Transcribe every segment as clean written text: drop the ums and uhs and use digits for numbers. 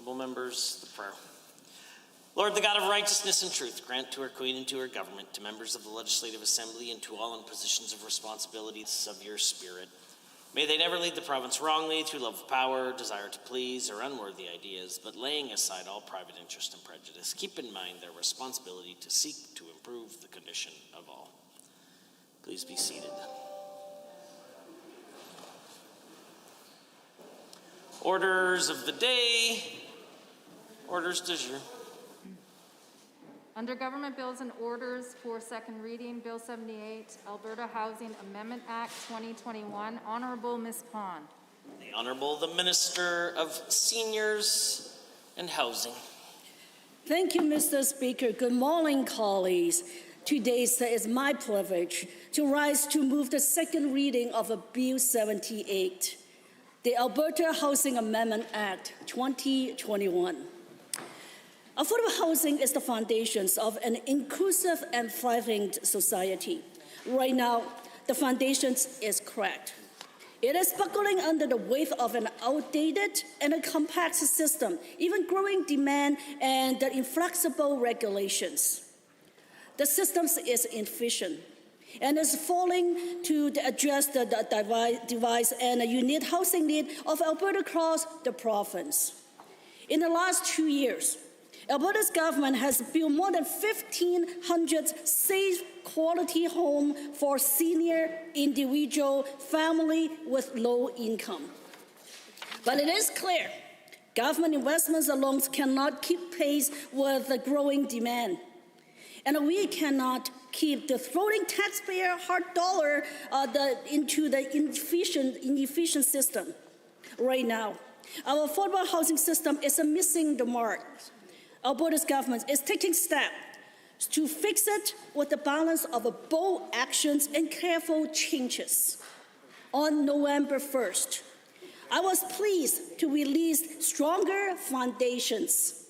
Honourable members, the prayer. Lord, the God of righteousness and truth, grant to our Queen and to her government, to members of the Legislative Assembly, and to all in positions of responsibilities of your Spirit. May they never lead the province wrongly through love of power, desire to please, or unworthy ideas, but laying aside all private interest and prejudice, keep in mind their responsibility to seek to improve the condition of all. Please be seated. Orders of the day. Orders du jour. Under Government Bills and Orders for second reading, Bill 78, Alberta Housing Amendment Act 2021. Honourable Ms. Pond. The Honourable the Minister of Seniors and Housing. Thank you, Mr. Speaker. Good morning, colleagues. Today is my privilege to rise to move the second reading of Bill 78, the Alberta Housing Amendment Act 2021. Affordable housing is the foundations of an inclusive and thriving society. Right now, the foundation is cracked. It is buckling under the weight of an outdated and a complex system, even growing demand and the inflexible regulations. The system is inefficient and is failing to address the device and a unique housing need of Alberta across the province. In the last 2 years, Alberta's government has built more than 1,500 safe, quality homes for senior, individual, family with low income. But it is clear, government investments alone cannot keep pace with the growing demand. And we cannot keep the throwing taxpayer hard dollar into the inefficient system. Right now, our affordable housing system is missing the mark. Alberta's government is taking steps to fix it with the balance of bold actions and careful changes. On November 1st, I was pleased to release Stronger Foundations,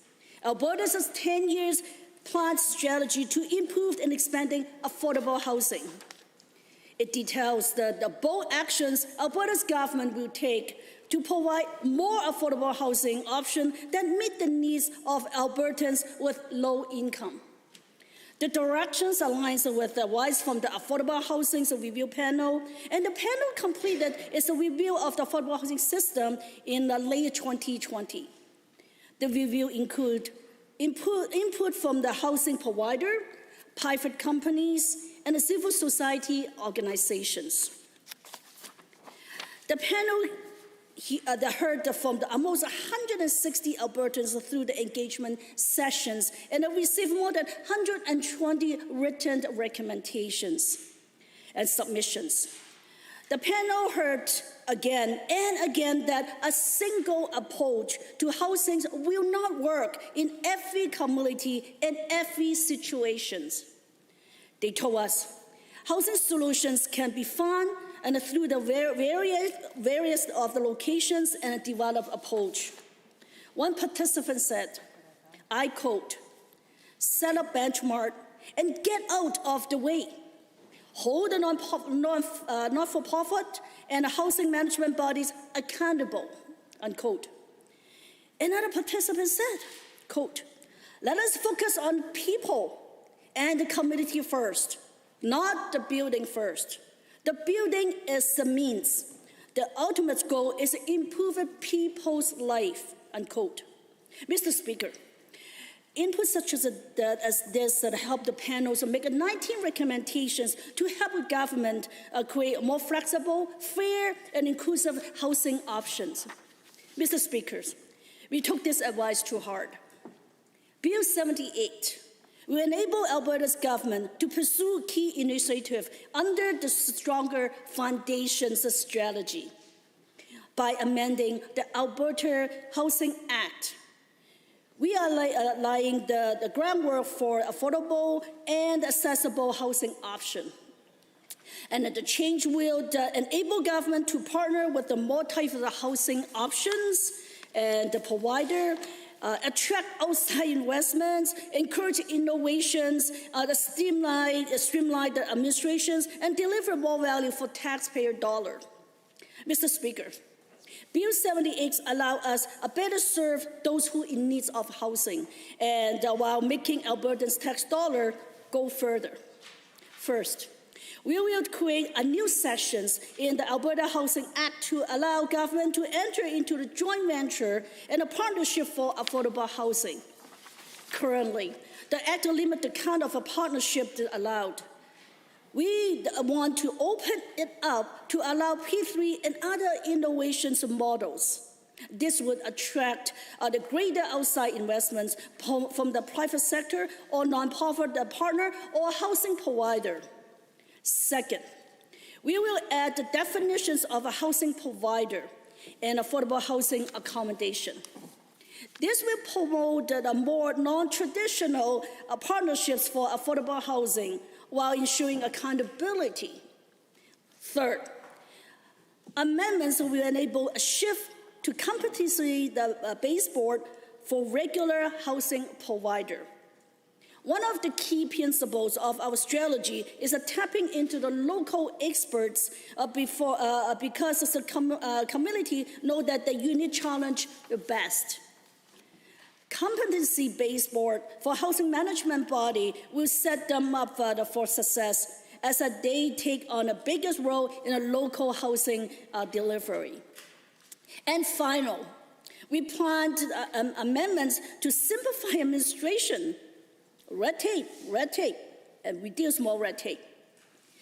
Alberta's 10 years plan strategy to improve and expanding affordable housing. It details the bold actions Alberta's government will take to provide more affordable housing options that meet the needs of Albertans with low income. The directions aligns with the advice from the Affordable Housing Review Panel, and the panel completed its review of the affordable housing system in late 2020. The review included input from the housing provider, private companies, and civil society organizations. The panel heard from almost 160 Albertans through the engagement sessions and received more than 120 written recommendations and submissions. The panel heard again and again that a single approach to housing will not work in every community and every situation. They told us housing solutions can be found and through the various of the locations and developed approach. One participant said, I quote, set a benchmark and get out of the way. Hold the not-for-profit and housing management bodies accountable, unquote. Another participant said, quote, let us focus on people and the community first, not the building first. The building is the means. The ultimate goal is to improve people's life, unquote. Mr. Speaker, input such as this helped the panels make 19 recommendations to help the government create more flexible, fair, and inclusive housing options. Mr. Speakers, we took this advice to heart. Bill 78 will enable Alberta's government to pursue key initiatives under the Stronger Foundations strategy by amending the Alberta Housing Act. We are laying the groundwork for affordable and accessible housing options. And the change will enable government to partner with the more types of housing options and the provider, attract outside investments, encourage innovations, streamline the administrations, and deliver more value for taxpayer dollar. Mr. Speaker, Bill 78 allows us to better serve those who in need of housing, and while making Albertans' tax dollar go further. First, we will create a new section in the Alberta Housing Act to allow government to enter into the joint venture and a partnership for affordable housing. Currently, the Act limits the kind of a partnership allowed. We want to open it up to allow P3 and other innovations models. This would attract the greater outside investments from the private sector or nonprofit partner or housing provider. Second, we will add the definitions of a housing provider and affordable housing accommodation. This will promote the more non-traditional partnerships for affordable housing while ensuring accountability. Third, amendments will enable a shift to competency-based baseboard for regular housing provider. One of the key principles of our strategy is tapping into the local experts because the community know that the unique challenge the best. Competency-based board for housing management body will set them up for success as they take on the biggest role in a local housing delivery. And final, we plan amendments to simplify administration, red tape, and reduce more red tape.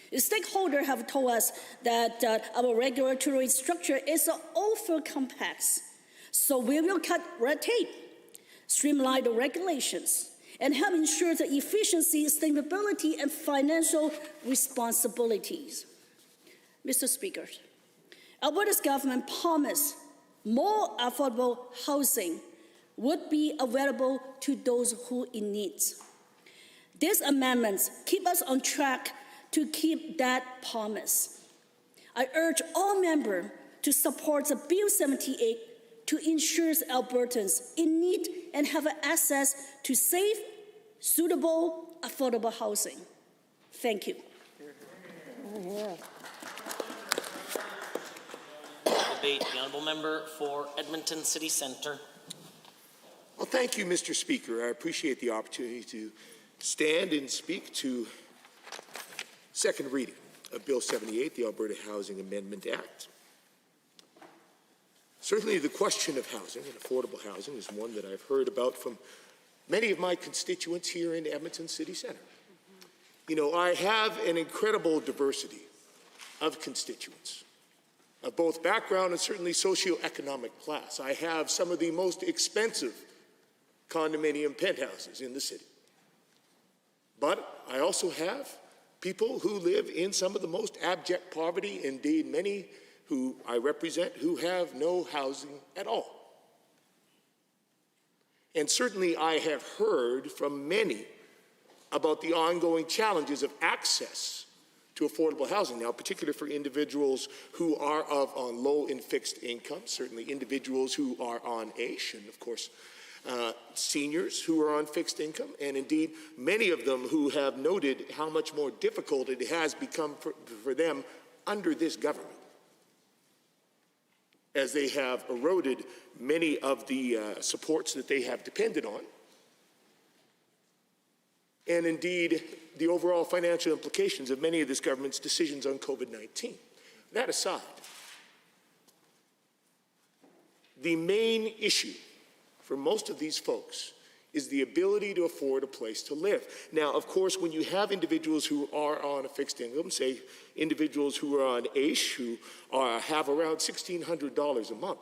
The stakeholders have told us that our regulatory structure is over complex, so we will cut red tape, streamline the regulations, and help ensure the efficiency, sustainability, and financial responsibilities. Mr. Speaker, Alberta's government promised more affordable housing would be available to those who in need. These amendments keep us on track to keep that promise. I urge all members to support the Bill 78 to ensure Albertans in need and have access to safe, suitable, affordable housing. Thank you. Debate, the honourable member for Edmonton City Centre. Well, thank you, Mr. Speaker. I appreciate the opportunity to stand and speak to second reading of Bill 78, the Alberta Housing Amendment Act. Certainly the question of housing and affordable housing is one that I've heard about from many of my constituents here in Edmonton City Centre. You know, I have an incredible diversity of constituents, of both background and certainly socioeconomic class. I have some of the most expensive condominium penthouses in the city. But I also have people who live in some of the most abject poverty, indeed many who I represent who have no housing at all. And certainly I have heard from many about the ongoing challenges of access to affordable housing, now particularly for individuals who are on low and fixed incomes, certainly individuals who are on AISH, and of course seniors who are on fixed income, and indeed many of them who have noted how much more difficult it has become for them under this government, as they have eroded many of the supports that they have depended on, and indeed the overall financial implications of many of this government's decisions on COVID-19. That aside, the main issue for most of these folks is the ability to afford a place to live. Now, of course, when you have individuals who are on a fixed income, say individuals who are on AISH, who have around $1,600 a month,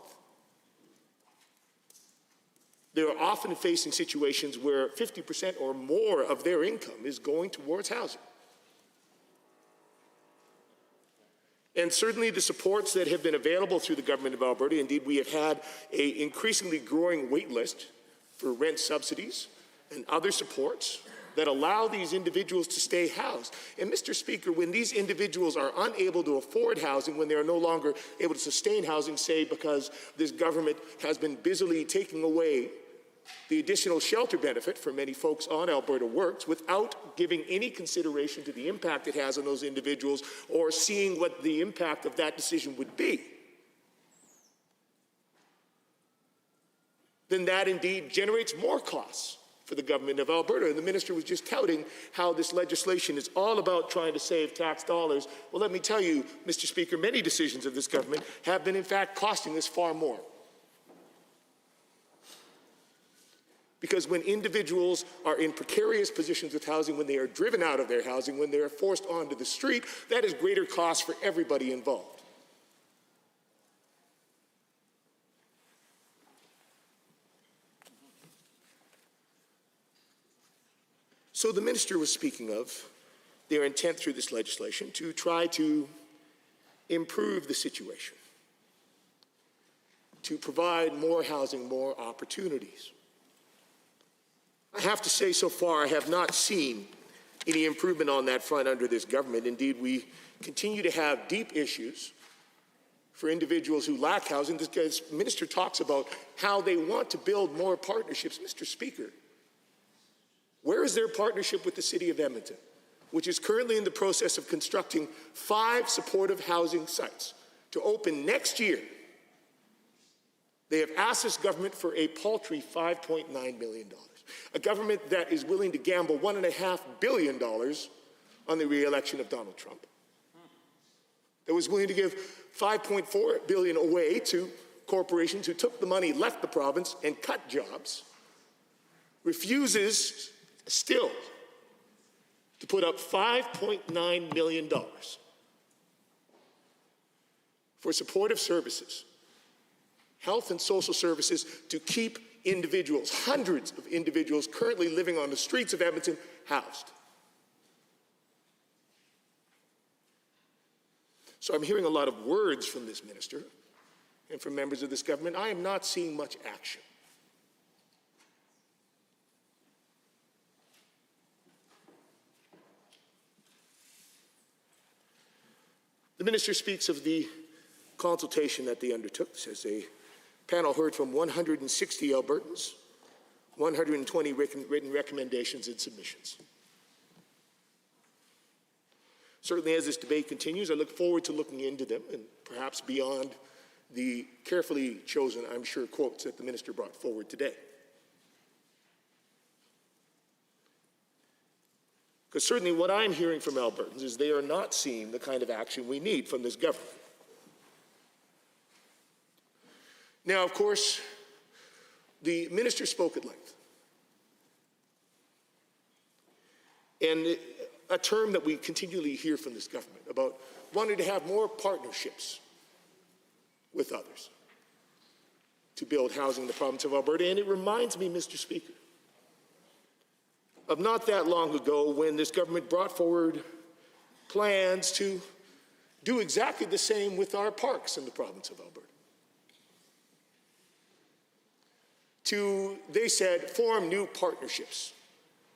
they're often facing situations where 50% or more of their income is going towards housing. And certainly the supports that have been available through the government of Alberta, indeed we have had an increasingly growing wait list for rent subsidies and other supports that allow these individuals to stay housed. And Mr. Speaker, when these individuals are unable to afford housing, when they are no longer able to sustain housing, say because this government has been busily taking away the additional shelter benefit for many folks on Alberta Works without giving any consideration to the impact it has on those individuals or seeing what the impact of that decision would be. then that indeed generates more costs for the government of Alberta. And the minister was just touting how this legislation is all about trying to save tax dollars. Well, let me tell you, Mr. Speaker, many decisions of this government have been in fact costing us far more. Because when individuals are in precarious positions with housing, when they are driven out of their housing, when they are forced onto the street, that is greater cost for everybody involved. So the minister was speaking of their intent through this legislation to try to improve the situation, to provide more housing, more opportunities. I have to say, so far, I have not seen any improvement on that front under this government. Indeed, we continue to have deep issues for individuals who lack housing. This minister talks about how they want to build more partnerships. Mr. Speaker, where is their partnership with the City of Edmonton, which is currently in the process of constructing 5 supportive housing sites to open next year? They have asked this government for a paltry $5.9 million. A government that is willing to gamble $1.5 billion on the re-election of Donald Trump. That was willing to give $5.4 billion away to corporations who took the money, left the province, and cut jobs. Refuses still to put up $5.9 million for supportive services, health and social services, to keep individuals, hundreds of individuals currently living on the streets of Edmonton, housed. So I'm hearing a lot of words from this minister and from members of this government. I am not seeing much action. The minister speaks of the consultation that they undertook. Says a panel heard from 160 Albertans, 120 written recommendations and submissions. Certainly, as this debate continues, I look forward to looking into them and perhaps beyond the carefully chosen, I'm sure, quotes that the minister brought forward today. Because certainly what I'm hearing from Albertans is they are not seeing the kind of action we need from this government. Now, of course, the minister spoke at length. And a term that we continually hear from this government about wanting to have more partnerships with others to build housing in the province of Alberta. And it reminds me, Mr. Speaker, of not that long ago when this government brought forward plans to do exactly the same with our parks in the province of Alberta. To, they said, form new partnerships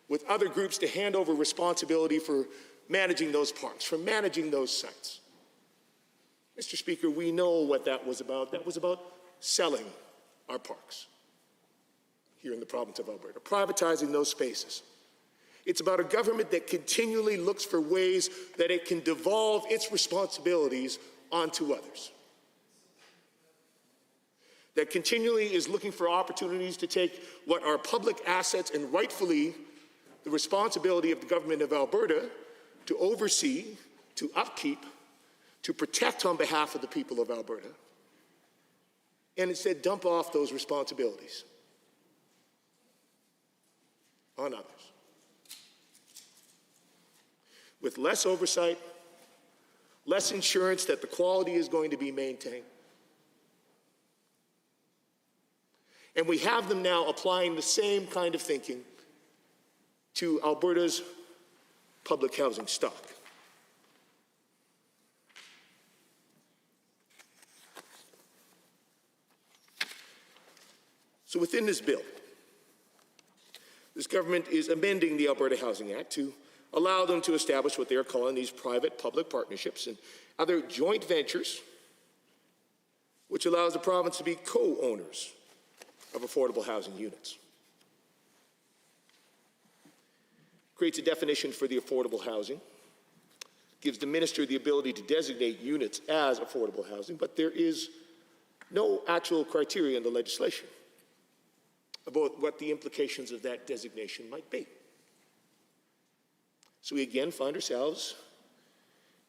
with other groups to hand over responsibility for managing those parks, for managing those sites. Mr. Speaker, we know what that was about. That was about selling our parks here in the province of Alberta, privatizing those spaces. It's about a government that continually looks for ways that it can devolve its responsibilities onto others. That continually is looking for opportunities to take what are public assets and rightfully the responsibility of the government of Alberta to oversee, to upkeep, to protect on behalf of the people of Alberta, and instead dump off those responsibilities on others. With less oversight, less insurance that the quality is going to be maintained. And we have them now applying the same kind of thinking to Alberta's public housing stock. So within this bill, this government is amending the Alberta Housing Act to allow them to establish what they are calling these private-public partnerships and other joint ventures, which allows the province to be co-owners of affordable housing units. Creates a definition for the affordable housing, gives the minister the ability to designate units as affordable housing, but there is no actual criteria in the legislation. about what the implications of that designation might be. So we again find ourselves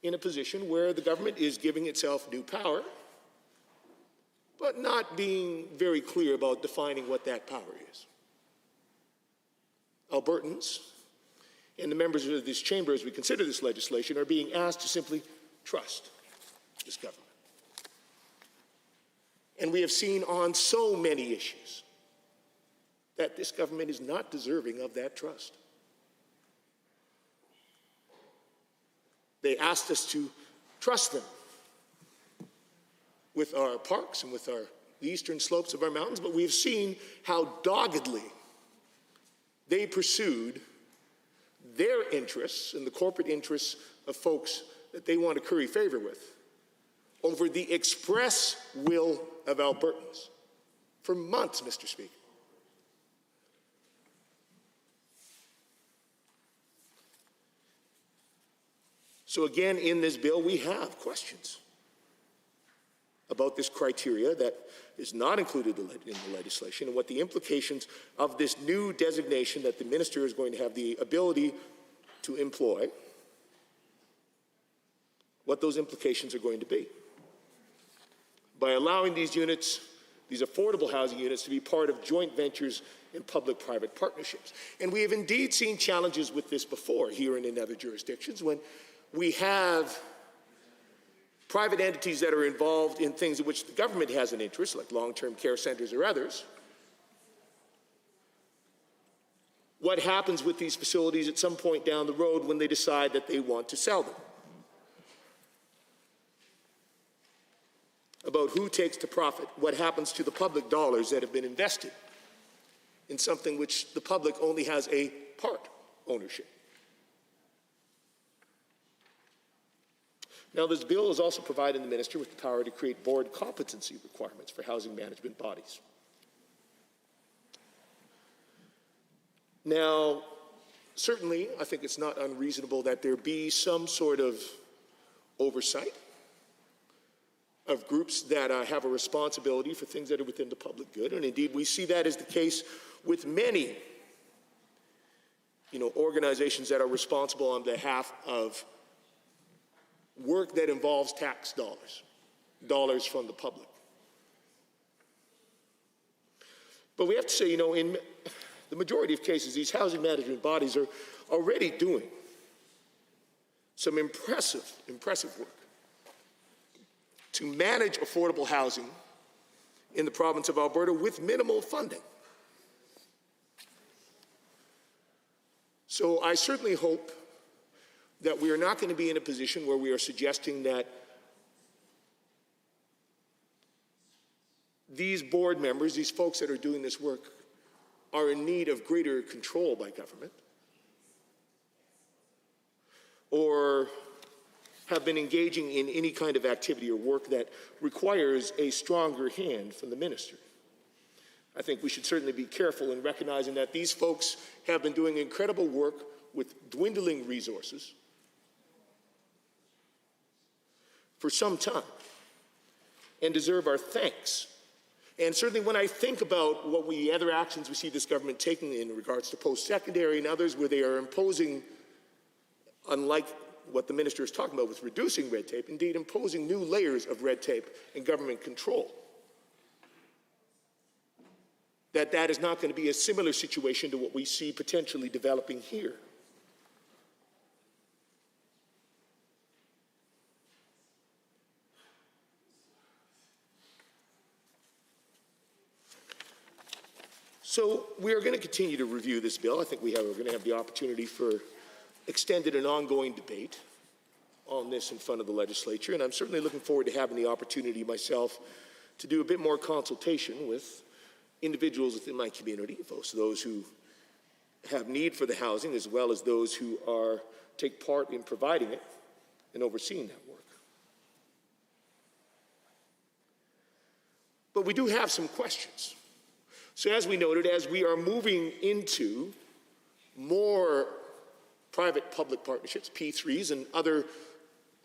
in a position where the government is giving itself new power, but not being very clear about defining what that power is. Albertans and the members of this chamber, as we consider this legislation, are being asked to simply trust this government. And we have seen on so many issues that this government is not deserving of that trust. They asked us to trust them with our parks and with the eastern slopes of our mountains, but we've seen how doggedly they pursued their interests and the corporate interests of folks that they want to curry favor with over the express will of Albertans for months, Mr. Speaker. So again, in this bill, we have questions about this criteria that is not included in the legislation and what the implications of this new designation that the minister is going to have the ability to employ, what those implications are going to be. By allowing these units, these affordable housing units, to be part of joint ventures and public-private partnerships. And we have indeed seen challenges with this before here and in other jurisdictions when we have private entities that are involved in things in which the government has an interest, like long-term care centers or others. What happens with these facilities at some point down the road when they decide that they want to sell them? About who takes the profit, what happens to the public dollars that have been invested in something which the public only has a part ownership. Now, this bill is also providing the minister with the power to create board competency requirements for housing management bodies. Now, certainly, I think it's not unreasonable that there be some sort of oversight of groups that have a responsibility for things that are within the public good. And indeed, we see that as the case with many, organizations that are responsible on behalf of work that involves tax dollars from the public. But we have to say, in the majority of cases, these housing management bodies are already doing some impressive work to manage affordable housing in the province of Alberta with minimal funding. So I certainly hope that we are not going to be in a position where we are suggesting that these board members, these folks that are doing this work, are in need of greater control by government or have been engaging in any kind of activity or work that requires a stronger hand from the minister. I think we should certainly be careful in recognizing that these folks have been doing incredible work with dwindling resources for some time and deserve our thanks. And certainly when I think about other actions we see this government taking in regards to post-secondary and others where they are imposing, unlike what the minister is talking about with reducing red tape, indeed imposing new layers of red tape and government control, that is not going to be a similar situation to what we see potentially developing here. So we are going to continue to review this bill. I think we're going to have the opportunity for extended and ongoing debate on this in front of the legislature, and I'm certainly looking forward to having the opportunity myself to do a bit more consultation with individuals within my community, both those who have need for the housing as well as those who take part in providing it and overseeing that work. But we do have some questions. So as we noted, as we are moving into more private-public partnerships, P3s, and other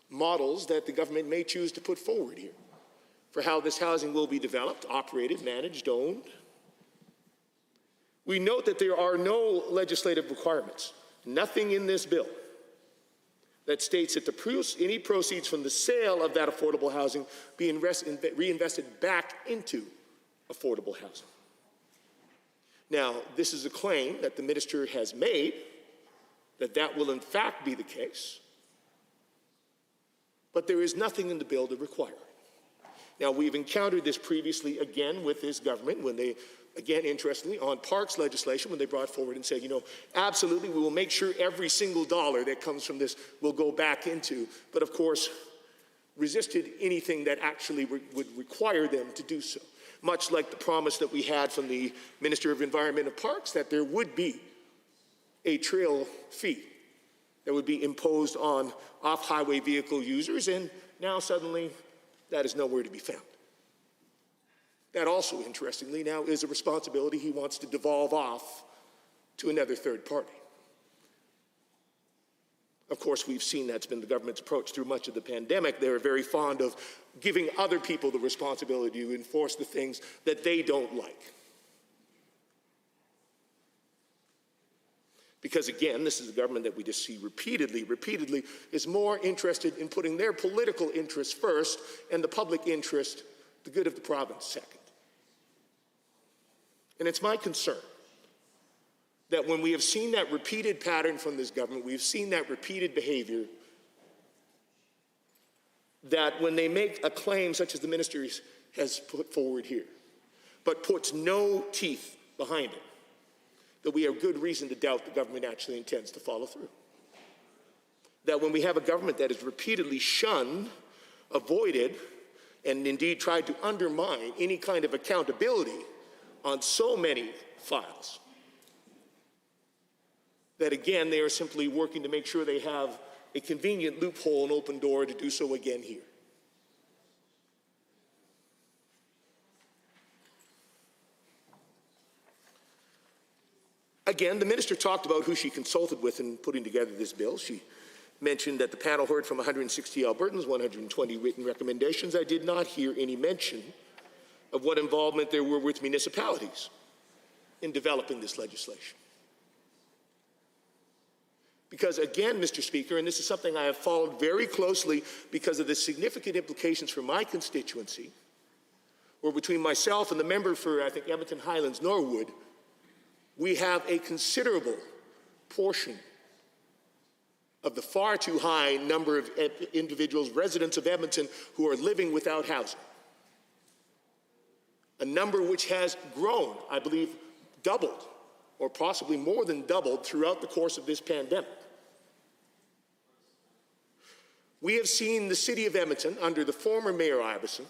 models that the government may choose to put forward here for how this housing will be developed, operated, managed, owned, We note that there are no legislative requirements, nothing in this bill that states that any proceeds from the sale of that affordable housing be reinvested back into affordable housing. Now, this is a claim that the minister has made, that will in fact be the case, but there is nothing in the bill to require it. Now, we've encountered this previously again with this government when they, again, interestingly, on parks legislation, when they brought forward and said, absolutely, we will make sure every single dollar that comes from this will go back into, but of course, resisted anything that actually would require them to do so. Much like the promise that we had from the Minister of Environment and Parks that there would be a trail fee that would be imposed on off-highway vehicle users, and now suddenly that is nowhere to be found. That also, interestingly, now is a responsibility he wants to devolve off to another third party. Of course, we've seen that's been the government's approach through much of the pandemic. They're very fond of giving other people the responsibility to enforce the things that they don't like. Because again, this is a government that we just see repeatedly is more interested in putting their political interests first and the public interest, the good of the province, second. And it's my concern that when we have seen that repeated pattern from this government, we've seen that repeated behavior, that when they make a claim such as the minister has put forward here, but puts no teeth behind it, that we have good reason to doubt the government actually intends to follow through. That when we have a government that has repeatedly shunned, avoided, and indeed tried to undermine any kind of accountability on so many files, that again, they are simply working to make sure they have a convenient loophole and open door to do so again here. Again, the minister talked about who she consulted with in putting together this bill. She mentioned that the panel heard from 160 Albertans, 120 written recommendations. I did not hear any mention of what involvement there were with municipalities in developing this legislation. Because again, Mr. Speaker, and this is something I have followed very closely because of the significant implications for my constituency, where between myself and the member for, I think, Edmonton Highlands, Norwood, we have a considerable portion of the far too high number of individuals, residents of Edmonton, who are living without housing. A number which has grown, I believe, doubled, or possibly more than doubled throughout the course of this pandemic. We have seen the city of Edmonton, under the former Mayor Iveson,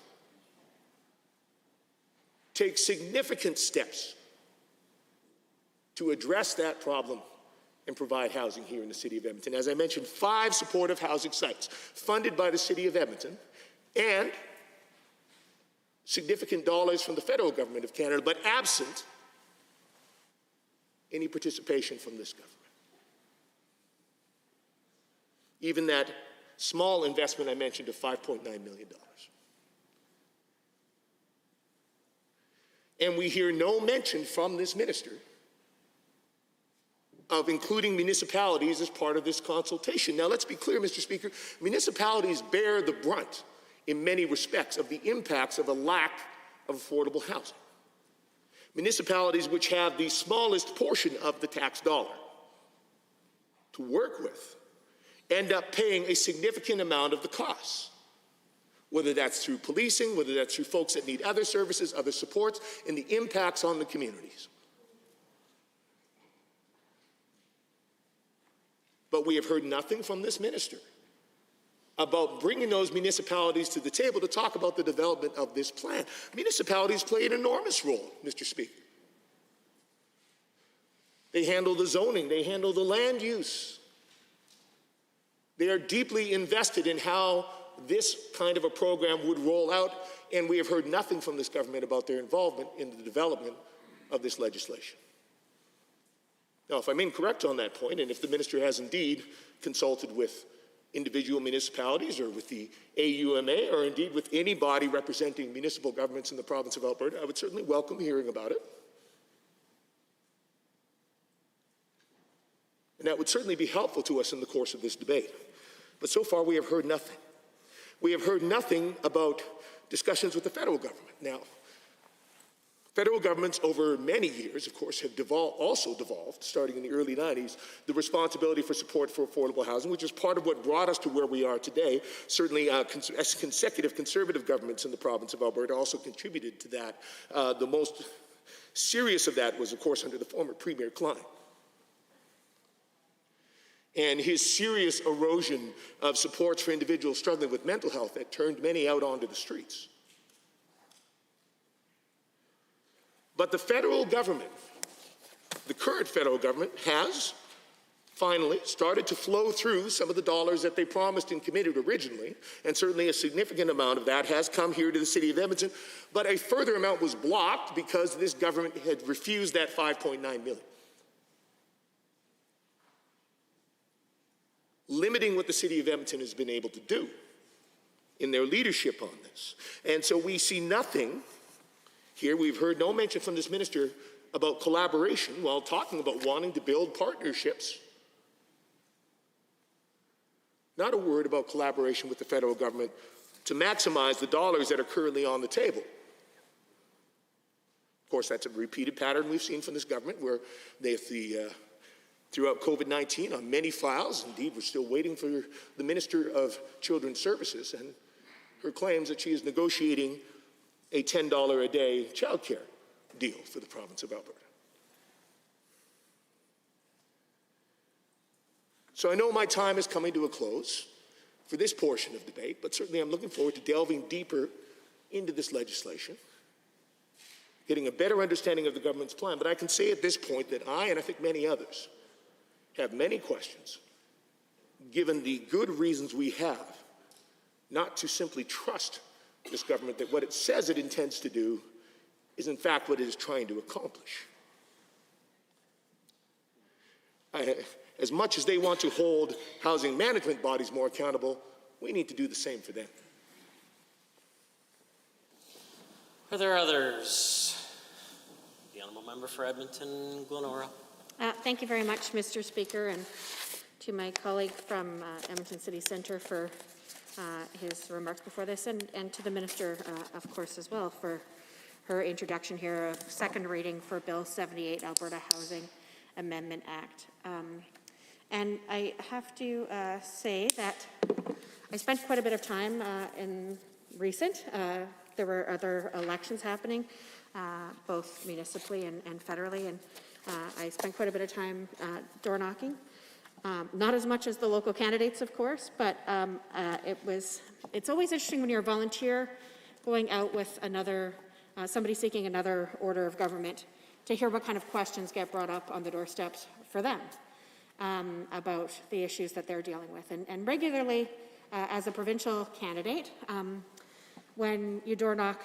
take significant steps to address that problem and provide housing here in the city of Edmonton. As I mentioned, 5 supportive housing sites funded by the city of Edmonton and significant dollars from the federal government of Canada, but absent any participation from this government. Even that small investment I mentioned of $5.9 million. And we hear no mention from this minister of including municipalities as part of this consultation. Now, let's be clear, Mr. Speaker, municipalities bear the brunt in many respects of the impacts of a lack of affordable housing. Municipalities which have the smallest portion of the tax dollar to work with end up paying a significant amount of the costs, whether that's through policing, whether that's through folks that need other services, other supports, and the impacts on the communities. But we have heard nothing from this minister about bringing those municipalities to the table to talk about the development of this plan. Municipalities play an enormous role, Mr. Speaker. They handle the zoning, they handle the land use. They are deeply invested in how this kind of a program would roll out, and we have heard nothing from this government about their involvement in the development of this legislation. Now, if I'm incorrect on that point, and if the minister has indeed consulted with individual municipalities or with the AUMA or indeed with any body representing municipal governments in the province of Alberta, I would certainly welcome hearing about it. And that would certainly be helpful to us in the course of this debate. But so far we have heard nothing. We have heard nothing about discussions with the federal government. Now, federal governments over many years, of course, have also devolved, starting in the early 90s, the responsibility for support for affordable housing, which is part of what brought us to where we are today. Certainly, consecutive conservative governments in the province of Alberta also contributed to that. The most serious of that was, of course, under the former Premier Klein. And his serious erosion of supports for individuals struggling with mental health that turned many out onto the streets. But the federal government, the current federal government, has finally started to flow through some of the dollars that they promised and committed originally, and certainly a significant amount of that has come here to the city of Edmonton, but a further amount was blocked because this government had refused that $5.9 million. Limiting what the city of Edmonton has been able to do in their leadership on this. And so we see nothing here. We've heard no mention from this minister about collaboration while talking about wanting to build partnerships. Not a word about collaboration with the federal government to maximize the dollars that are currently on the table. Of course, that's a repeated pattern we've seen from this government where throughout COVID-19 on many files, indeed, we're still waiting for the Minister of Children's Services and her claims that she is negotiating a $10 a day childcare deal for the province of Alberta. So I know my time is coming to a close for this portion of debate, but certainly I'm looking forward to delving deeper into this legislation, getting a better understanding of the government's plan. But I can say at this point that I, and I think many others, have many questions, given the good reasons we have not to simply trust this government that what it says it intends to do is in fact what it is trying to accomplish. As much as they want to hold housing management bodies more accountable, we need to do the same for them. Are there others? The Honourable Member for Edmonton, Glenora. Thank you very much, Mr. Speaker, and to my colleague from Edmonton City Centre for his remarks before this, and to the Minister, of course, as well, for her introduction here of second reading for Bill 78, Alberta Housing Amendment Act. And I have to say that I spent quite a bit of time in recent. There were other elections happening, both municipally and federally, and I spent quite a bit of time door knocking. Not as much as the local candidates, of course, but it's always interesting when you're a volunteer going out with somebody seeking another order of government to hear what kind of questions get brought up on the doorsteps for them about the issues that they're dealing with. And regularly, as a provincial candidate, when you door knock,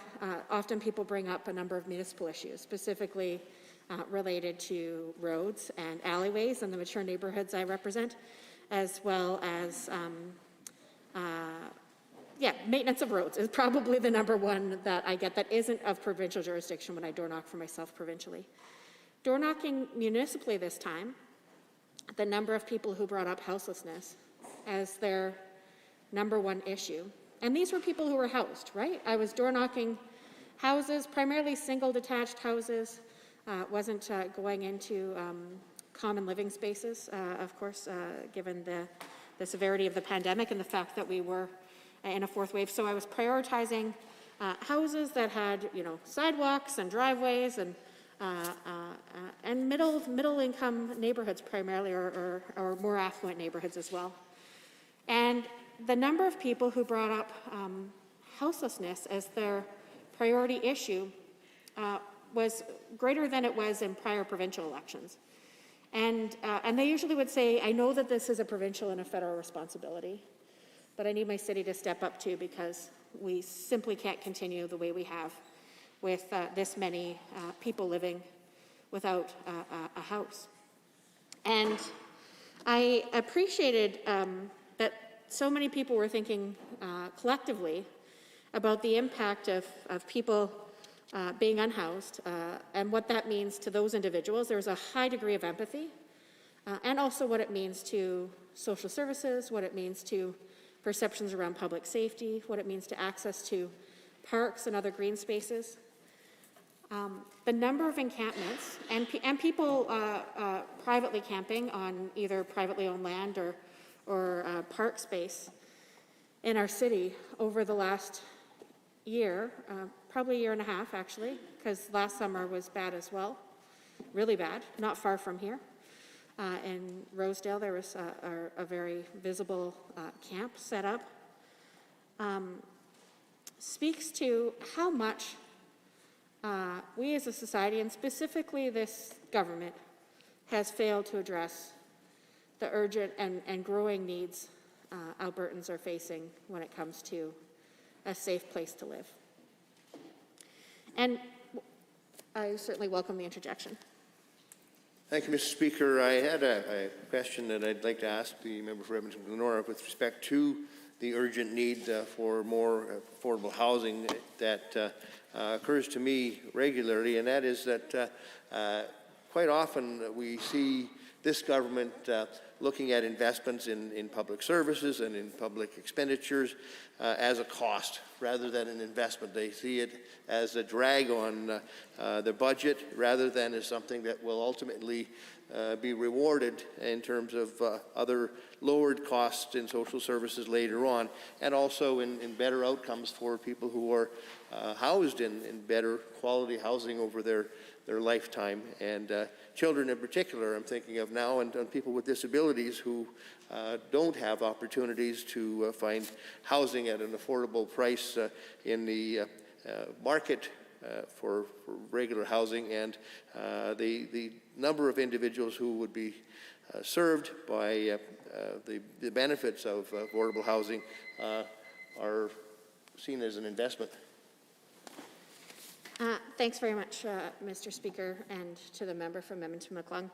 often people bring up a number of municipal issues, specifically related to roads and alleyways in the mature neighborhoods I represent, as well as, maintenance of roads is probably the number one that I get that isn't of provincial jurisdiction when I door knock for myself provincially. Door knocking municipally this time, the number of people who brought up houselessness as their number one issue, and these were people who were housed, right? I was door knocking houses, primarily single detached houses, wasn't going into common living spaces, of course, given the severity of the pandemic and the fact that we were in a fourth wave. So I was prioritizing houses that had, sidewalks and driveways and middle income neighborhoods primarily, or more affluent neighborhoods as well. And the number of people who brought up houselessness as their priority issue was greater than it was in prior provincial elections. And they usually would say, I know that this is a provincial and a federal responsibility, but I need my city to step up too, because we simply can't continue the way we have with this many people living without a house. And I appreciated that so many people were thinking collectively about the impact of people being unhoused and what that means to those individuals. There's a high degree of empathy and also what it means to social services, what it means to perceptions around public safety, what it means to access to parks and other green spaces. The number of encampments and people privately camping on either privately owned land or park space in our city over the last year, probably a year and a half actually, because last summer was bad as well, really bad, not far from here. In Rosedale, there was a very visible camp set up. Speaks to how much we as a society, and specifically this government, has failed to address the urgent and growing needs Albertans are facing when it comes to a safe place to live. And I certainly welcome the interjection. Thank you, Mr. Speaker. I had a question that I'd like to ask the member for Edmonton-Glenora with respect to the urgent need for more affordable housing that occurs to me regularly, and that is that quite often we see this government looking at investments in public services and in public expenditures as a cost rather than an investment. They see it as a drag on the budget rather than as something that will ultimately be rewarded in terms of other lowered costs in social services later on, and also in better outcomes for people who are housed in better quality housing over their lifetime, and children in particular I'm thinking of now, and people with disabilities who don't have opportunities to find housing at an affordable price in the market for regular housing, and the number of individuals who would be served by the benefits of affordable housing are seen as an investment. Thanks very much, Mr. Speaker, and to the member from Edmonton-McClung.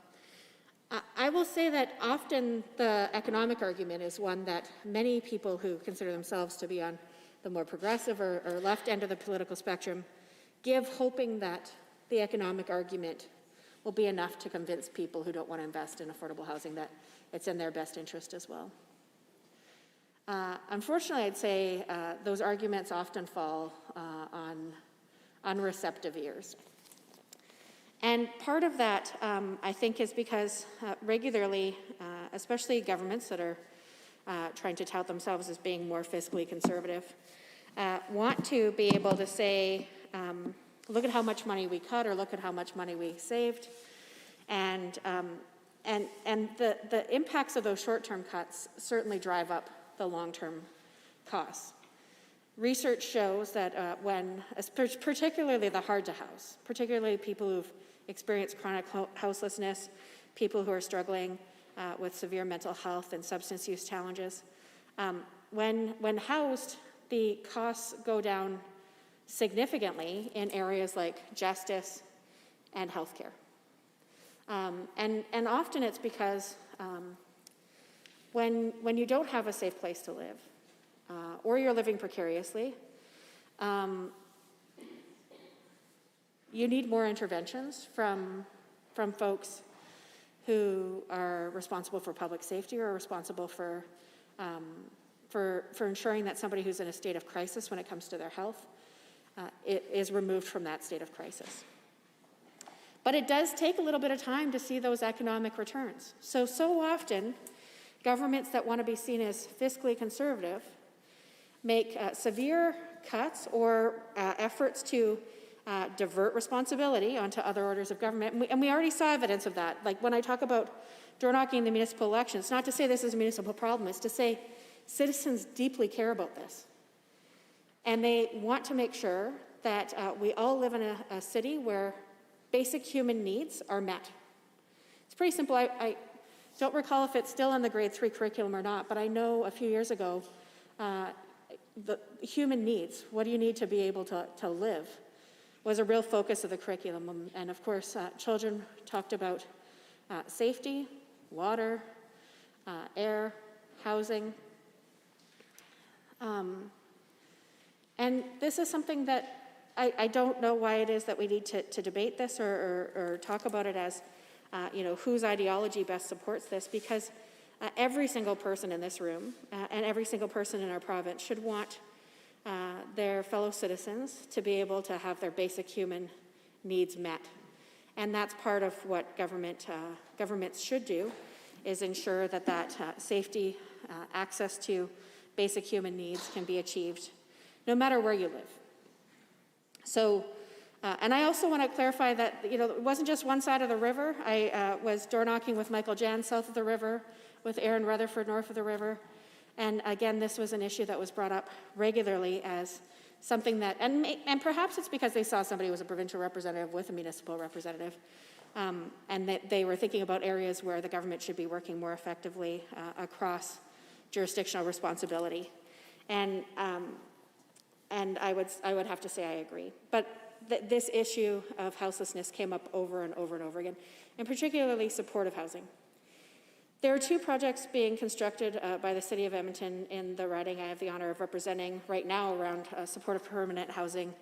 I will say that often the economic argument is one that many people who consider themselves to be on the more progressive or left end of the political spectrum give, hoping that the economic argument will be enough to convince people who don't want to invest in affordable housing that it's in their best interest as well. Unfortunately, I'd say those arguments often fall on unreceptive ears. And part of that, I think, is because regularly, especially governments that are trying to tout themselves as being more fiscally conservative, want to be able to say, look at how much money we cut, or look at how much money we saved. And the impacts of those short-term cuts certainly drive up the long-term costs. Research shows that when, particularly the hard to house, particularly people who've experienced chronic houselessness, people who are struggling with severe mental health and substance use challenges, when housed, the costs go down significantly in areas like justice and healthcare. And often it's because when you don't have a safe place to live, or you're living precariously, you need more interventions from folks who are responsible for public safety or responsible for ensuring that somebody who's in a state of crisis when it comes to their health is removed from that state of crisis. But it does take a little bit of time to see those economic returns. So often, governments that want to be seen as fiscally conservative make severe cuts or efforts to divert responsibility onto other orders of government. And we already saw evidence of that. Like when I talk about door-knocking in the municipal election, it's not to say this is a municipal problem, it's to say citizens deeply care about this. And they want to make sure that we all live in a city where basic human needs are met. It's pretty simple. I don't recall if it's still in the grade 3 curriculum or not, but I know a few years ago, the human needs, what do you need to be able to live, was a real focus of the curriculum. And of course, children talked about safety, water, air, housing. And this is something that I don't know why it is that we need to debate this or talk about it as whose ideology best supports this, because every single person in this room and every single person in our province should want their fellow citizens to be able to have their basic human needs met. And that's part of what governments should do, is ensure that safety, access to basic human needs can be achieved no matter where you live. So, and I also want to clarify that, it wasn't just one side of the river. I was door knocking with Michael Jan south of the river, with Aaron Rutherford north of the river. And again, this was an issue that was brought up regularly as something that, and perhaps it's because they saw somebody who was a provincial representative with a municipal representative, and that they were thinking about areas where the government should be working more effectively across jurisdictional responsibility. And I would have to say I agree. But this issue of houselessness came up over and over and over again, and particularly supportive housing. There are two projects being constructed by the City of Edmonton in the riding I have the honor of representing right now around supportive permanent housing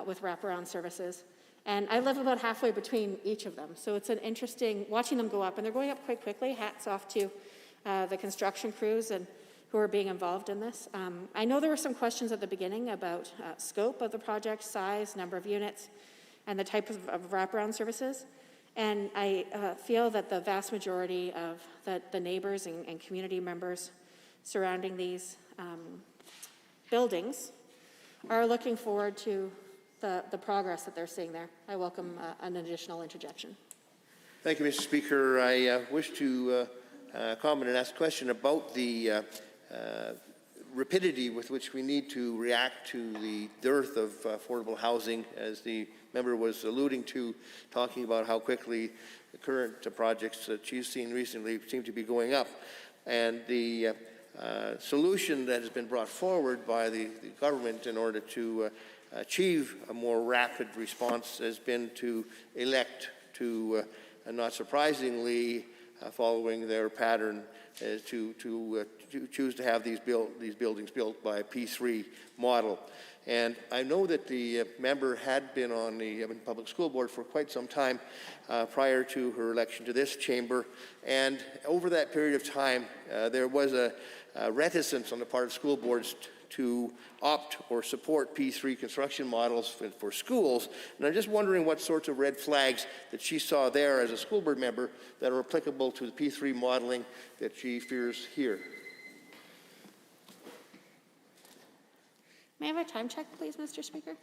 with wraparound services. And I live about halfway between each of them. So it's an interesting, watching them go up, and they're going up quite quickly. Hats off to the construction crews and who are being involved in this. I know there were some questions at the beginning about scope of the project, size, number of units, and the type of wraparound services. And I feel that the vast majority of the neighbors and community members surrounding these buildings are looking forward to the progress that they're seeing there. I welcome an additional interjection. Thank you, Mr. Speaker. I wish to comment and ask a question about the rapidity with which we need to react to the dearth of affordable housing, as the member was alluding to, talking about how quickly the current projects that she's seen recently seem to be going up. And the solution that has been brought forward by the government in order to achieve a more rapid response has been to elect to, not surprisingly, following their pattern, to choose to have these buildings built by a P3 model. And I know that the member had been on the Edmonton Public School Board for quite some time prior to her election to this chamber. And over that period of time, there was a reticence on the part of school boards to opt or support P3 construction models for schools. And I'm just wondering what sorts of red flags that she saw there as a school board member that are applicable to the P3 modeling that she fears here. May I have a time check, please, Mr. Speaker?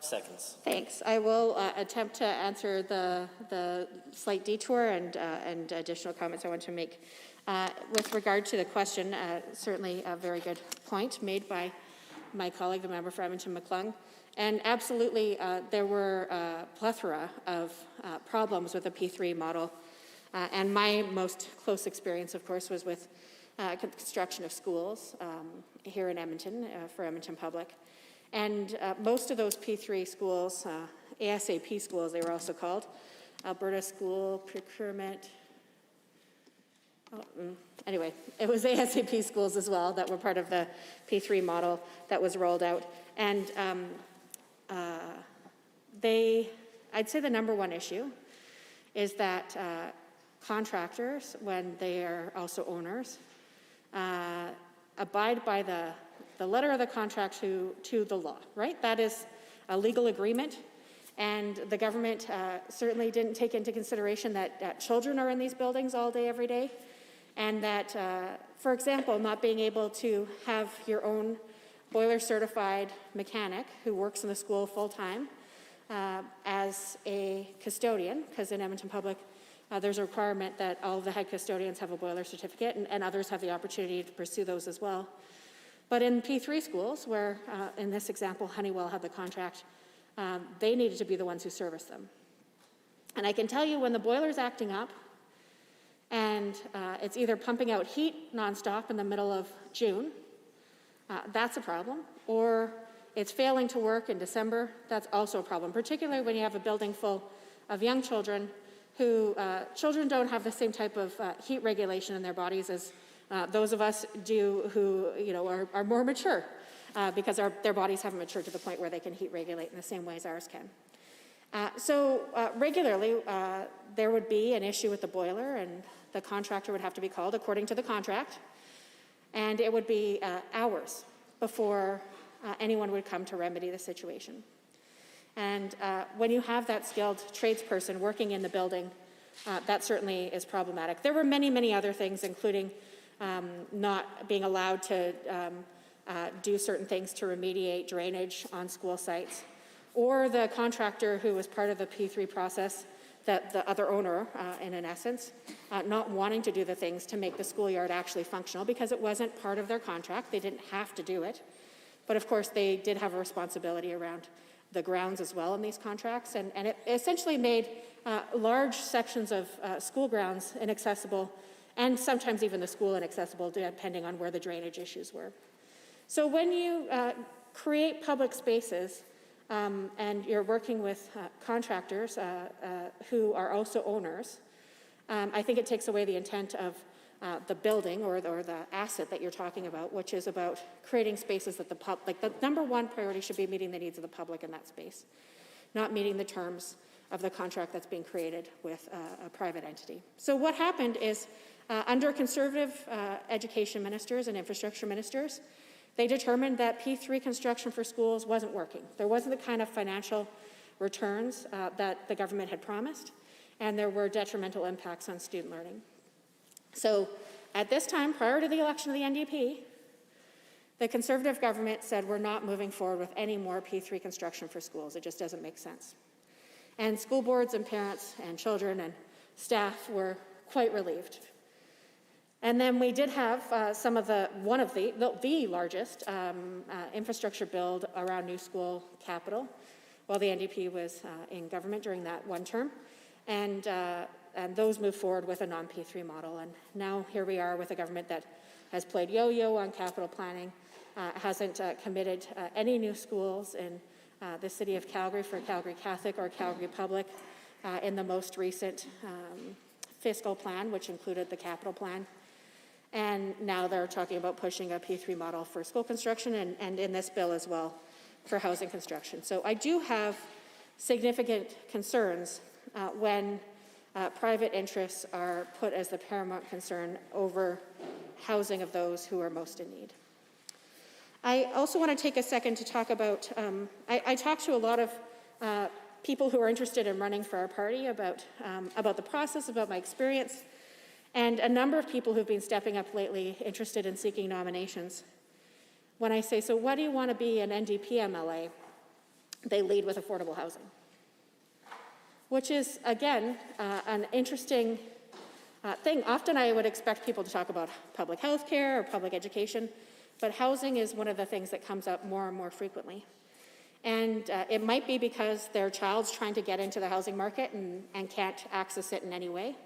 Seconds. Thanks. I will attempt to answer the slight detour and additional comments I want to make. With regard to the question, certainly a very good point made by my colleague, the member for Edmonton-McClung. And absolutely, there were a plethora of problems with the P3 model. And my most close experience, of course, was with construction of schools here in Edmonton for Edmonton Public. And most of those P3 schools, ASAP schools they were also called, Alberta School Procurement, anyway, it was ASAP schools as well that were part of the P3 model that was rolled out. And I'd say the number one issue is that contractors, when they are also owners, abide by the letter of the contract to the law, right? That is a legal agreement. And the government certainly didn't take into consideration that children are in these buildings all day, every day. And that, for example, not being able to have your own boiler certified mechanic who works in the school full time as a custodian, because in Edmonton Public, there's a requirement that all of the head custodians have a boiler certificate, and others have the opportunity to pursue those as well. But in P3 schools, where in this example, Honeywell had the contract, they needed to be the ones who service them. And I can tell you when the boiler's acting up, and it's either pumping out heat nonstop in the middle of June, that's a problem, or it's failing to work in December, that's also a problem, particularly when you have a building full of young children who, children don't have the same type of heat regulation in their bodies as those of us do who, are more mature because their bodies haven't matured to the point where they can heat regulate in the same way as ours can. Regularly, there would be an issue with the boiler, and the contractor would have to be called according to the contract, and it would be hours before anyone would come to remedy the situation. And when you have that skilled tradesperson working in the building, that certainly is problematic. There were many, many other things, including not being allowed to do certain things to remediate drainage on school sites, or the contractor who was part of the P3 process, that the other owner, in essence, not wanting to do the things to make the schoolyard actually functional because it wasn't part of their contract. They didn't have to do it. But of course, they did have a responsibility around the grounds as well in these contracts, and it essentially made large sections of school grounds inaccessible, and sometimes even the school inaccessible, depending on where the drainage issues were. So when you create public spaces and you're working with contractors who are also owners, I think it takes away the intent of the building or the asset that you're talking about, which is about creating spaces that the number one priority should be meeting the needs of the public in that space, not meeting the terms of the contract that's being created with a private entity. So what happened is, under Conservative education ministers and infrastructure ministers, they determined that P3 construction for schools wasn't working. There wasn't the kind of financial returns that the government had promised, and there were detrimental impacts on student learning. So at this time, prior to the election of the NDP, the Conservative government said, we're not moving forward with any more P3 construction for schools. It just doesn't make sense. And school boards and parents and children and staff were quite relieved. And then we did have one of the largest infrastructure build around new school capital while the NDP was in government during that one term. And those moved forward with a non-P3 model. And now here we are with a government that has played yo-yo on capital planning, hasn't committed any new schools in the city of Calgary for Calgary Catholic or Calgary Public in the most recent fiscal plan, which included the capital plan. And now they're talking about pushing a P3 model for school construction and in this bill as well for housing construction. So I do have significant concerns when private interests are put as the paramount concern over housing of those who are most in need. I also want to take a second to talk about, I talked to a lot of people who are interested in running for our party about the process, about my experience, and a number of people who've been stepping up lately interested in seeking nominations. When I say, so what do you want to be an NDP MLA? They lead with affordable housing, which is, again, an interesting thing. Often I would expect people to talk about public health care or public education, but housing is one of the things that comes up more and more frequently. And it might be because their child's trying to get into the housing market and can't access it in any way.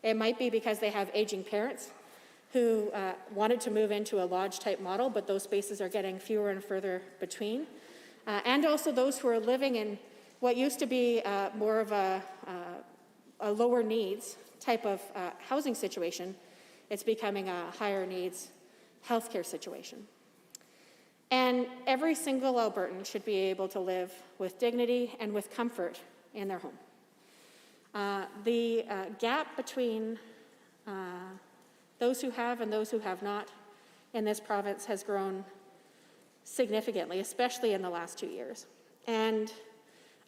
It might be because they have aging parents who wanted to move into a lodge-type model, but those spaces are getting fewer and further between. And also those who are living in what used to be more of a lower needs type of housing situation. It's becoming a higher needs healthcare situation. And every single Albertan should be able to live with dignity and with comfort in their home. The gap between those who have and those who have not in this province has grown significantly, especially in the last 2 years. And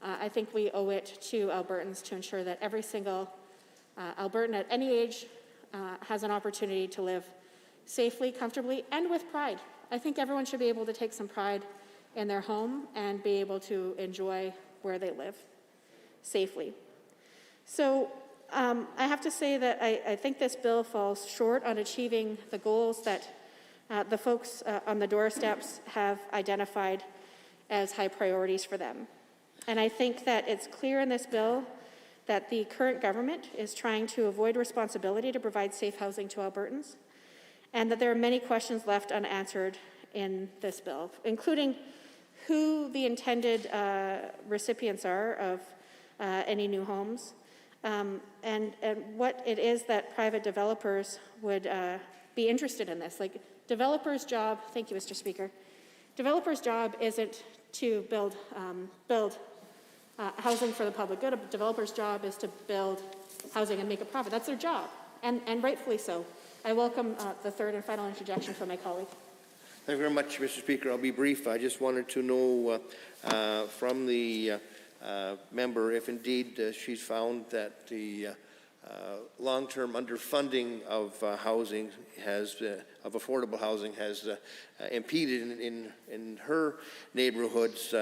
I think we owe it to Albertans to ensure that every single Albertan at any age has an opportunity to live safely, comfortably, and with pride. I think everyone should be able to take some pride in their home and be able to enjoy where they live safely. So I have to say that I think this bill falls short on achieving the goals that the folks on the doorsteps have identified as high priorities for them. And I think that it's clear in this bill that the current government is trying to avoid responsibility to provide safe housing to Albertans, and that there are many questions left unanswered in this bill, including who the intended recipients are of any new homes, and what it is that private developers would be interested in this. Like, developers' job, thank you, Mr. Speaker, developers' job isn't to build housing for the public good. A developer's job is to build housing and make a profit. That's their job, and rightfully so. I welcome the third and final interjection from my colleague. Thank you very much, Mr. Speaker. I'll be brief. I just wanted to know from the member if indeed she's found that the long-term underfunding of housing of affordable housing has impeded in her neighborhoods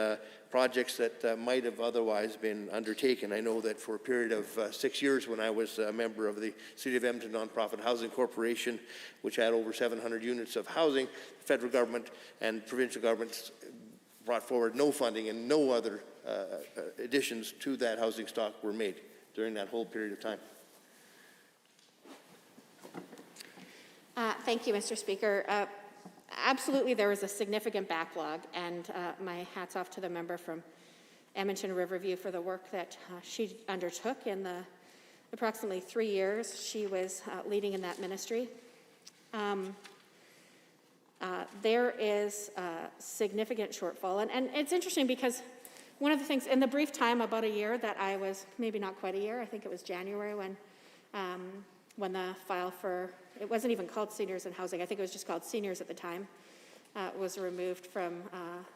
projects that might have otherwise been undertaken. I know that for a period of 6 years, when I was a member of the City of Edmonton Nonprofit Housing Corporation, which had over 700 units of housing, the federal government and provincial governments brought forward no funding, and no other additions to that housing stock were made during that whole period of time. Thank you, Mr. Speaker. Absolutely, there was a significant backlog, and my hat's off to the member from Edmonton Riverview for the work that she undertook in the approximately 3 years she was leading in that ministry. There is a significant shortfall, and it's interesting because one of the things, in the brief time, about a year, that I was, maybe not quite a year, I think it was January when the file for, it wasn't even called Seniors in Housing, I think it was just called Seniors at the time, was removed from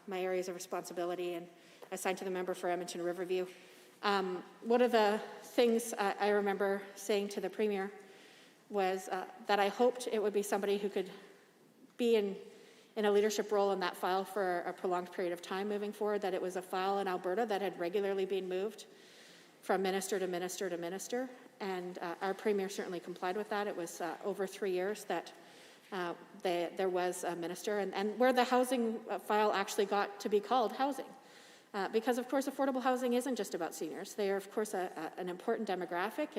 my areas of responsibility and assigned to the member for Edmonton Riverview. One of the things I remember saying to the Premier was that I hoped it would be somebody who could be in a leadership role in that file for a prolonged period of time moving forward, that it was a file in Alberta that had regularly been moved from minister to minister to minister, and our Premier certainly complied with that. It was over 3 years that there was a minister, and where the housing file actually got to be called housing. Because, of course, affordable housing isn't just about seniors. They are, of course, an important demographic,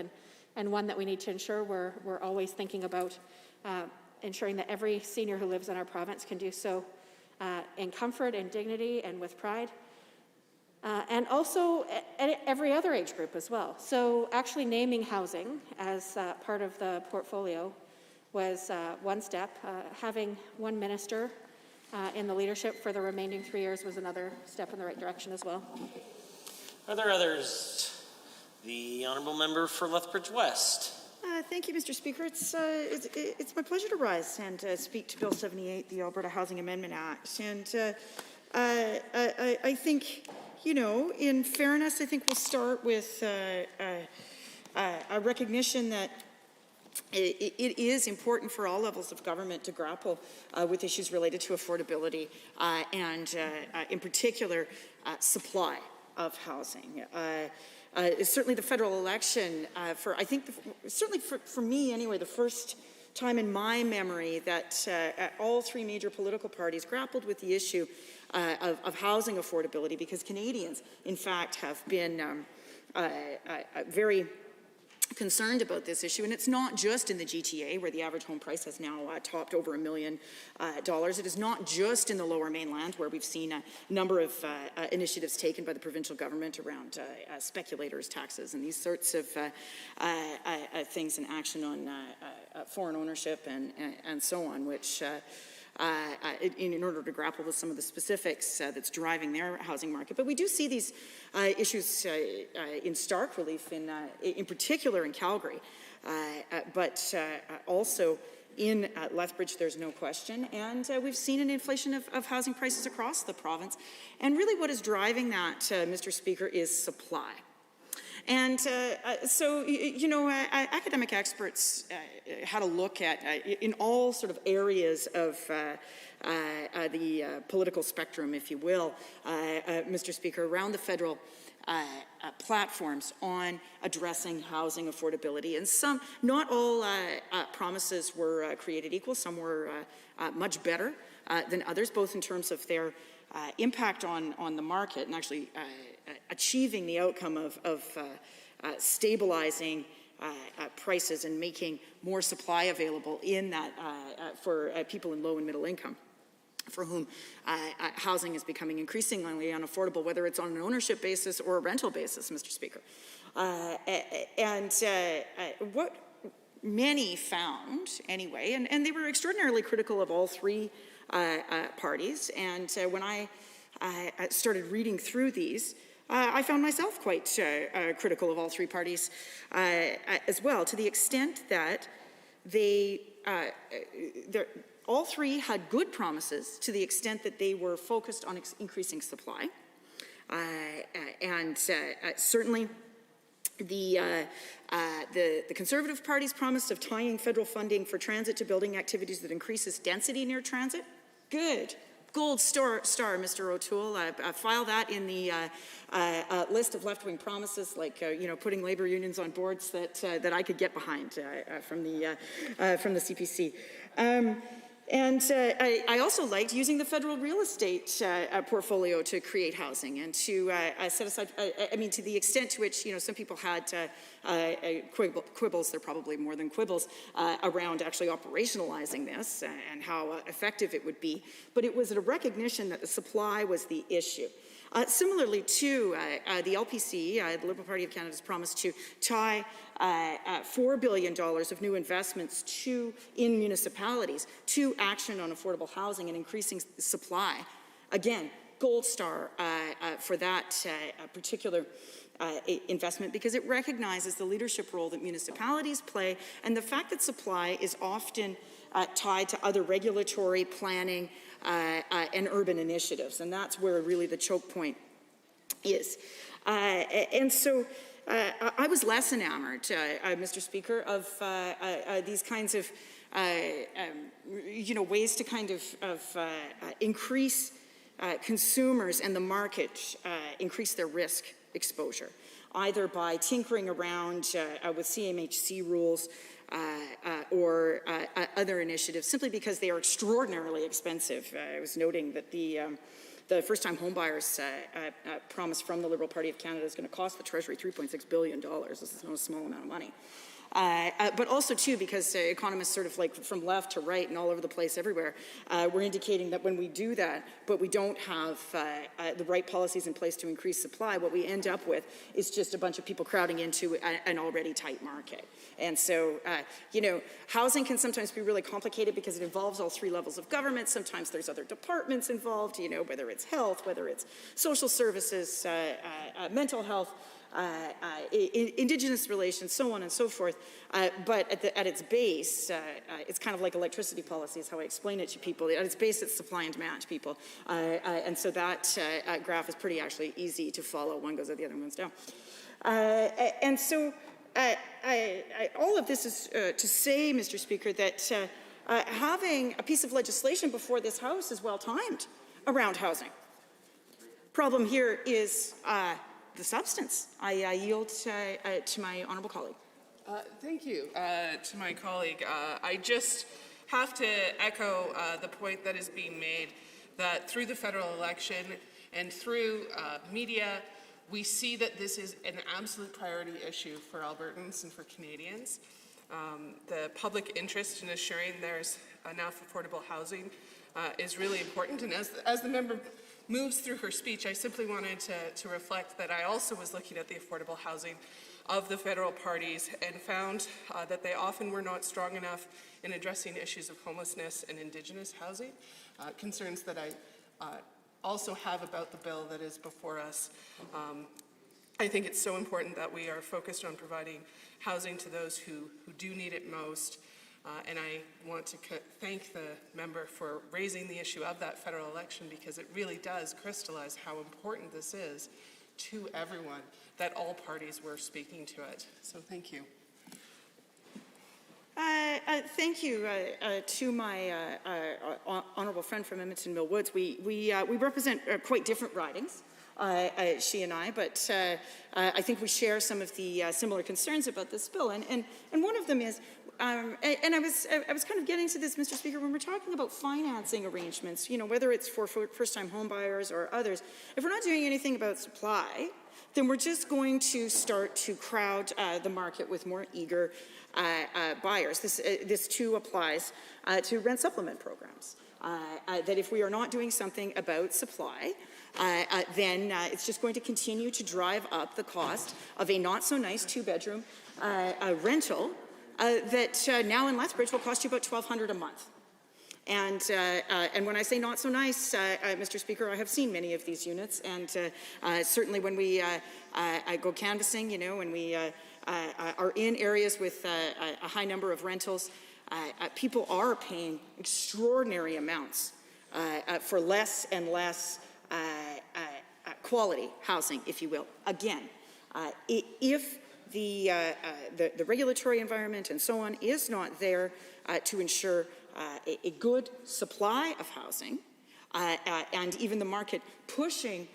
and one that we need to ensure we're always thinking about ensuring that every senior who lives in our province can do so in comfort and dignity and with pride. And also at every other age group as well. So actually naming housing as part of the portfolio was one step. Having one minister in the leadership for the remaining 3 years was another step in the right direction as well. Are there others? The honourable member for Lethbridge West. Thank you, Mr. Speaker. It's my pleasure to rise and speak to Bill 78, the Alberta Housing Amendment Act. And I think, you know, in fairness, I think we'll start with a recognition that it is important for all levels of government to grapple with issues related to affordability and, in particular, supply of housing. Certainly the federal election, certainly for me anyway, the first time in my memory that all three major political parties grappled with the issue of housing affordability, because Canadians, in fact, have been very concerned about this issue, and it's not just in the GTA where the average home price has now topped over $1 million. It is not just in the Lower Mainland where we've seen a number of initiatives taken by the provincial government around speculators taxes and these sorts of things in action on foreign ownership and so on, which in order to grapple with some of the specifics that's driving their housing market. But we do see these issues in stark relief, in particular in Calgary, but also in Lethbridge, there's no question. And we've seen an inflation of housing prices across the province. And really what is driving that, Mr. Speaker, is supply. And so, you know, academic experts had a look at, in all sort of areas of the political spectrum, if you will, Mr. Speaker, around the federal platforms on addressing housing affordability. And some, not all promises were created equal. Some were much better than others, both in terms of their impact on the market and actually achieving the outcome of stabilizing prices and making more supply available in that for people in low and middle income, for whom housing is becoming increasingly unaffordable, whether it's on an ownership basis or a rental basis, Mr. Speaker. What many found, anyway, and they were extraordinarily critical of all three parties, and when I started reading through these, I found myself quite critical of all three parties as well, to the extent that all three had good promises to the extent that they were focused on increasing supply. Certainly the Conservative Party's promise of tying federal funding for transit to building activities that increases density near transit, good. Gold star, Mr. O'Toole. File that in the list of left-wing promises, like putting labor unions on boards that I could get behind from the CPC. I also liked using the federal real estate portfolio to create housing and to set aside, to the extent to which, some people had quibbles, they're probably more than quibbles, around actually operationalizing this and how effective it would be. But it was a recognition that the supply was the issue. Similarly, too, the LPC, the Liberal Party of Canada's promised to tie $4 billion of new investments in municipalities to action on affordable housing and increasing supply. Again, gold star for that particular investment, because it recognizes the leadership role that municipalities play and the fact that supply is often tied to other regulatory, planning, and urban initiatives, and that's where really the choke point is. I was less enamored, Mr. Speaker, of these kinds of ways to kind of increase consumers and the market, increase their risk exposure, either by tinkering around with CMHC rules or other initiatives, simply because they are extraordinarily expensive. I was noting that the first-time homebuyers promise from the Liberal Party of Canada is going to cost the Treasury $3.6 billion. This is not a small amount of money. But also, too, because economists sort of like from left to right and all over the place everywhere, we're indicating that when we do that, but we don't have the right policies in place to increase supply, what we end up with is just a bunch of people crowding into an already tight market. And so, housing can sometimes be really complicated because it involves all three levels of government. Sometimes there's other departments involved, whether it's health, whether it's social services, mental health, Indigenous relations, so on and so forth. But at its base, it's kind of like electricity policy is how I explain it to people. At its base, it's supply and demand, people. And so that graph is pretty actually easy to follow. One goes up, the other one goes down. And so all of this is to say, Mr. Speaker, that having a piece of legislation before this House is well-timed around housing. Problem here is the substance. I yield to my honourable colleague. Thank you to my colleague. I just have to echo the point that is being made that through the federal election and through media, we see that this is an absolute priority issue for Albertans and for Canadians. The public interest in assuring there's enough affordable housing is really important. And as the member moves through her speech, I simply wanted to reflect that I also was looking at the affordable housing of the federal parties and found that they often were not strong enough in addressing issues of homelessness and Indigenous housing, concerns that I also have about the bill that is before us. I think it's so important that we are focused on providing housing to those who do need it most. And I want to thank the member for raising the issue of that federal election, because it really does crystallize how important this is to everyone, that all parties were speaking to it. So thank you. Thank you to my honourable friend from Edmonton Mill Woods. We represent quite different ridings, she and I, but I think we share some of the similar concerns about this bill. And one of them is, and I was kind of getting to this, Mr. Speaker, when we're talking about financing arrangements, whether it's for first-time home buyers or others, if we're not doing anything about supply, then we're just going to start to crowd the market with more eager buyers. This too applies to rent supplement programs. That if we are not doing something about supply, then it's just going to continue to drive up the cost of a not-so-nice two-bedroom rental that now in Lethbridge will cost you about $1,200 a month. And when I say not so nice, Mr. Speaker, I have seen many of these units, and certainly when we go canvassing, you know, when we are in areas with a high number of rentals, people are paying extraordinary amounts for less and less quality housing, if you will. Again, if the regulatory environment and so on is not there to ensure a good supply of housing, and even the market pushing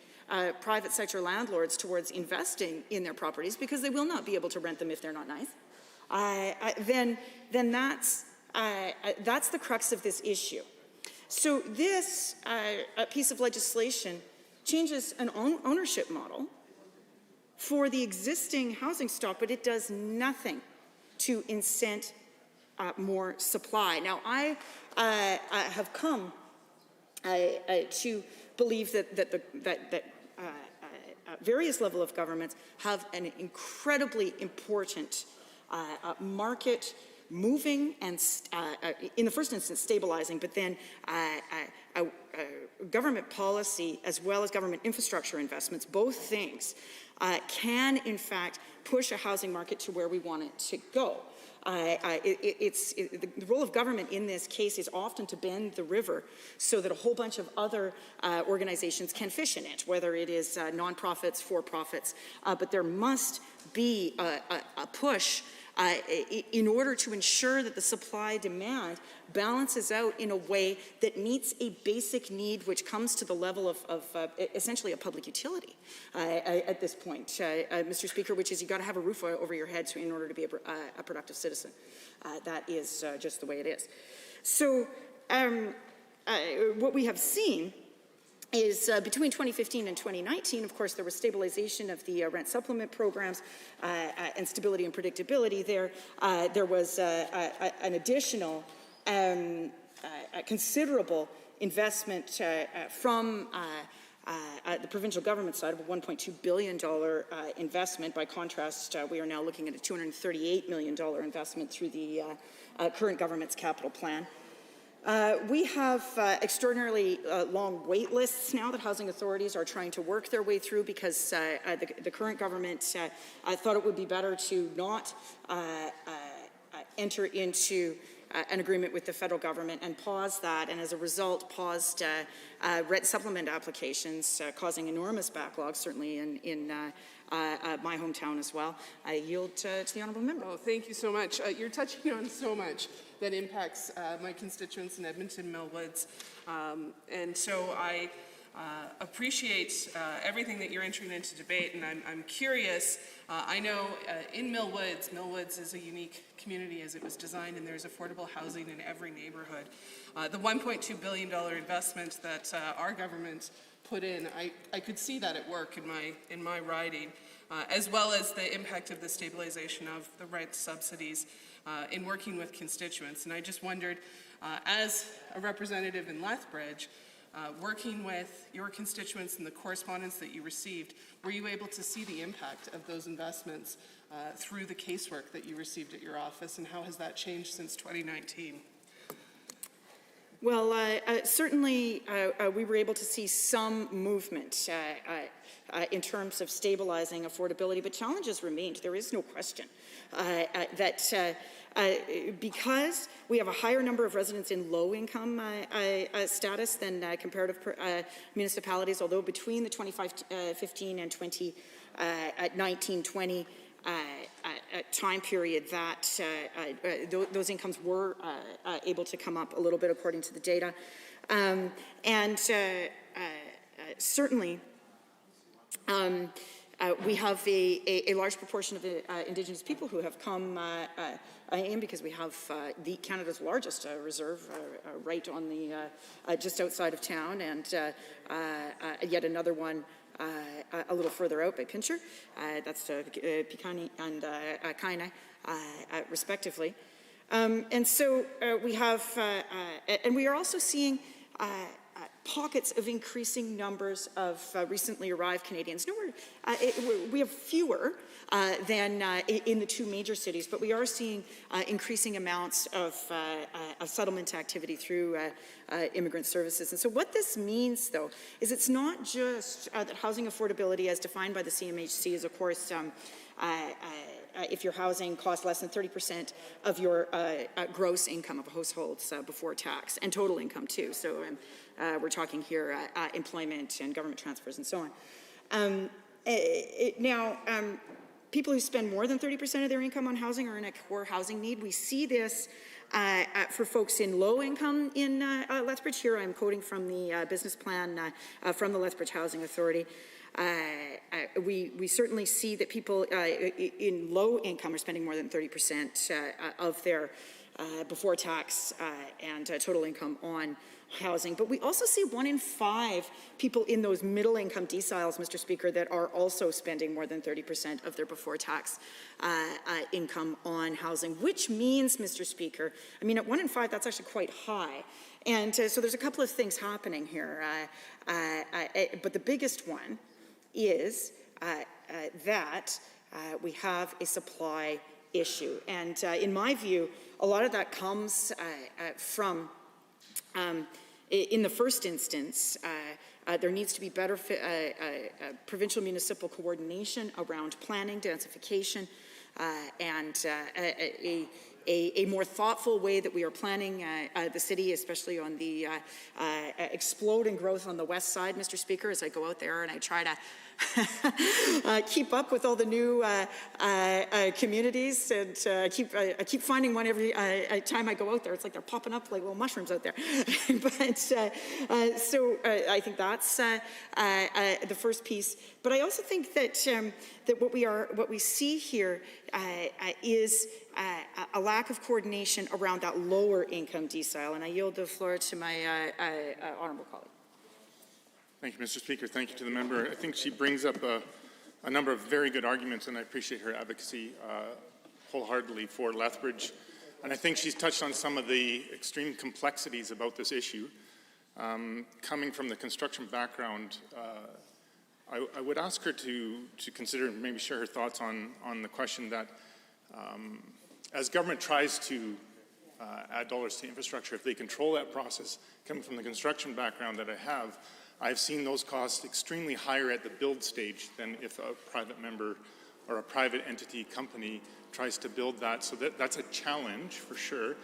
private sector landlords towards investing in their properties because they will not be able to rent them if they're not nice, then that's the crux of this issue. So this piece of legislation changes an ownership model for the existing housing stock, but it does nothing to incent more supply. Now, I have come to believe that various levels of governments have an incredibly important market moving and in the first instance stabilizing, but then government policy as well as government infrastructure investments, both things can in fact push a housing market to where we want it to go. The role of government in this case is often to bend the river so that a whole bunch of other organizations can fish in it, whether it is nonprofits, for-profits, but there must be a push in order to ensure that the supply-demand balances out in a way that meets a basic need which comes to the level of essentially a public utility at this point, Mr. Speaker, which is you've got to have a roof over your head in order to be a productive citizen. That is just the way it is. So what we have seen is between 2015 and 2019, of course, there was stabilization of the rent supplement programs and stability and predictability there. There was an additional considerable investment from the provincial government side of a $1.2 billion investment. By contrast, we are now looking at a $238 million investment through the current government's capital plan. We have extraordinarily long wait lists now that housing authorities are trying to work their way through because the current government thought it would be better to not enter into an agreement with the federal government and pause that, and as a result paused rent supplement applications, causing enormous backlogs, certainly in my hometown as well. I yield to the honourable member. Oh, thank you so much. You're touching on so much that impacts my constituents in Edmonton, Millwoods, and so I appreciate everything that you're entering into debate, and I'm curious. I know in Millwoods is a unique community as it was designed, and there's affordable housing in every neighborhood. The $1.2 billion investment that our government put in, I could see that at work in my riding, as well as the impact of the stabilization of the rent subsidies in working with constituents. And I just wondered, as a representative in Lethbridge, working with your constituents and the correspondence that you received, were you able to see the impact of those investments through the casework that you received at your office, and how has that changed since 2019? Well, certainly we were able to see some movement in terms of stabilizing affordability, but challenges remained. There is no question that because we have a higher number of residents in low-income status than comparative municipalities, although between the 2015 and 2019-20 time period that those incomes were able to come up a little bit according to the data. Certainly we have a large proportion of Indigenous people who have come in because we have Canada's largest reserve right on the just outside of town, and yet another one a little further out by Pincher. That's Piikani and Kainai, respectively. And so we have, and we are also seeing pockets of increasing numbers of recently arrived Canadians. We have fewer than in the two major cities, but we are seeing increasing amounts of settlement activity through immigrant services. And so what this means, though, is it's not just that housing affordability as defined by the CMHC is, of course, if your housing costs less than 30% of your gross income of households before tax, and total income too. So we're talking here employment and government transfers and so on. People who spend more than 30% of their income on housing are in a core housing need. We see this for folks in low income in Lethbridge. Here I'm quoting from the business plan from the Lethbridge Housing Authority. We certainly see that people in low income are spending more than 30% of their before tax and total income on housing. But we also see 1 in 5 people in those middle income deciles, Mr. Speaker, that are also spending more than 30% of their before tax income on housing, which means, Mr. Speaker, I mean, at 1 in 5, that's actually quite high. And so there's a couple of things happening here. But the biggest one is that we have a supply issue. And in my view, a lot of that comes from, in the first instance, there needs to be better provincial municipal coordination around planning, densification, and a more thoughtful way that we are planning the city, especially on the exploding growth on the west side, Mr. Speaker, as I go out there and I try to keep up with all the new communities, and I keep finding one every time I go out there. It's like they're popping up like little mushrooms out there. But so I think that's the first piece. But I also think that that what we see here is a lack of coordination around that lower income decile. And I yield the floor to my honourable colleague. Thank you, Mr. Speaker. Thank you to the member. I think she brings up a number of very good arguments, and I appreciate her advocacy wholeheartedly for Lethbridge. And I think she's touched on some of the extreme complexities about this issue. Coming from the construction background, I would ask her to consider and maybe share her thoughts on the question that as government tries to add dollars to infrastructure, if they control that process, coming from the construction background that I have, I've seen those costs extremely higher at the build stage than if a private member or a private entity company tries to build that. So that's a challenge for sure,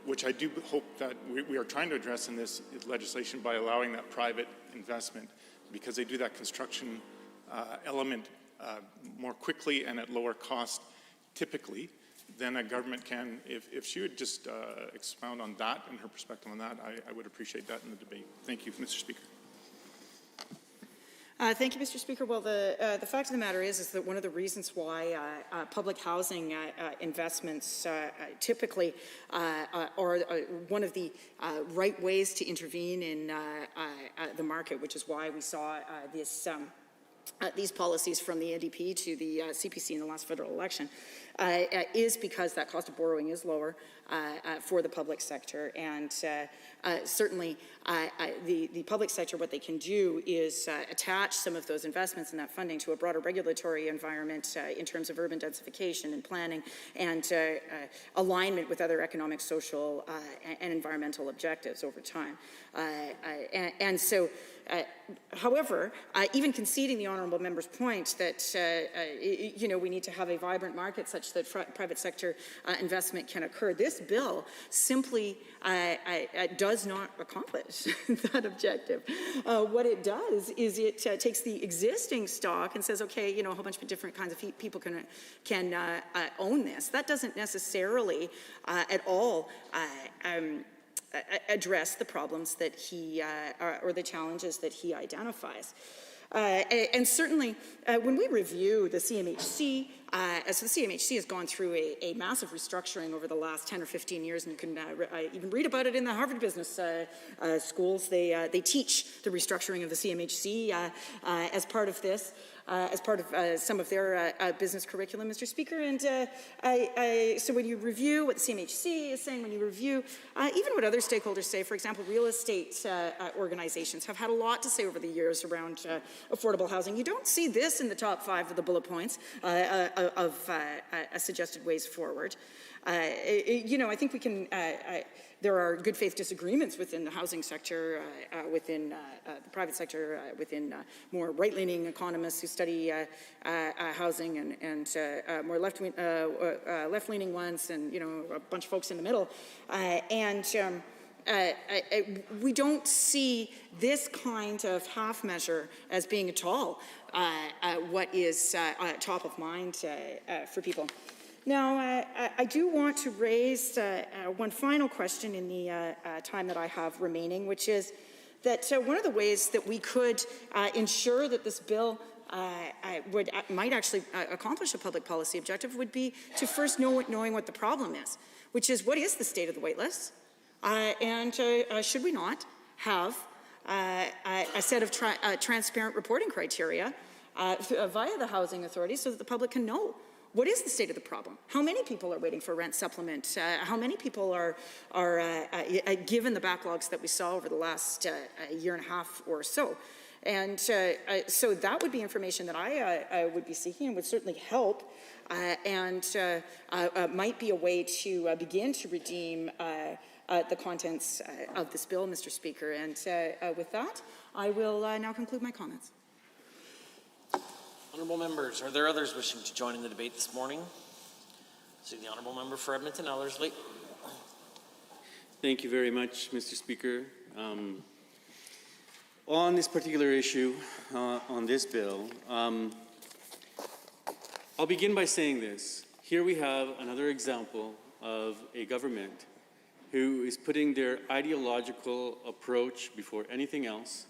which I do hope that we are trying to address in this legislation by allowing that private investment, because they do that construction element more quickly and at lower cost typically than a government can. If she would just expound on that and her perspective on that, I would appreciate that in the debate. Thank you, Mr. Speaker. Thank you, Mr. Speaker. Well, the fact of the matter is that one of the reasons why public housing investments typically are one of the right ways to intervene in the market, which is why we saw these policies from the NDP to the CPC in the last federal election, is because that cost of borrowing is lower for the public sector. And certainly the public sector, what they can do is attach some of those investments and that funding to a broader regulatory environment in terms of urban densification and planning and alignment with other economic, social, and environmental objectives over time. However, even conceding the honourable member's point that we need to have a vibrant market such that private sector investment can occur, this bill simply does not accomplish that objective. What it does is it takes the existing stock and says, okay, a whole bunch of different kinds of people can own this. That doesn't necessarily at all address the problems that he or the challenges that he identifies. And certainly, when we review the CMHC So the CMHC has gone through a massive restructuring over the last 10 or 15 years, and you can even read about it in the Harvard Business Schools. They teach the restructuring of the CMHC as part of this. As part of some of their business curriculum, Mr. Speaker. And so when you review what the CMHC is saying, when you review even what other stakeholders say, for example, real estate organizations have had a lot to say over the years around affordable housing. You don't see this in the top 5 of the bullet points of suggested ways forward. I think we can, there are good faith disagreements within the housing sector, within the private sector, within more right-leaning economists who study housing and more left-leaning ones, and, a bunch of folks in the middle. We don't see this kind of half measure as being at all what is top of mind for people. Now, I do want to raise one final question in the time that I have remaining, which is that one of the ways that we could ensure that this bill might actually accomplish a public policy objective would be to first knowing what the problem is, which is what is the state of the wait list, and should we not have a set of transparent reporting criteria via the housing authority so that the public can know what is the state of the problem? How many people are waiting for rent supplement? How many people are given the backlogs that we saw over the last year and a half or so? And so that would be information that I would be seeking and would certainly help and might be a way to begin to redeem the contents of this bill, Mr. Speaker. And with that, I will now conclude my comments. Honourable members, are there others wishing to join in the debate this morning? See the Honourable Member for Edmonton Ellerslie. Thank you very much, Mr. Speaker. On this particular issue, on this bill, I'll begin by saying this. Here we have another example of a government who is putting their ideological approach before anything else.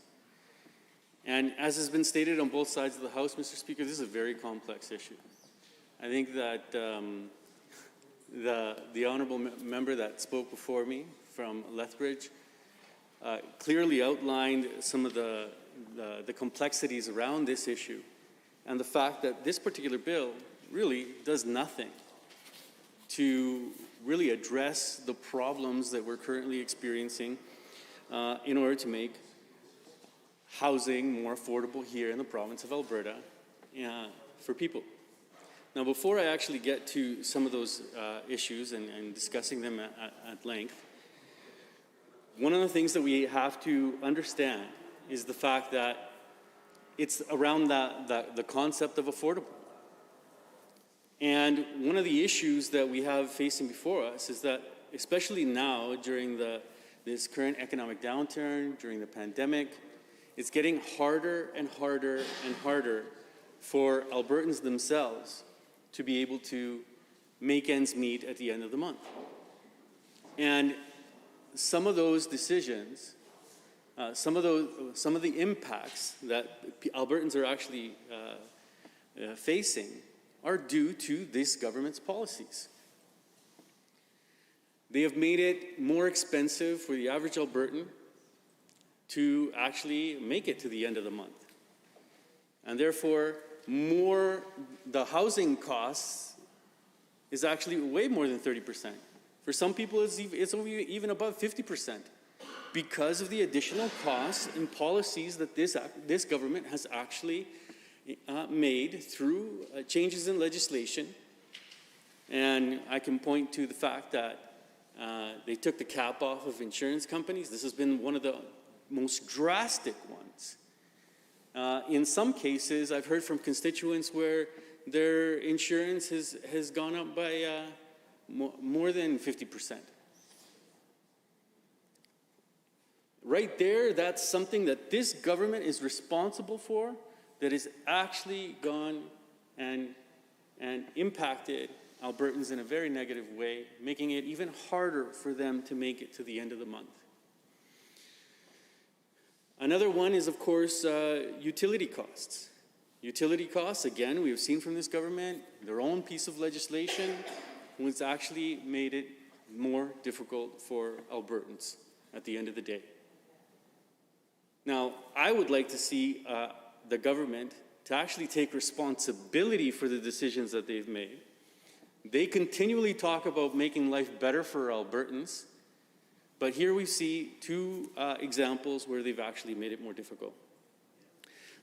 And as has been stated on both sides of the House, Mr. Speaker, this is a very complex issue. I think that the honourable member that spoke before me from Lethbridge clearly outlined some of the complexities around this issue and the fact that this particular bill really does nothing to really address the problems that we're currently experiencing in order to make housing more affordable here in the province of Alberta for people. Now, before I actually get to some of those issues and discussing them at length, one of the things that we have to understand is the fact that it's around the concept of affordable. And one of the issues that we have facing before us is that, especially now during this current economic downturn, during the pandemic, it's getting harder and harder and harder for Albertans themselves to be able to make ends meet at the end of the month. And some of those decisions, some of the impacts that Albertans are actually facing are due to this government's policies. They have made it more expensive for the average Albertan to actually make it to the end of the month. And therefore, the housing costs is actually way more than 30%. For some people, it's even above 50% because of the additional costs and policies that this government has actually made through changes in legislation. And I can point to the fact that they took the cap off of insurance companies. This has been one of the most drastic ones. In some cases, I've heard from constituents where their insurance has gone up by more than 50%. Right there, that's something that this government is responsible for, that has actually gone and impacted Albertans in a very negative way, making it even harder for them to make it to the end of the month. Another one is, of course, utility costs. Utility costs, again, we have seen from this government, their own piece of legislation, which actually made it more difficult for Albertans at the end of the day. Now, I would like to see the government to actually take responsibility for the decisions that they've made. They continually talk about making life better for Albertans, but here we see two examples where they've actually made it more difficult.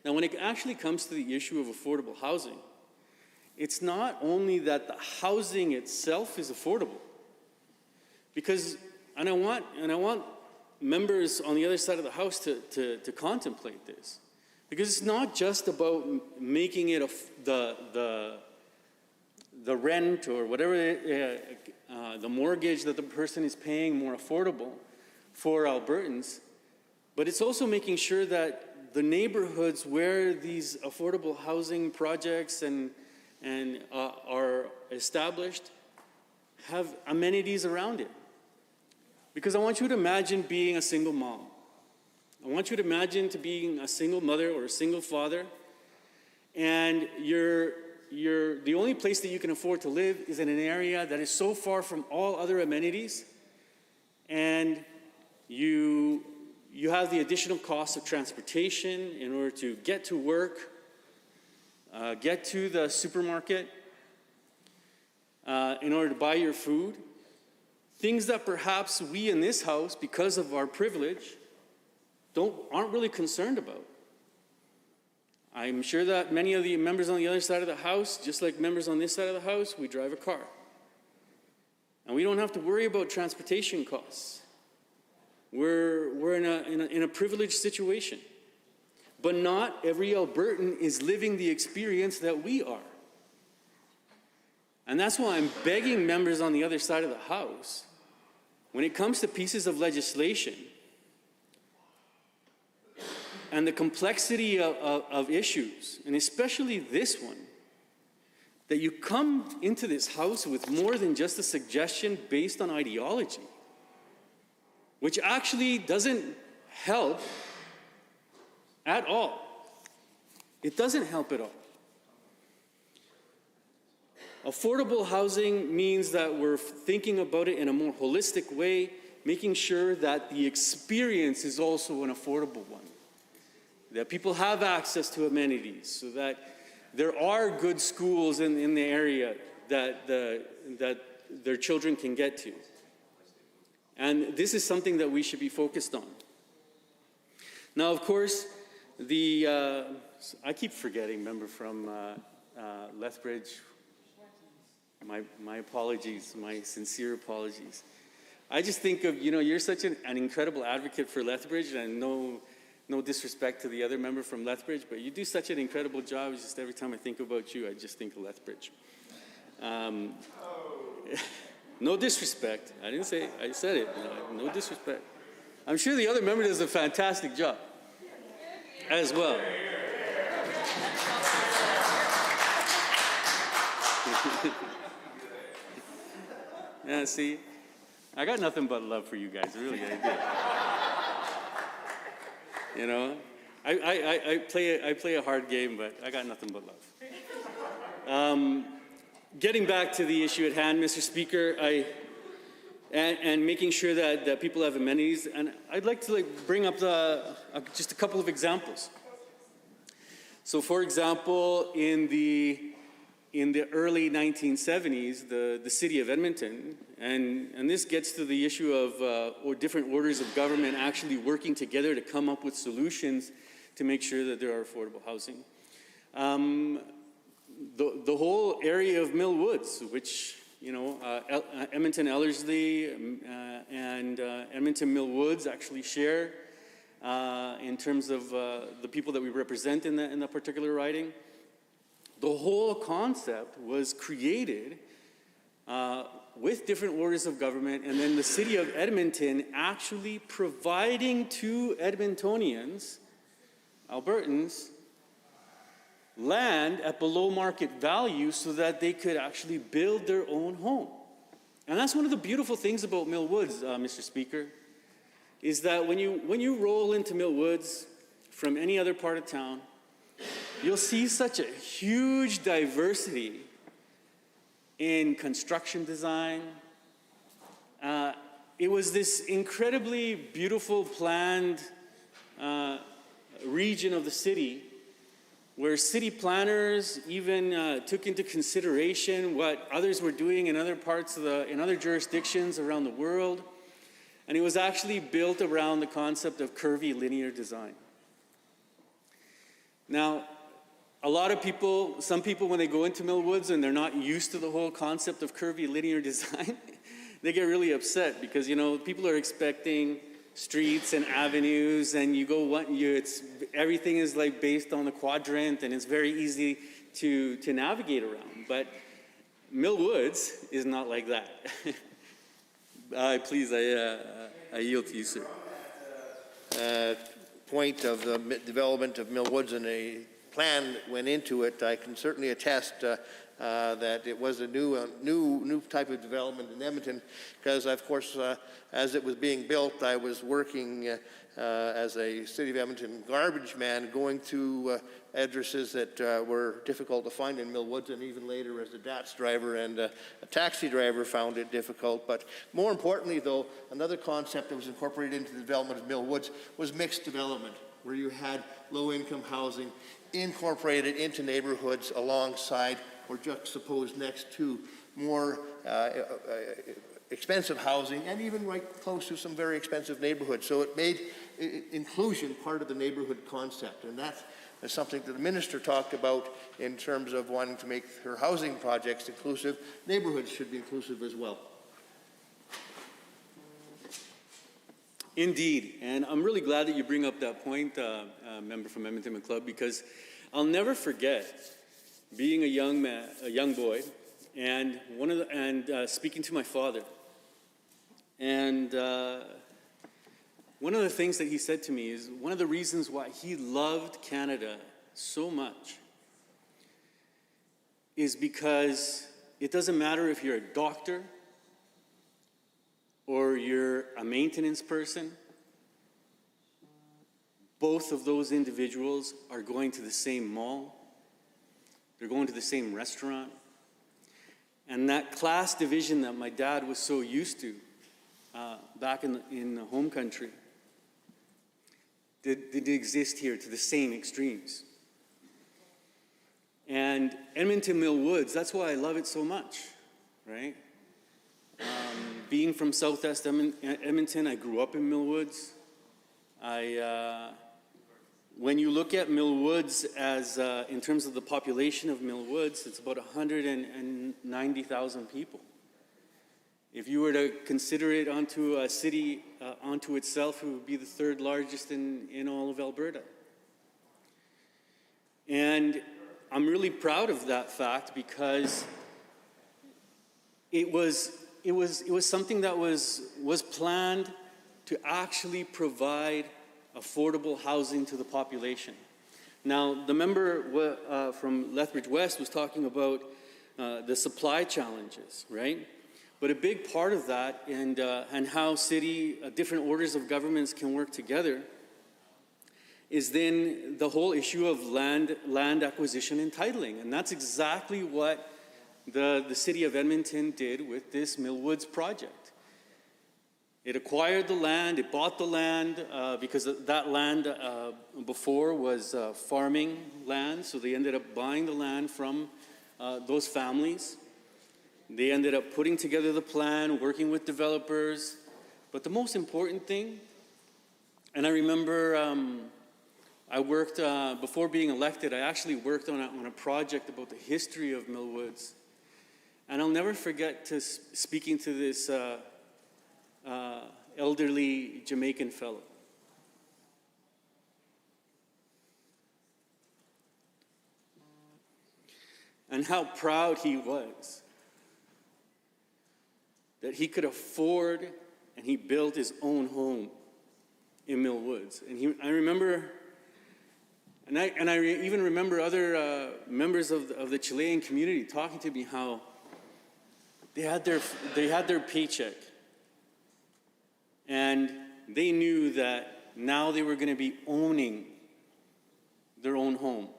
Now, when it actually comes to the issue of affordable housing, it's not only that the housing itself is affordable, because, and I want members on the other side of the House to contemplate this, because it's not just about making it the rent or whatever, the mortgage that the person is paying more affordable for Albertans, but it's also making sure that the neighborhoods where these affordable housing projects and are established have amenities around it. Because I want you to imagine being a single mom. I want you to imagine being a single mother or a single father, and the only place that you can afford to live is in an area that is so far from all other amenities, and you have the additional cost of transportation in order to get to work, get to the supermarket, in order to buy your food. Things that perhaps we in this house, because of our privilege, aren't really concerned about. I'm sure that many of the members on the other side of the House, just like members on this side of the House, we drive a car. And we don't have to worry about transportation costs. We're in a privileged situation. But not every Albertan is living the experience that we are. And that's why I'm begging members on the other side of the House, when it comes to pieces of legislation and the complexity of issues, and especially this one, that you come into this House with more than just a suggestion based on ideology, which actually doesn't help at all. It doesn't help at all. Affordable housing means that we're thinking about it in a more holistic way, making sure that the experience is also an affordable one, that people have access to amenities, so that there are good schools in the area that their children can get to. And this is something that we should be focused on. Now, of course, I keep forgetting, member from Lethbridge. My apologies, my sincere apologies. I just think of, you're such an incredible advocate for Lethbridge, and no disrespect to the other member from Lethbridge, but you do such an incredible job. It's just every time I think about you, I just think of Lethbridge. No disrespect. I didn't say, I said it. No disrespect. I'm sure the other member does a fantastic job as well. Yeah, see, I got nothing but love for you guys, really, I do. I play a hard game, but I got nothing but love. Getting back to the issue at hand, Mr. Speaker, and making sure that people have amenities, and I'd like to bring up just a couple of examples. So, for example, in the early 1970s, the city of Edmonton, and this gets to the issue of different orders of government actually working together to come up with solutions to make sure that there are affordable housing. The whole area of Mill Woods, which, Edmonton Ellerslie and Edmonton Mill Woods actually share in terms of the people that we represent in the particular riding. The whole concept was created with different orders of government, and then the city of Edmonton actually providing to Edmontonians, Albertans, land at below market value so that they could actually build their own home. And that's one of the beautiful things about Mill Woods, Mr. Speaker, is that when you roll into Mill Woods from any other part of town, you'll see such a huge diversity in construction design. It was this incredibly beautiful planned region of the city where city planners even took into consideration what others were doing in other parts of in other jurisdictions around the world. And it was actually built around the concept of curvy linear design. Now, a lot of people, some people when they go into Mill Woods and they're not used to the whole concept of curvy linear design, they get really upset because, people are expecting streets and avenues, and everything is like based on the quadrant, and it's very easy to navigate around. But Mill Woods is not like that. Please, I yield to you, sir. Point of the development of Mill Woods and a plan that went into it, I can certainly attest that it was a new type of development in Edmonton, because of course, as it was being built, I was working as a City of Edmonton garbage man, going to addresses that were difficult to find in Mill Woods, and even later as a DATS driver and a taxi driver found it difficult. But more importantly, though, another concept that was incorporated into the development of Mill Woods was mixed development, where you had low-income housing incorporated into neighborhoods alongside or juxtaposed next to more expensive housing, and even right close to some very expensive neighborhoods. So it made inclusion part of the neighborhood concept, and that's something that the minister talked about in terms of wanting to make her housing projects inclusive. Neighborhoods should be inclusive as well. Indeed, and I'm really glad that you bring up that point, member from Edmonton Club, because I'll never forget being a young boy, and speaking to my father. And one of the things that he said to me is one of the reasons why he loved Canada so much is because it doesn't matter if you're a doctor or you're a maintenance person, both of those individuals are going to the same mall, they're going to the same restaurant, and that class division that my dad was so used to back in the home country did exist here to the same extremes. And Edmonton Mill Woods, that's why I love it so much, right? Being from Southwest Edmonton, I grew up in Mill Woods. When you look at Mill Woods as in terms of the population of Mill Woods, it's about 190,000 people. If you were to consider it onto a city onto itself, it would be the third largest in all of Alberta. And I'm really proud of that fact because it was something that was planned to actually provide affordable housing to the population. Now, the member from Lethbridge West was talking about the supply challenges, right? But a big part of that and how different orders of governments can work together is then the whole issue of land acquisition and titling. And that's exactly what the city of Edmonton did with this Mill Woods project. It acquired the land, it bought the land, because that land before was farming land, so they ended up buying the land from those families. They ended up putting together the plan, working with developers. But the most important thing, and I remember I worked, before being elected, I actually worked on a project about the history of Mill Woods. And I'll never forget speaking to this elderly Jamaican fellow. And how proud he was that he could afford and he built his own home in Mill Woods. And I remember, and I even remember other members of the Chilean community talking to me how they had their paycheck, and they knew that now they were going to be owning their own home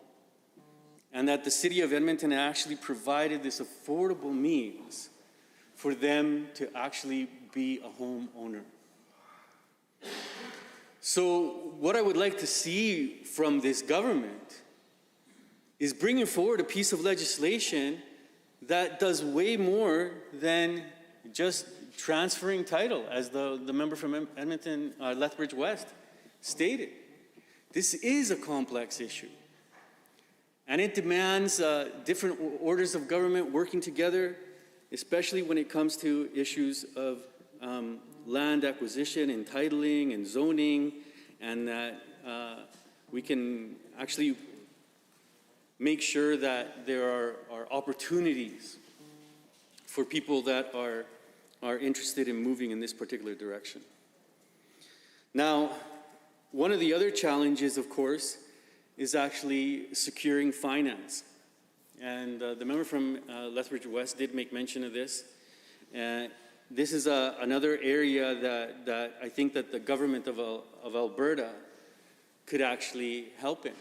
and that the City of Edmonton actually provided this affordable means for them to actually be a homeowner. So what I would like to see from this government is bringing forward a piece of legislation that does way more than just transferring title, as the member from Edmonton, Lethbridge West stated. This is a complex issue, and it demands different orders of government working together, especially when it comes to issues of land acquisition, entitling, and zoning, and that we can actually make sure that there are opportunities for people that are interested in moving in this particular direction. Now, one of the other challenges, of course, is actually securing finance. And the member from Lethbridge West did make mention of this. This is another area that I think that the government of Alberta could actually help in.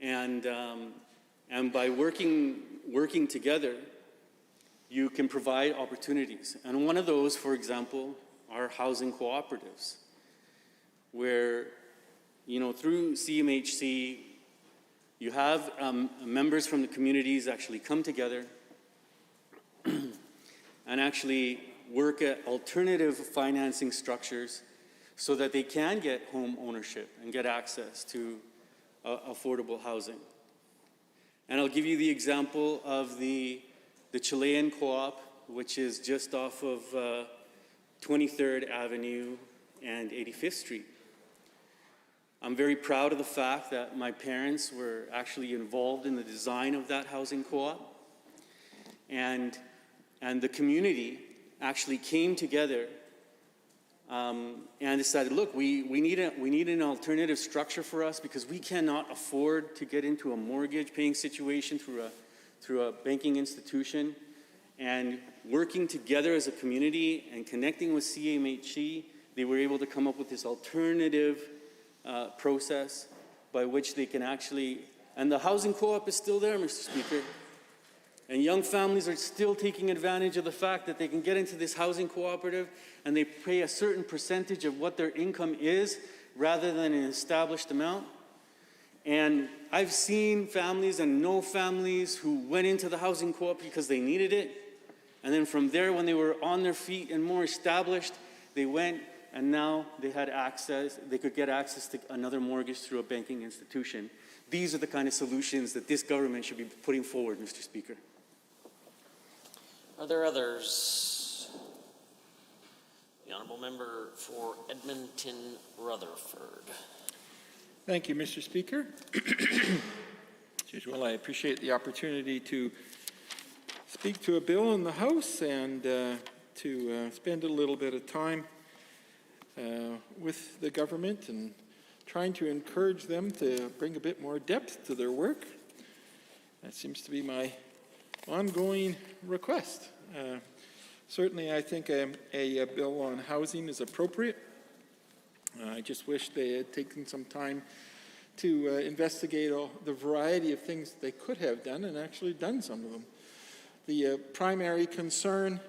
And by working together, you can provide opportunities. And one of those, for example, are housing cooperatives, where, through CMHC, you have members from the communities actually come together and actually work at alternative financing structures so that they can get home ownership and get access to affordable housing. And I'll give you the example of the Chilean Co-op, which is just off of 23rd Avenue and 85th Street. I'm very proud of the fact that my parents were actually involved in the design of that housing co-op. And the community actually came together and decided, look, we need an alternative structure for us because we cannot afford to get into a mortgage paying situation through a banking institution. And working together as a community and connecting with CMHC, they were able to come up with this alternative process by which they can actually, and the housing co-op is still there, Mr. Speaker, and young families are still taking advantage of the fact that they can get into this housing cooperative and they pay a certain percentage of what their income is rather than an established amount. And I've seen families and know families who went into the housing co-op because they needed it, and then from there, when they were on their feet and more established, they went and now they had access, they could get access to another mortgage through a banking institution. These are the kind of solutions that this government should be putting forward, Mr. Speaker. Are there others? The Honourable Member for Edmonton Rutherford. Thank you, Mr. Speaker. As usual, I appreciate the opportunity to speak to a bill in the House and to spend a little bit of time with the government and trying to encourage them to bring a bit more depth to their work. That seems to be my ongoing request. Certainly, I think a bill on housing is appropriate. I just wish they had taken some time to investigate all the variety of things they could have done and actually done some of them. The primary concern,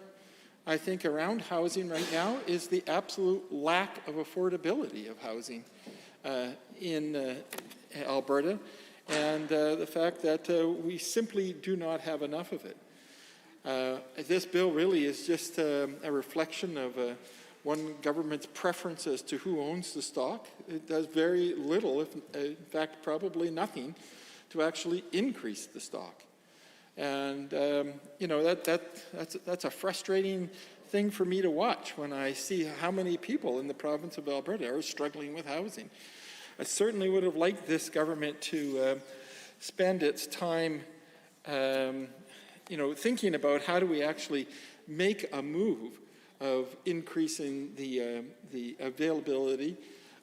I think, around housing right now is the absolute lack of affordability of housing in Alberta, and the fact that we simply do not have enough of it. This bill really is just a reflection of one government's preference as to who owns the stock. It does very little, if, in fact, probably nothing, to actually increase the stock. And that's a frustrating thing for me to watch when I see how many people in the province of Alberta are struggling with housing. I certainly would have liked this government to spend its time, thinking about how do we actually make a move of increasing the availability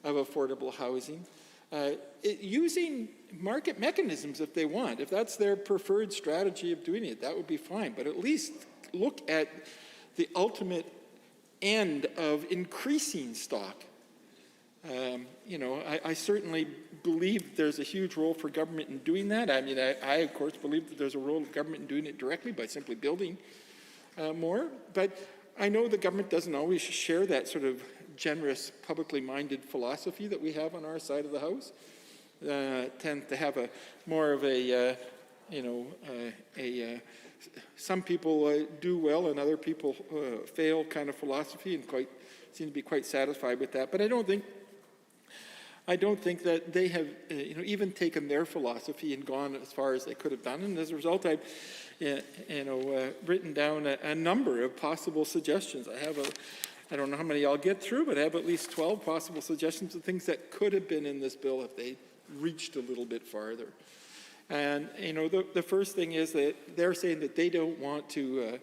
of affordable housing, using market mechanisms if they want. If that's their preferred strategy of doing it, that would be fine. But at least look at the ultimate end of increasing stock. I certainly believe there's a huge role for government in doing that. I mean, I of course believe that there's a role of government in doing it directly by simply building more. But I know the government doesn't always share that sort of generous, publicly minded philosophy that we have on our side of the house. Tend to have a more of a some people do well and other people fail kind of philosophy, and seem to be quite satisfied with that. But I don't think that they have even taken their philosophy and gone as far as they could have done. And as a result, I've written down a number of possible suggestions. I don't know how many I'll get through, but I have at least 12 possible suggestions of things that could have been in this bill if they reached a little bit farther. And the first thing is that they're saying that they don't want to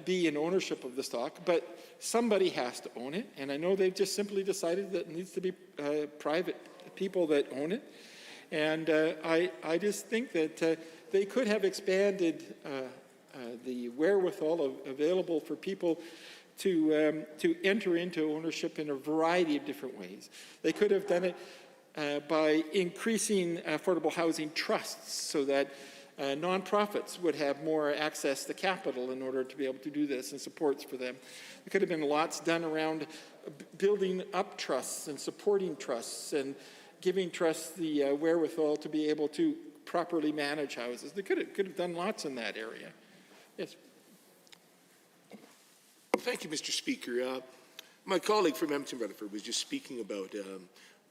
be in ownership of the stock, but somebody has to own it. And I know they've just simply decided that it needs to be private people that own it. And I just think that they could have expanded the wherewithal available for people to enter into ownership in a variety of different ways. They could have done it by increasing affordable housing trusts so that nonprofits would have more access to capital in order to be able to do this, and supports for them. There could have been lots done around building up trusts and supporting trusts and giving trusts the wherewithal to be able to properly manage houses. They could have done lots in that area. Yes. Thank you, Mr. Speaker. My colleague from Edmonton Rutherford was just speaking about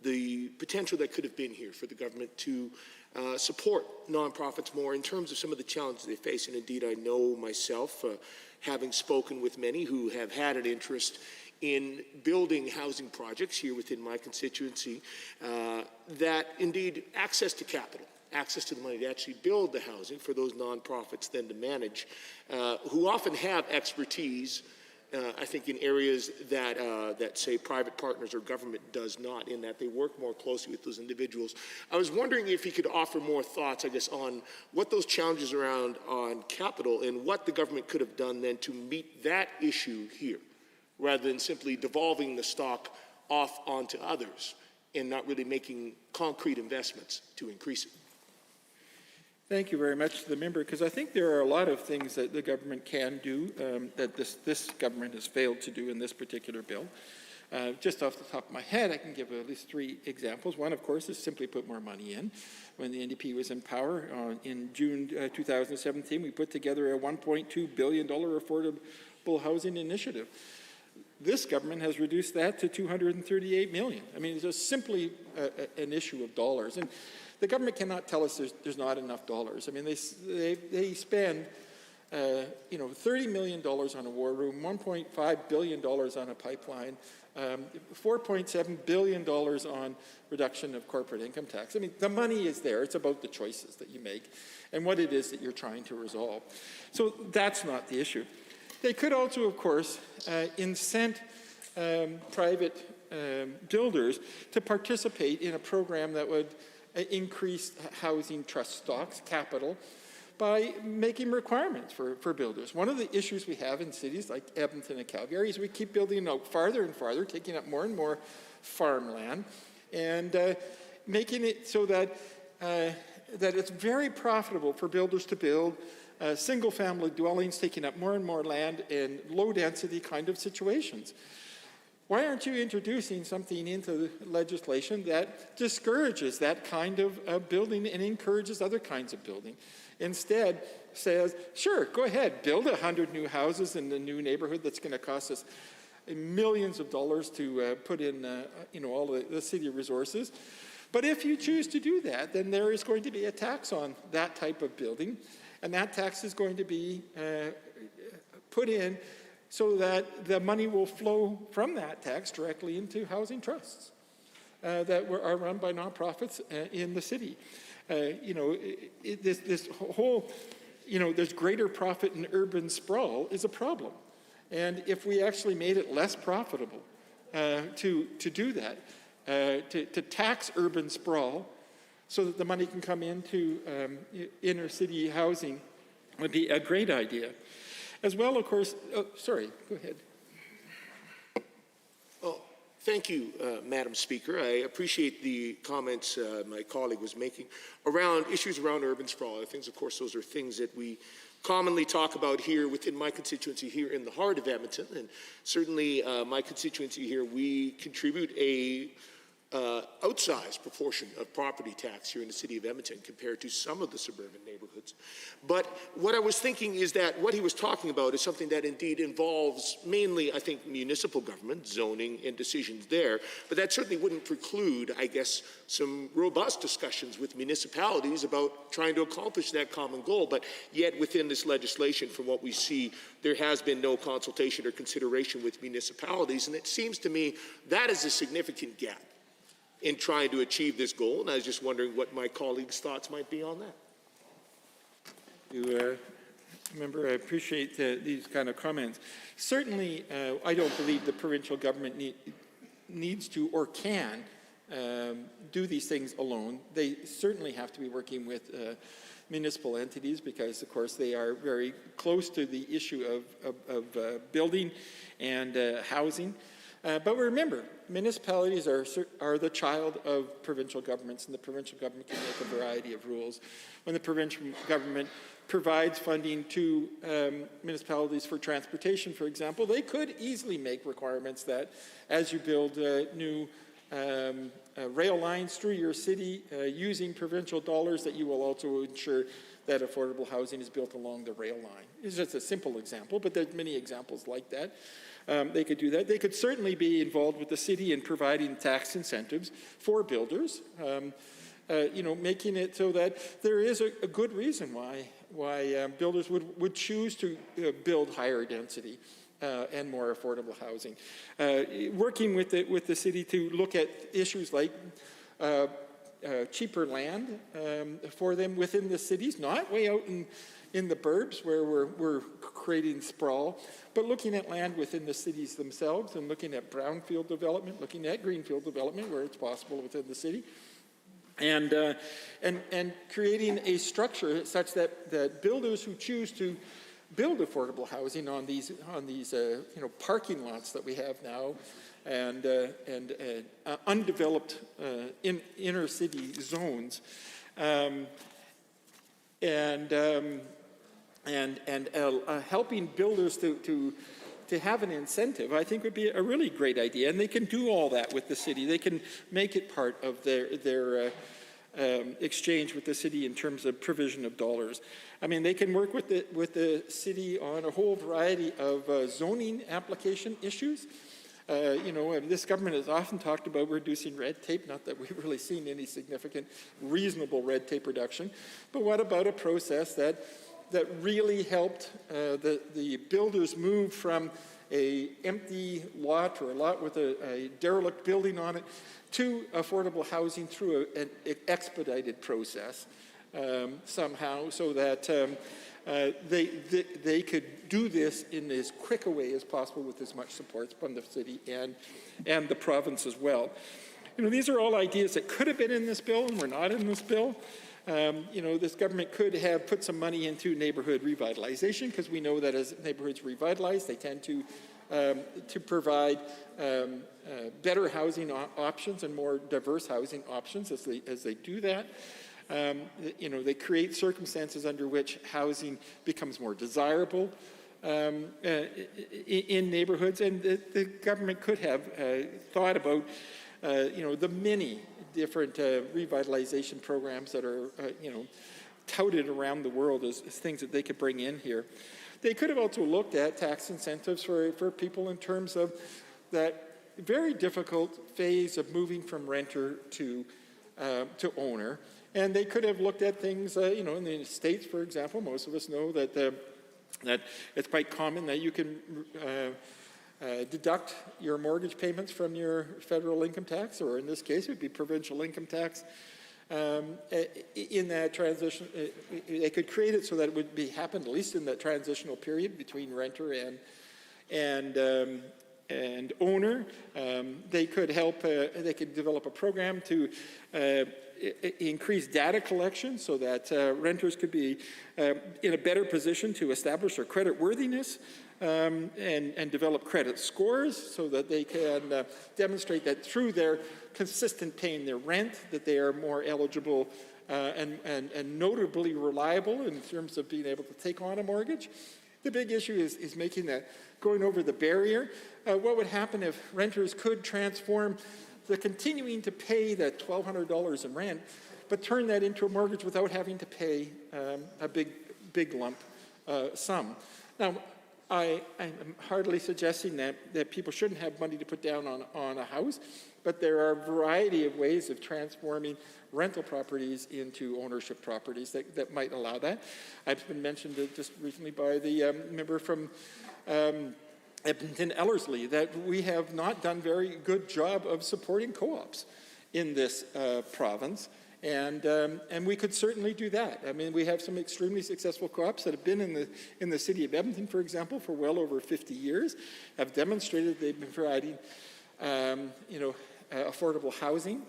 the potential that could have been here for the government to support nonprofits more in terms of some of the challenges they face. And indeed, I know myself, having spoken with many who have had an interest in building housing projects here within my constituency, that indeed access to capital, access to the money to actually build the housing for those nonprofits then to manage, who often have expertise, I think, in areas that say private partners or government does not, in that they work more closely with those individuals. I was wondering if you could offer more thoughts, I guess, on what those challenges around on capital and what the government could have done then to meet that issue here, rather than simply devolving the stock off onto others and not really making concrete investments to increase it. Thank you very much to the member, because I think there are a lot of things that the government can do that this government has failed to do in this particular bill. Just off the top of my head, I can give at least 3 examples. One, of course, is simply put more money in. When the NDP was in power in June 2017, we put together a $1.2 billion affordable housing initiative. This government has reduced that to $238 million. I mean, it's just simply an issue of dollars. And the government cannot tell us there's not enough dollars. I mean, they spend, $30 million on a war room, $1.5 billion on a pipeline, $4.7 billion on reduction of corporate income tax. I mean, the money is there. It's about the choices that you make and what it is that you're trying to resolve. So that's not the issue. They could also, of course, incent private builders to participate in a program that would increase housing trust stocks, capital, by making requirements for builders. One of the issues we have in cities like Edmonton and Calgary is we keep building out farther and farther, taking up more and more farmland, and making it so that it's very profitable for builders to build single-family dwellings, taking up more and more land in low-density kind of situations. Why aren't you introducing something into legislation that discourages that kind of building and encourages other kinds of building? Instead, says, sure, go ahead, build 100 new houses in the new neighborhood that's going to cost us millions of dollars to put in, all the city resources. But if you choose to do that, then there is going to be a tax on that type of building, and that tax is going to be put in so that the money will flow from that tax directly into housing trusts that are run by nonprofits in the city. This whole, there's greater profit in urban sprawl is a problem. And if we actually made it less profitable to do that, to tax urban sprawl so that the money can come into inner city housing, would be a great idea. As well, of course, sorry, go ahead. Oh, Thank you, Madam Speaker. I appreciate the comments my colleague was making around issues around urban sprawl. I think, of course, those are things that we commonly talk about here within my constituency here in the heart of Edmonton. And certainly my constituency here, we contribute a outsized proportion of property tax here in the city of Edmonton compared to some of the suburban neighborhoods. But what I was thinking is that what he was talking about is something that indeed involves mainly, I think, municipal government, zoning and decisions there. But that certainly wouldn't preclude, I guess, some robust discussions with municipalities about trying to accomplish that common goal. But yet within this legislation, from what we see, there has been no consultation or consideration with municipalities. And it seems to me that is a significant gap in trying to achieve this goal, and I was just wondering what my colleagues' thoughts might be on that. Member, I appreciate these kind of comments. Certainly, I don't believe the provincial government needs to or can do these things alone. They certainly have to be working with municipal entities because, of course, they are very close to the issue of building and housing. But remember, municipalities are the child of provincial governments, and the provincial government can make a variety of rules. When the provincial government provides funding to municipalities for transportation, for example, they could easily make requirements that as you build new rail lines through your city using provincial dollars, that you will also ensure that affordable housing is built along the rail line. It's just a simple example, but there's many examples like that. They could do that. They could certainly be involved with the city in providing tax incentives for builders, making it so that there is a good reason why builders would choose to build higher density and more affordable housing. Working with the city to look at issues like cheaper land for them within the cities, not way out in the burbs where we're creating sprawl, but looking at land within the cities themselves and looking at brownfield development, looking at greenfield development where it's possible within the city, and creating a structure such that builders who choose to build affordable housing on these parking lots that we have now and undeveloped inner city zones, helping builders to have an incentive, I think would be a really great idea. And they can do all that with the city. They can make it part of their exchange with the city in terms of provision of dollars. I mean, they can work with the city on a whole variety of zoning application issues. This government has often talked about reducing red tape, not that we've really seen any significant reasonable red tape reduction, but what about a process that really helped the builders move from a empty lot or a lot with a derelict building on it to affordable housing through an expedited process somehow, so that they could do this in as quick a way as possible with as much support from the city and the province as well. These are all ideas that could have been in this bill and were not in this bill. This government could have put some money into neighborhood revitalization, because we know that as neighborhoods revitalize, they tend to provide better housing options and more diverse housing options as they do that. They create circumstances under which housing becomes more desirable in neighborhoods, and the government could have thought about the many different revitalization programs that are touted around the world as things that they could bring in here. They could have also looked at tax incentives for people in terms of that very difficult phase of moving from renter to owner. And they could have looked at things, in the States, for example. Most of us know that it's quite common that you can deduct your mortgage payments from your federal income tax, or in this case, it would be provincial income tax. In that transition, they could create it so that it would happen at least in that transitional period between renter and owner. They could help. They could develop a program to increase data collection so that renters could be in a better position to establish their credit worthiness and develop credit scores so that they can demonstrate that through their consistent paying their rent, that they are more eligible and notably reliable in terms of being able to take on a mortgage. The big issue is making that, going over the barrier. What would happen if renters could transform the continuing to pay that $1,200 in rent, but turn that into a mortgage without having to pay a big lump sum? Now, I'm hardly suggesting that people shouldn't have money to put down on a house, but there are a variety of ways of transforming rental properties into ownership properties that might allow that. I've been mentioned just recently by the member from Edmonton Ellerslie that we have not done very good job of supporting co-ops in this province. And we could certainly do that. I mean, we have some extremely successful co-ops that have been in the city of Edmonton, for example, for well over 50 years, have demonstrated they've been providing, affordable housing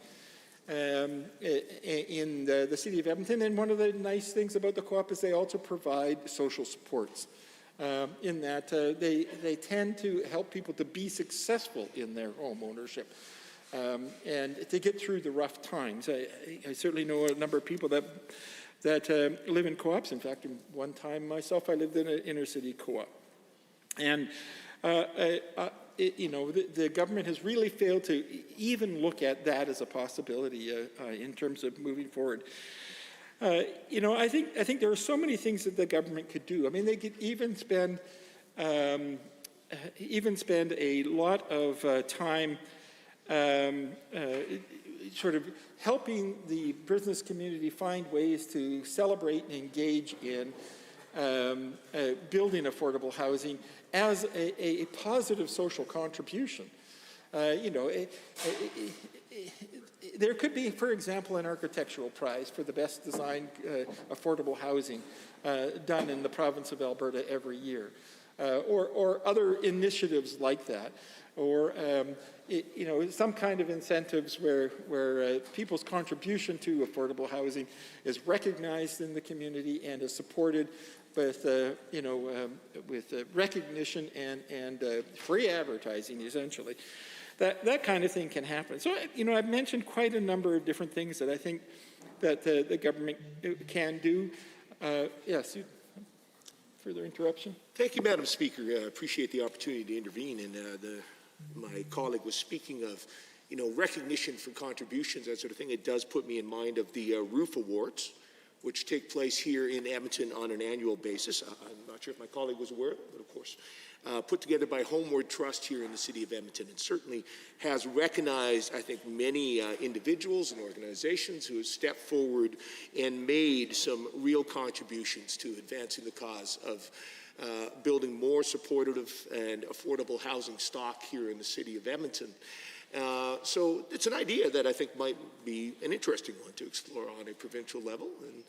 in the city of Edmonton. And one of the nice things about the co-op is they also provide social supports. In that they tend to help people to be successful in their home ownership. And to get through the rough times. I certainly know a number of people that live in co-ops. In fact, one time myself, I lived in an inner city co-op. And, the government has really failed to even look at that as a possibility in terms of moving forward. I think there are so many things that the government could do. I mean, they could even spend a lot of time sort of helping the business community find ways to celebrate and engage in building affordable housing as a positive social contribution. There could be, for example, an architectural prize for the best designed affordable housing done in the province of Alberta every year, or other initiatives like that. Or some kind of incentives where people's contribution to affordable housing is recognized in the community and is supported with recognition and free advertising, essentially. That kind of thing can happen. So I've mentioned quite a number of different things that I think that the government can do. Yes. Further interruption? Thank you, Madam Speaker. I appreciate the opportunity to intervene. And my colleague was speaking of, recognition for contributions, that sort of thing. It does put me in mind of the Roof Awards, which take place here in Edmonton on an annual basis. I'm not sure if my colleague was aware of it, but of course, put together by Homeward Trust here in the city of Edmonton, and certainly has recognized, I think, many individuals and organizations who have stepped forward and made some real contributions to advancing the cause of building more supportive and affordable housing stock here in the city of Edmonton. So it's an idea that I think might be an interesting one to explore on a provincial level. And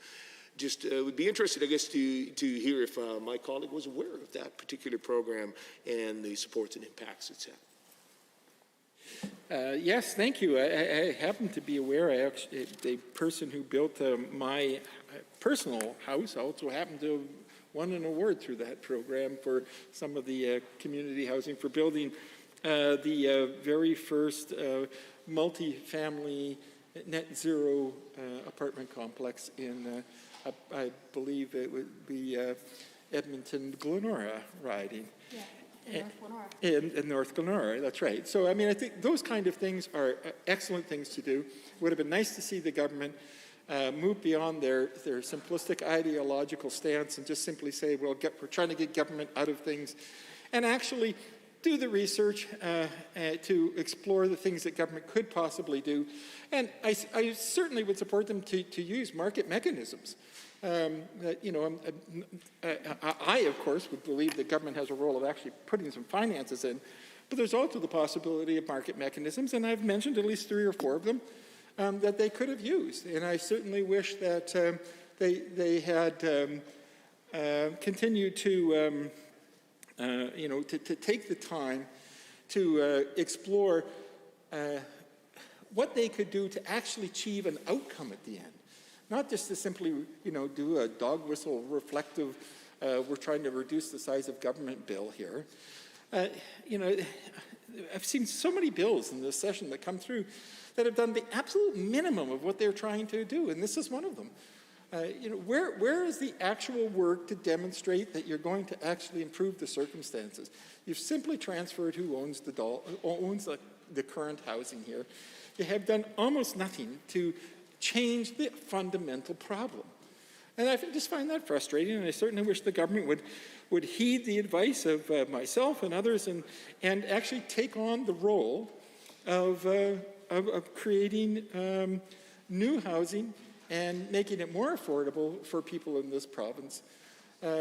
just would be interested, I guess, to hear if my colleague was aware of that particular program and the supports and impacts it's had. Yes, thank you. I happen to be aware. The person who built my personal house also happened to have won an award through that program for some of the community housing for building the very first multi-family net zero apartment complex in, I believe it would be Edmonton Glenora riding. Yeah, in North Glenora. In North Glenora, that's right. So, I mean, I think those kind of things are excellent things to do. It would have been nice to see the government move beyond their simplistic ideological stance and just simply say, well, we're trying to get government out of things, and actually do the research to explore the things that government could possibly do. And I certainly would support them to use market mechanisms. I, of course, would believe that government has a role of actually putting some finances in, but there's also the possibility of market mechanisms, and I've mentioned at least 3 or 4 of them that they could have used. And I certainly wish that they had continued to take the time to explore what they could do to actually achieve an outcome at the end. Not just to simply, do a dog whistle reflective we're trying to reduce the size of government bill here. You know, I've seen so many bills in this session that come through that have done the absolute minimum of what they're trying to do, and this is one of them. You know, where is the actual work to demonstrate that you're going to actually improve the circumstances? You've simply transferred who owns the current housing here. You have done almost nothing to change the fundamental problem. And I just find that frustrating, and I certainly wish the government would heed the advice of myself and others and actually take on the role of creating new housing and making it more affordable for people in this province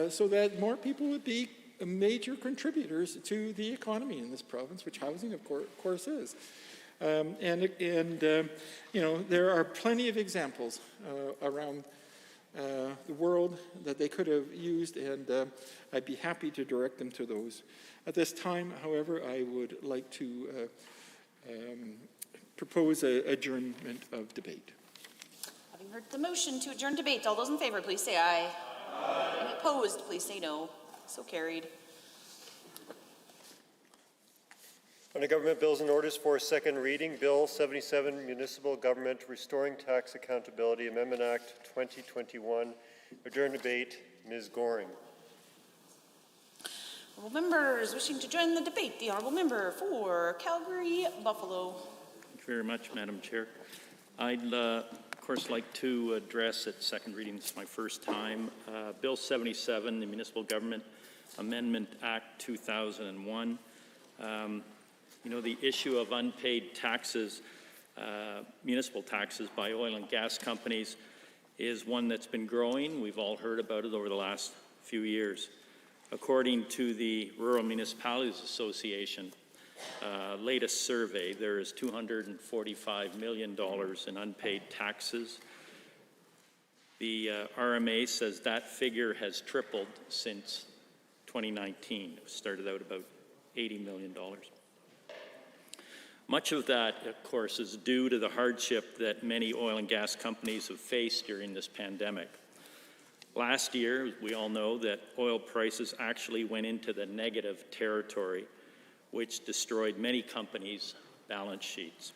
so that more people would be major contributors to the economy in this province, which housing, of course, is. You know, there are plenty of examples around the world that they could have used, and I'd be happy to direct them to those. At this time, however, I would like to propose an adjournment of debate. Having heard the motion to adjourn debate, all those in favor, please say aye. Aye. Any opposed, please say no. So carried. Under Government Bills and Orders for second reading, Bill 77, Municipal Government Restoring Tax Accountability Amendment Act 2021. Adjourn debate, Ms. Goring. Honourable members wishing to join the debate, the Honourable Member for Calgary-Buffalo. Thank you very much, Madam Chair. I'd, of course, like to address at second reading, this is my first time, Bill 77, the Municipal Government Amendment Act 2001. You know, the issue of unpaid taxes, municipal taxes by oil and gas companies is one that's been growing. We've all heard about it over the last few years. According to the Rural Municipalities Association latest survey, there is $245 million in unpaid taxes. The RMA says that figure has tripled since 2019. It started out about $80 million. Much of that, of course, is due to the hardship that many oil and gas companies have faced during this pandemic. Last year, we all know that oil prices actually went into the negative territory, which destroyed many companies' balance sheets.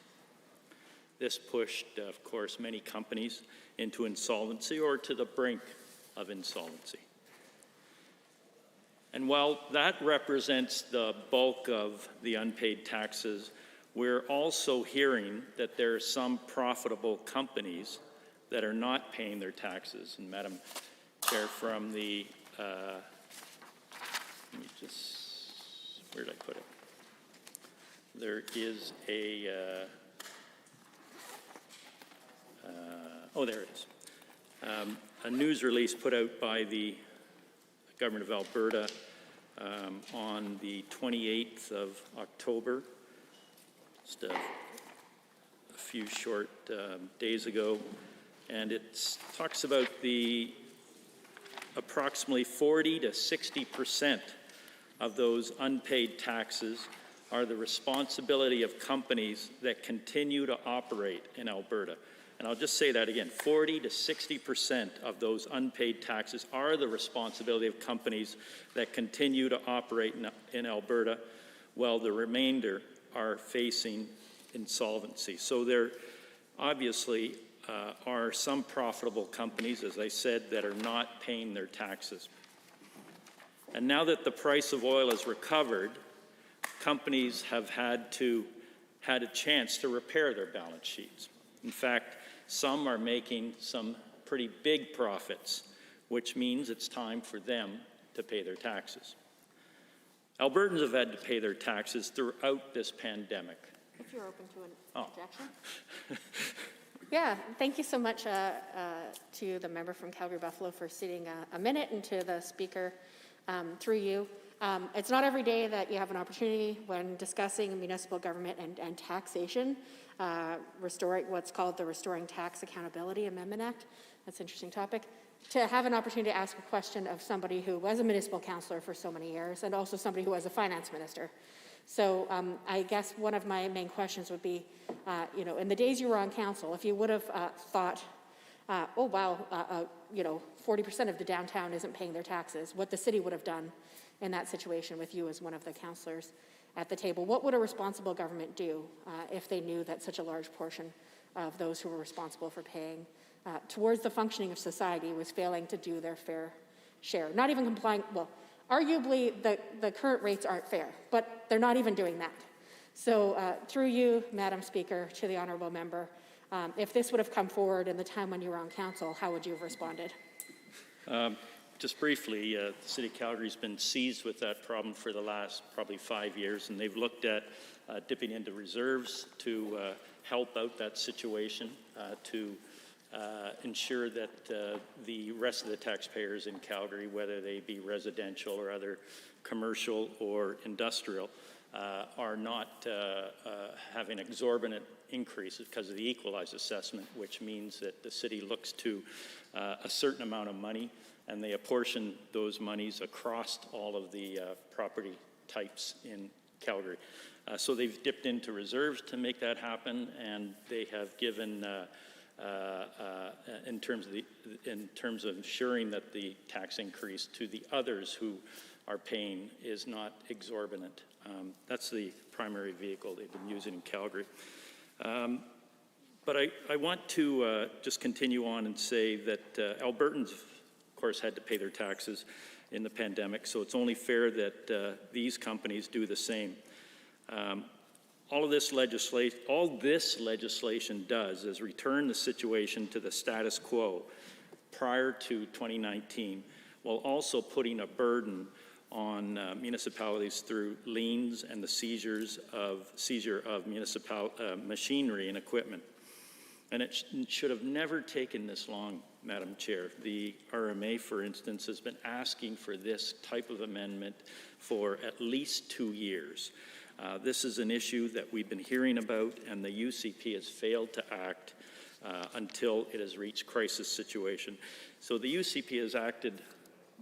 This pushed, of course, many companies into insolvency or to the brink of insolvency. And while that represents the bulk of the unpaid taxes, we're also hearing that there are some profitable companies that are not paying their taxes. And Madam Chair, from the, let me just, where did I put it? There is a, oh, there it is. A news release put out by the Government of Alberta on the 28th of October, just a few short days ago, and it talks about the approximately 40 to 60% of those unpaid taxes are the responsibility of companies that continue to operate in Alberta. And I'll just say that again, 40 to 60% of those unpaid taxes are the responsibility of companies that continue to operate in Alberta, while the remainder are facing insolvency. So there obviously are some profitable companies, as I said, that are not paying their taxes. And now that the price of oil has recovered, companies have had a chance to repair their balance sheets. In fact, some are making some pretty big profits, which means it's time for them to pay their taxes. Albertans have had to pay their taxes throughout this pandemic. If you're open to an objection. Yeah, thank you so much to the member from Calgary-Buffalo for sitting a minute, and to the speaker through you. It's not every day that you have an opportunity when discussing municipal government and taxation, restoring what's called the Restoring Tax Accountability Amendment Act. That's an interesting topic. To have an opportunity to ask a question of somebody who was a municipal councillor for so many years, and also somebody who was a finance minister. So I guess one of my main questions would be, you know, in the days you were on council, if you would have thought, oh wow, 40% of the downtown isn't paying their taxes, what the city would have done in that situation with you as one of the councillors at the table. What would a responsible government do if they knew that such a large portion of those who were responsible for paying towards the functioning of society was failing to do their fair share? Not even complying, well, arguably the current rates aren't fair, but they're not even doing that. So through you, Madam Speaker, to the honourable member, if this would have come forward in the time when you were on council, how would you have responded? Just briefly, the City of Calgary's been seized with that problem for the last probably 5 years, and they've looked at dipping into reserves to help out that situation, to ensure that the rest of the taxpayers in Calgary, whether they be residential or other commercial or industrial, are not having exorbitant increases because of the equalized assessment, which means that the city looks to a certain amount of money and they apportion those monies across all of the property types in Calgary. So they've dipped into reserves to make that happen, and they have given, in terms of ensuring that the tax increase to the others who are paying is not exorbitant. That's the primary vehicle they've been using in Calgary. But I want to just continue on and say that Albertans, of course, had to pay their taxes in the pandemic, so it's only fair that these companies do the same. All this legislation does is return the situation to the status quo prior to 2019, while also putting a burden on municipalities through liens and the seizure of municipal machinery and equipment. And it should have never taken this long, Madam Chair. The RMA, for instance, has been asking for this type of amendment for at least 2 years. This is an issue that we've been hearing about, and the UCP has failed to act until it has reached crisis situation. So the UCP has acted,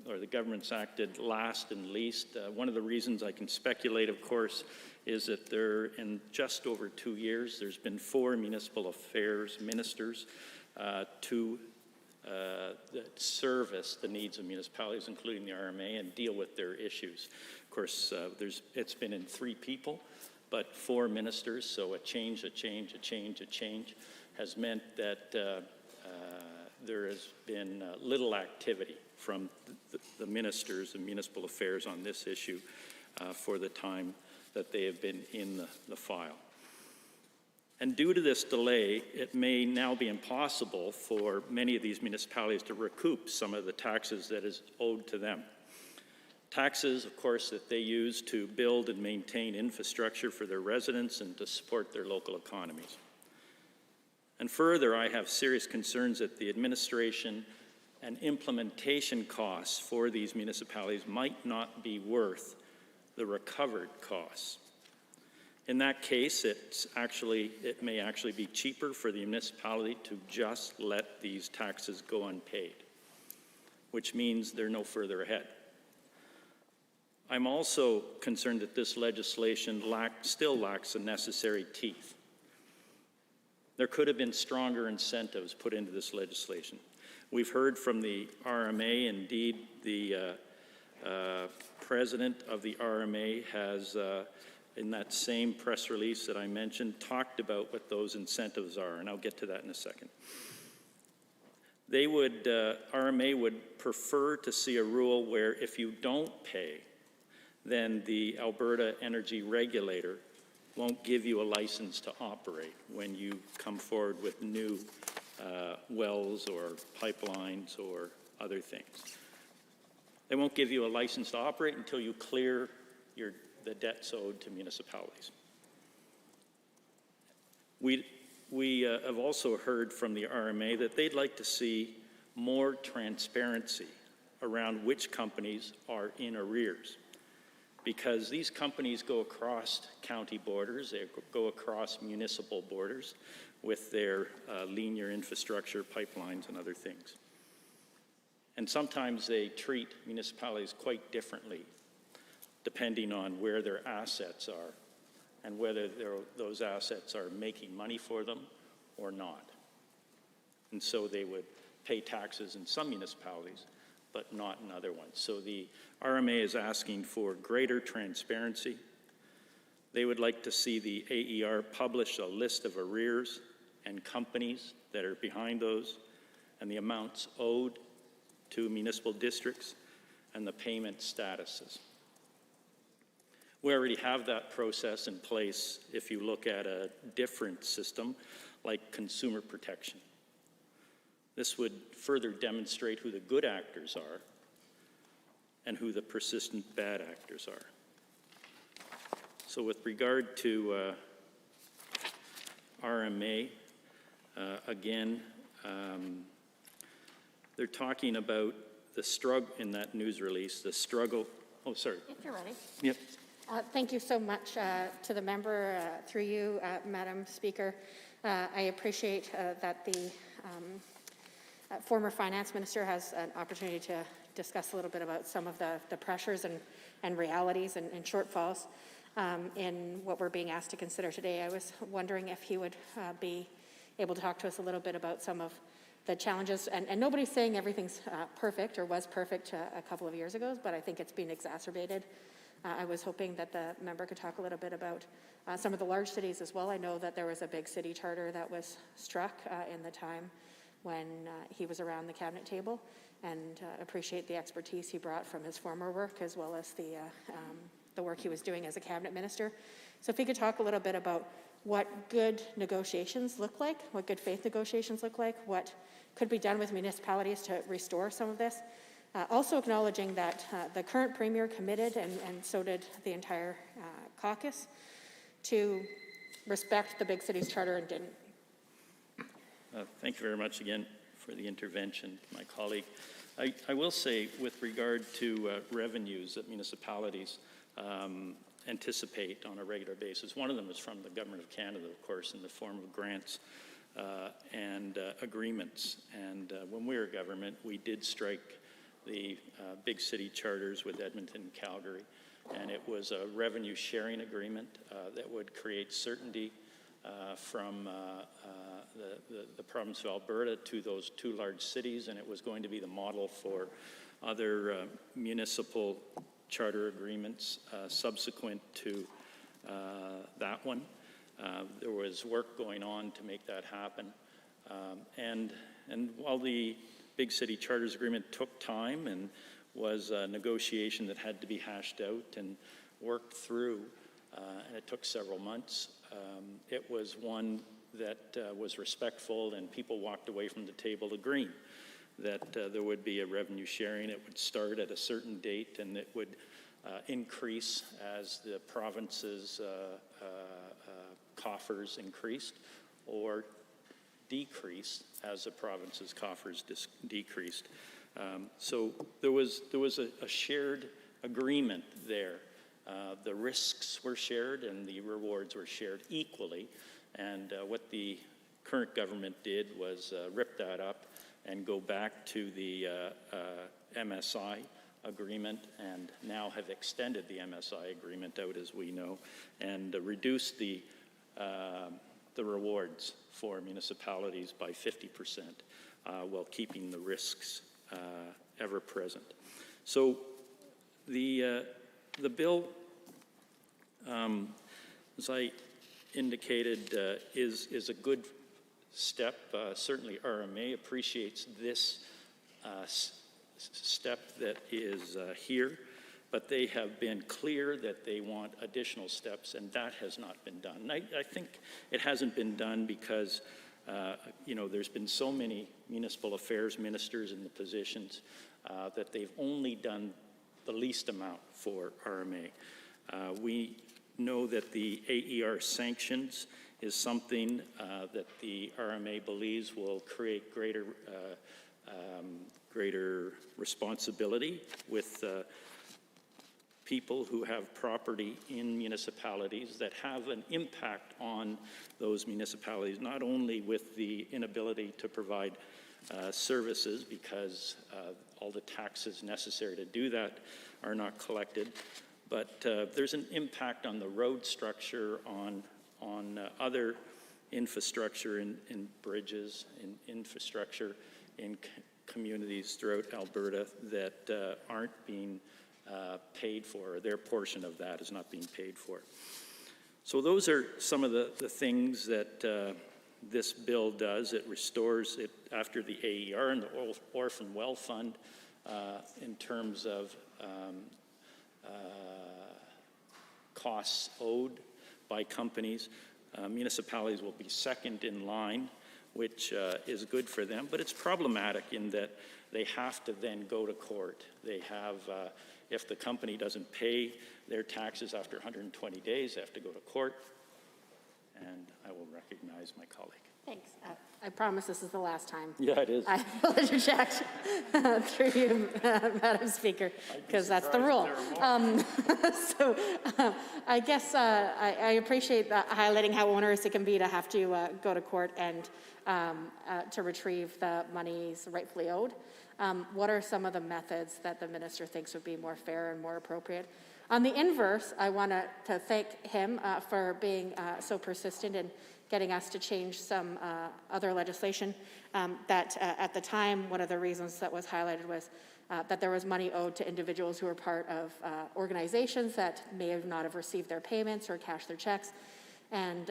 or the government's acted last and least. One of the reasons I can speculate, of course, is that in just over 2 years, there's been 4 municipal affairs ministers to service the needs of municipalities, including the RMA, and deal with their issues. Of course, it's been in 3 people, but 4 ministers, so a change has meant that there has been little activity from the ministers of municipal affairs on this issue for the time that they have been in the file. And due to this delay, it may now be impossible for many of these municipalities to recoup some of the taxes that is owed to them. Taxes, of course, that they use to build and maintain infrastructure for their residents and to support their local economies. And further, I have serious concerns that the administration and implementation costs for these municipalities might not be worth the recovered costs. In that case, it may actually be cheaper for the municipality to just let these taxes go unpaid, which means they're no further ahead. I'm also concerned that this legislation still lacks the necessary teeth. There could have been stronger incentives put into this legislation. We've heard from the RMA, indeed the president of the RMA has, in that same press release that I mentioned, talked about what those incentives are, and I'll get to that in a second. RMA would prefer to see a rule where if you don't pay, then the Alberta Energy Regulator won't give you a license to operate when you come forward with new wells or pipelines or other things. They won't give you a license to operate until you clear the debts owed to municipalities. We have also heard from the RMA that they'd like to see more transparency around which companies are in arrears, because these companies go across county borders, they go across municipal borders with their linear infrastructure, pipelines, and other things. And sometimes they treat municipalities quite differently depending on where their assets are and whether those assets are making money for them or not. And so they would pay taxes in some municipalities, but not in other ones. So the RMA is asking for greater transparency. They would like to see the AER publish a list of arrears and companies that are behind those, and the amounts owed to municipal districts, and the payment statuses. We already have that process in place if you look at a different system like consumer protection. This would further demonstrate who the good actors are and who the persistent bad actors are. So with regard to RMA, again, they're talking about the struggle in that news release, the struggle. Oh, sorry. If you're ready. Yep. Thank you so much to the member, through you, Madam Speaker. I appreciate that the former finance minister has an opportunity to discuss a little bit about some of the pressures and realities and shortfalls in what we're being asked to consider today. I was wondering if he would be able to talk to us a little bit about some of the challenges, and nobody's saying everything's perfect or was perfect a couple of years ago, but I think it's been exacerbated. I was hoping that the member could talk a little bit about some of the large cities as well. I know that there was a big city charter that was struck in the time when he was around the cabinet table, and appreciate the expertise he brought from his former work as well as the work he was doing as a cabinet minister. So if he could talk a little bit about what good negotiations look like, what good faith negotiations look like, what could be done with municipalities to restore some of this. Also acknowledging that the current Premier committed, and so did the entire caucus, to respect the big cities charter and didn't. Thank you very much again for the intervention, my colleague. I will say, with regard to revenues that municipalities anticipate on a regular basis, one of them is from the Government of Canada, of course, in the form of grants and agreements. And when we were government, we did strike the big city charters with Edmonton and Calgary, and it was a revenue sharing agreement that would create certainty from the province of Alberta to those two large cities, and it was going to be the model for other municipal charter agreements subsequent to that one. There was work going on to make that happen, and while the Big City Charters Agreement took time and was a negotiation that had to be hashed out and worked through, and it took several months. It was one that was respectful, and people walked away from the table agreeing that there would be a revenue sharing. It would start at a certain date, and it would increase as the province's coffers increased, or decrease as the province's coffers decreased. So there was a shared agreement there. The risks were shared and the rewards were shared equally. And what the current government did was rip that up and go back to the MSI agreement, and now have extended the MSI agreement out, as we know, and reduced the rewards for municipalities by 50%, while keeping the risks ever present. So the bill, as I indicated, is a good step. Certainly RMA appreciates this step that is here, but they have been clear that they want additional steps, and that has not been done. And I think it hasn't been done because there's been so many municipal affairs ministers in the positions that they've only done the least amount for RMA. We know that the AER sanctions is something that the RMA believes will create greater responsibility with people who have property in municipalities that have an impact on those municipalities, not only with the inability to provide services because all the taxes necessary to do that are not collected, but there's an impact on the road structure, on other infrastructure in bridges, in infrastructure in communities throughout Alberta that aren't being paid for, or their portion of that is not being paid for. So those are some of the things that this bill does. It restores it after the AER and the Orphan Well Fund in terms of costs owed by companies. Municipalities will be second in line, which is good for them, but it's problematic in that they have to then go to court. They have, if the company doesn't pay their taxes after 120 days, they have to go to court. And I will recognize my colleague. Thanks. I promise this is the last time. Yeah, it is. I will interject through you, Madam Speaker, because that's the rule. I guess I appreciate highlighting how onerous it can be to have to go to court and to retrieve the monies rightfully owed. What are some of the methods that the minister thinks would be more fair and more appropriate? On the inverse, I want to thank him for being so persistent in getting us to change some other legislation that at the time, one of the reasons that was highlighted was that there was money owed to individuals who were part of organizations that may have not have received their payments or cashed their checks. And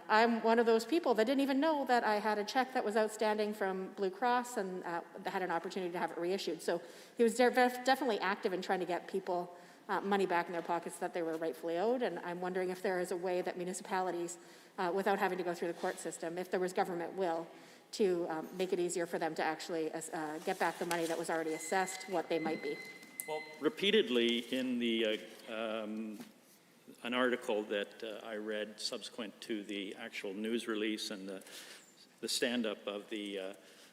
I'm one of those people that didn't even know that I had a check that was outstanding from Blue Cross and had an opportunity to have it reissued. So he was definitely active in trying to get people money back in their pockets that they were rightfully owed. And I'm wondering if there is a way that municipalities, without having to go through the court system, if there was government will, to make it easier for them to actually get back the money that was already assessed, what they might be. Well, repeatedly in the an article that I read subsequent to the actual news release and the stand-up of the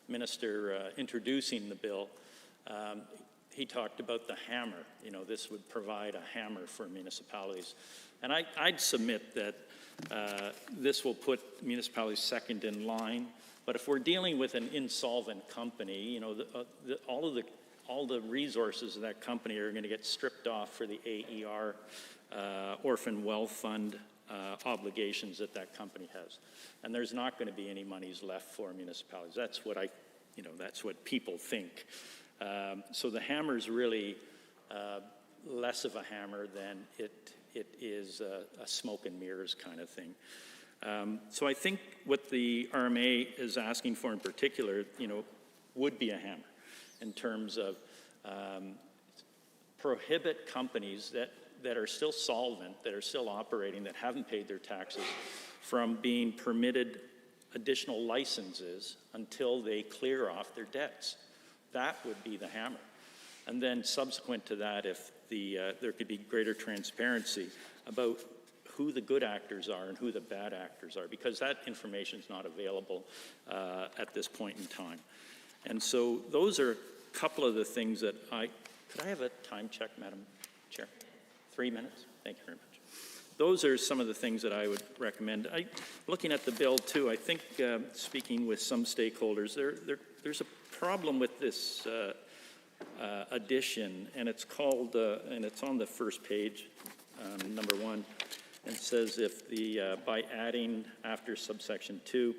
minister introducing the bill, he talked about the hammer. You know, this would provide a hammer for municipalities. And I'd submit that this will put municipalities second in line. But if we're dealing with an insolvent company, you know, all the resources of that company are going to get stripped off for the AER, Orphan Well Fund obligations that company has. And there's not going to be any monies left for municipalities. That's what that's what people think. So the hammer's really less of a hammer than it is a smoke and mirrors kind of thing. So I think what the RMA is asking for in particular, would be a hammer in terms of prohibit companies that are still solvent, that are still operating, that haven't paid their taxes from being permitted additional licenses until they clear off their debts. That would be the hammer. And then subsequent to that, if there could be greater transparency about who the good actors are and who the bad actors are, because that information is not available at this point in time. And so those are a couple of the things that could I have a time check, Madam Chair? 3 minutes? Thank you very much. Those are some of the things that I would recommend. Looking at the bill too, I think speaking with some stakeholders, there's a problem with this addition, and it's called, and it's on the first page, number 1. And it says if by adding after subsection 2,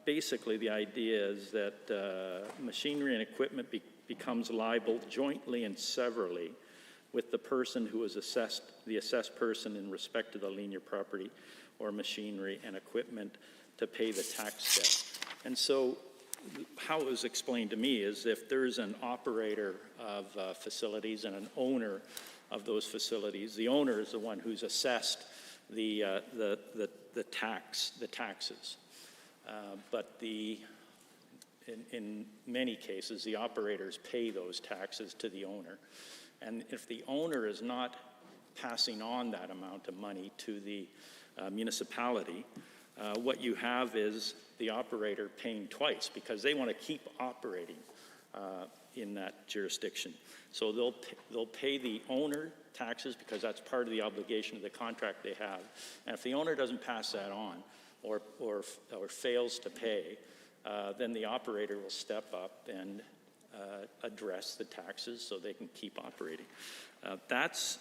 basically the idea is that machinery and equipment becomes liable jointly and severally with the person who is the assessed person in respect to the linear property or machinery and equipment to pay the tax debt. And so how it was explained to me is if there's an operator of facilities and an owner of those facilities, the owner is the one who's assessed the taxes. But in many cases, the operators pay those taxes to the owner. And if the owner is not passing on that amount of money to the municipality, what you have is the operator paying twice because they want to keep operating in that jurisdiction. So they'll pay the owner taxes because that's part of the obligation of the contract they have. And if the owner doesn't pass that on or fails to pay, then the operator will step up and address the taxes so they can keep operating. That's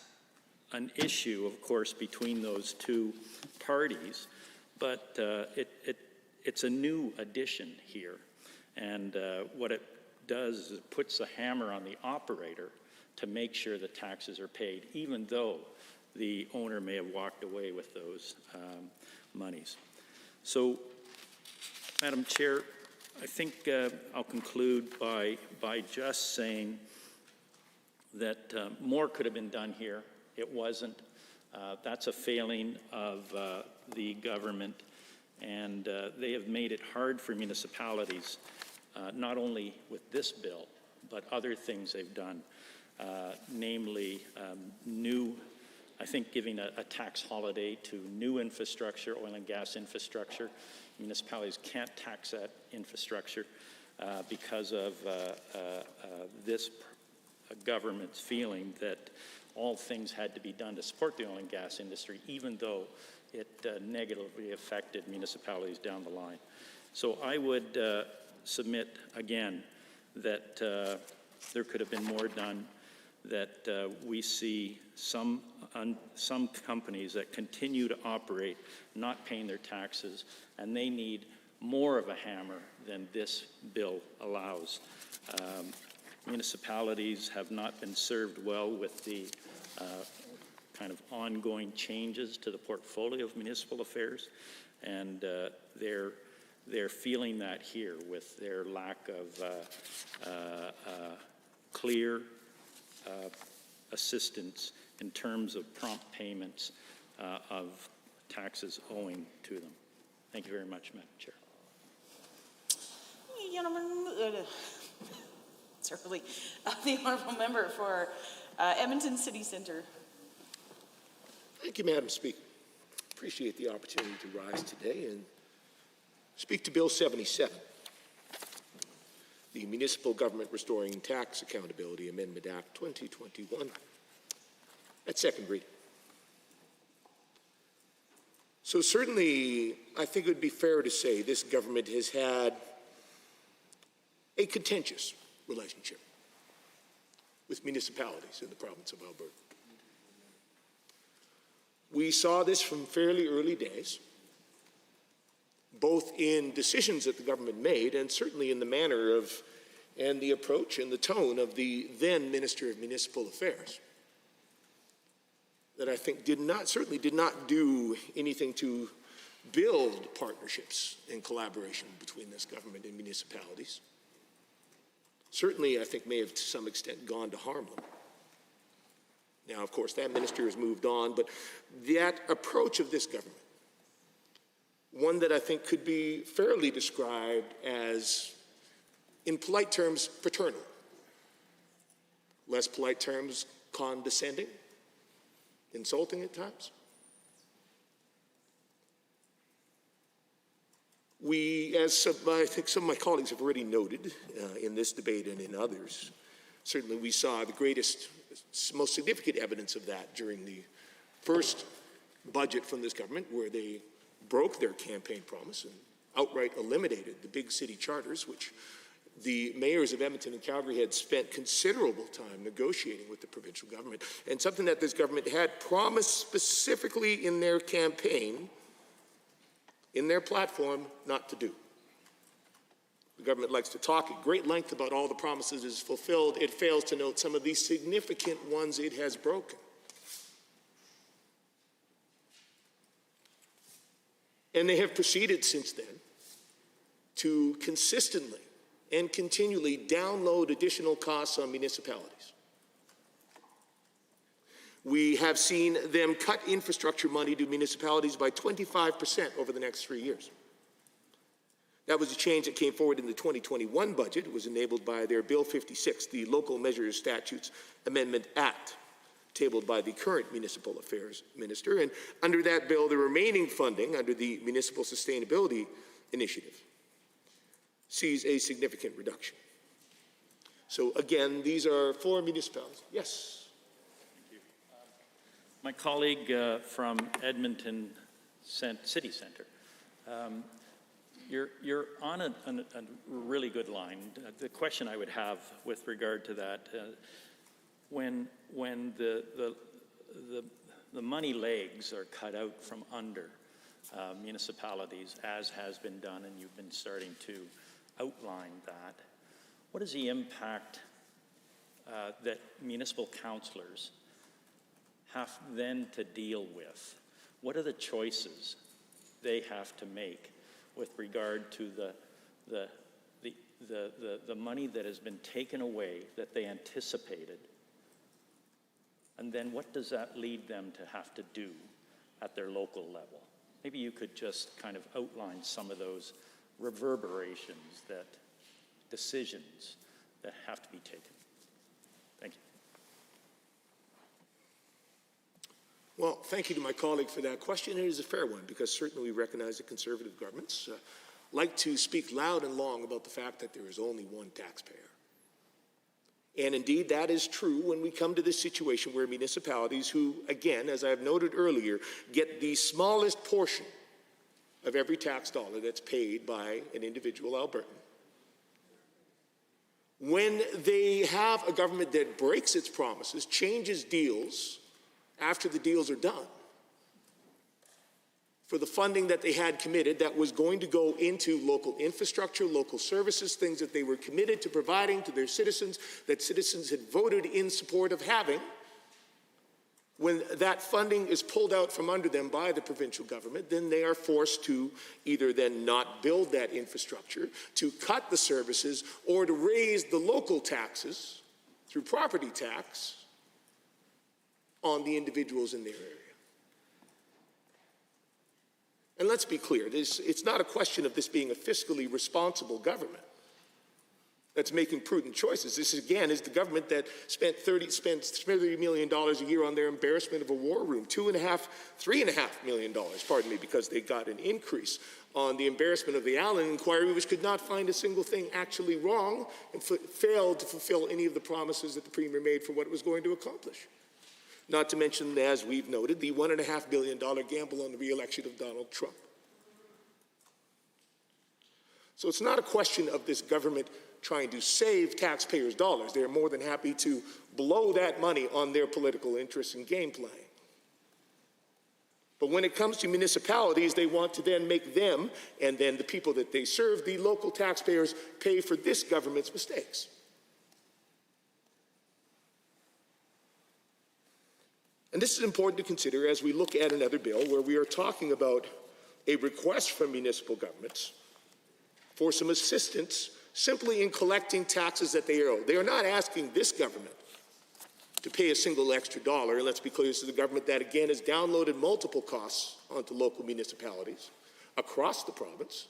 an issue, of course, between those two parties, but it's a new addition here. And what it does is it puts a hammer on the operator to make sure the taxes are paid, even though the owner may have walked away with those monies. So, Madam Chair, I think I'll conclude by just saying that more could have been done here. It wasn't. That's a failing of the government, and they have made it hard for municipalities, not only with this bill, but other things they've done, namely I think giving a tax holiday to new infrastructure, oil and gas infrastructure. Municipalities can't tax that infrastructure because of this government's feeling that all things had to be done to support the oil and gas industry, even though it negatively affected municipalities down the line. So I would submit again that there could have been more done, that we see some companies that continue to operate not paying their taxes, and they need more of a hammer than this bill allows. Municipalities have not been served well with the kind of ongoing changes to the portfolio of municipal affairs, and they're feeling that here with their lack of clear assistance in terms of prompt payments of taxes owing to them. Thank you very much, Madam Chair. It's early. The honourable member for Edmonton City Centre. Thank you, Madam Speaker. Appreciate the opportunity to rise today and speak to Bill 77, the Municipal Government Restoring Tax Accountability Amendment Act 2021, at second reading. So certainly, I think it would be fair to say this government has had a contentious relationship with municipalities in the province of Alberta. We saw this from fairly early days, both in decisions that the government made and certainly in the manner of and the approach and the tone of the then Minister of Municipal Affairs, that I think certainly did not do anything to build partnerships and collaboration between this government and municipalities. Certainly, I think, may have to some extent gone to harm them. Now, of course, that minister has moved on, but that approach of this government, one that I think could be fairly described as, in polite terms, paternal. Less polite terms, condescending, insulting at times. We, as I think some of my colleagues have already noted in this debate and in others, certainly we saw the greatest, most significant evidence of that during the first budget from this government, where they broke their campaign promise and outright eliminated the big city charters, which the mayors of Edmonton and Calgary had spent considerable time negotiating with the provincial government, and something that this government had promised specifically in their campaign, in their platform, not to do. The government likes to talk at great length about all the promises it has fulfilled. It fails to note some of these significant ones it has broken. And they have proceeded since then to consistently and continually download additional costs on municipalities. We have seen them cut infrastructure money to municipalities by 25% over the next 3 years. That was a change that came forward in the 2021 budget. It was enabled by their Bill 56, the Local Measures Statutes Amendment Act, tabled by the current Municipal Affairs Minister. And under that bill, the remaining funding under the Municipal Sustainability Initiative sees a significant reduction. So again, these are for municipalities. Yes. My colleague from Edmonton City Centre, you're on a really good line. The question I would have with regard to that, when the money legs are cut out from under municipalities, as has been done, and you've been starting to outlined that, what is the impact that municipal councillors have then to deal with? What are the choices they have to make with regard to the money that has been taken away that they anticipated? And then what does that lead them to have to do at their local level? Maybe you could just kind of outline some of those reverberations, that decisions that have to be taken. Thank you. Well, thank you to my colleague for that question. It is a fair one, because certainly we recognize that conservative governments like to speak loud and long about the fact that there is only one taxpayer. And indeed, that is true when we come to this situation where municipalities who, again, as I've noted earlier, get the smallest portion of every tax dollar that's paid by an individual Albertan. When they have a government that breaks its promises, changes deals after the deals are done, for the funding that they had committed that was going to go into local infrastructure, local services, things that they were committed to providing to their citizens, that citizens had voted in support of having, when that funding is pulled out from under them by the provincial government, then they are forced to either then not build that infrastructure, to cut the services, or to raise the local taxes through property tax on the individuals in their area. And let's be clear, it's not a question of this being a fiscally responsible government that's making prudent choices. This, again, is the government that spent $30 million a year on their embarrassment of a war room, $3.5 million, pardon me, because they got an increase on the embarrassment of the Allen inquiry, which could not find a single thing actually wrong and failed to fulfill any of the promises that the Premier made for what it was going to accomplish. Not to mention, as we've noted, the $1.5 billion gamble on the re-election of Donald Trump. So it's not a question of this government trying to save taxpayers' dollars. They're more than happy to blow that money on their political interests and game playing. But when it comes to municipalities, they want to then make them, and then the people that they serve, the local taxpayers, pay for this government's mistakes. And this is important to consider as we look at another bill where we are talking about a request from municipal governments for some assistance simply in collecting taxes that they owe. They are not asking this government to pay a single extra dollar. And let's be clear, this is a government that, again, has downloaded multiple costs onto local municipalities across the province.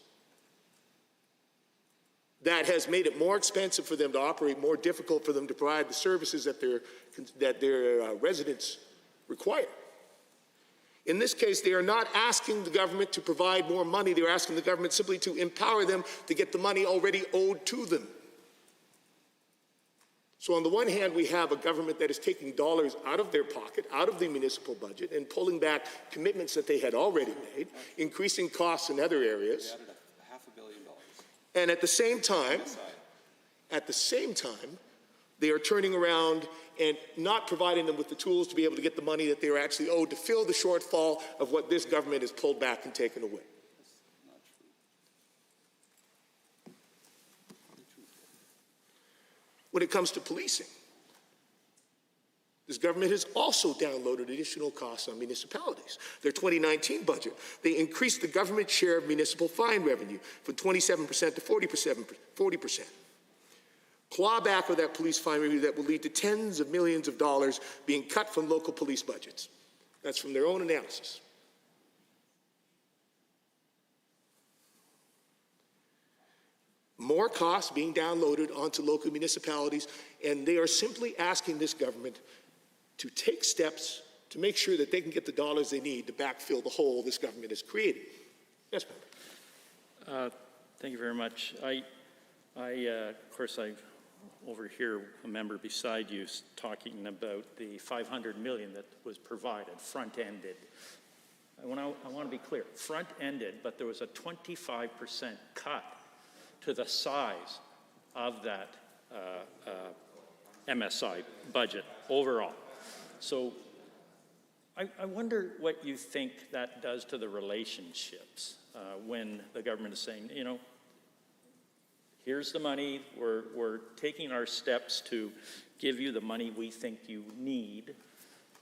That has made it more expensive for them to operate, more difficult for them to provide the services that their residents require. In this case, they are not asking the government to provide more money. They're asking the government simply to empower them to get the money already owed to them. So on the one hand, we have a government that is taking dollars out of their pocket, out of the municipal budget, and pulling back commitments that they had already made, increasing costs in other areas. They added $500 million. And at the same time, they are turning around and not providing them with the tools to be able to get the money that they are actually owed to fill the shortfall of what this government has pulled back and taken away. When it comes to policing, this government has also downloaded additional costs on municipalities. Their 2019 budget, they increased the government share of municipal fine revenue from 27% to 40%. Clawback of that police fine revenue that will lead to tens of millions of dollars being cut from local police budgets. That's from their own analysis. More costs being downloaded onto local municipalities, and they are simply asking this government to take steps to make sure that they can get the dollars they need to backfill the hole this government has created. Yes, Member. Thank you very much. Of course, I overhear a member beside you talking about the $500 million that was provided, front-ended. I want to be clear, front-ended, but there was a 25% cut to the size of that MSI budget overall. So I wonder what you think that does to the relationships when the government is saying, you know, here's the money, we're taking our steps to give you the money we think you need,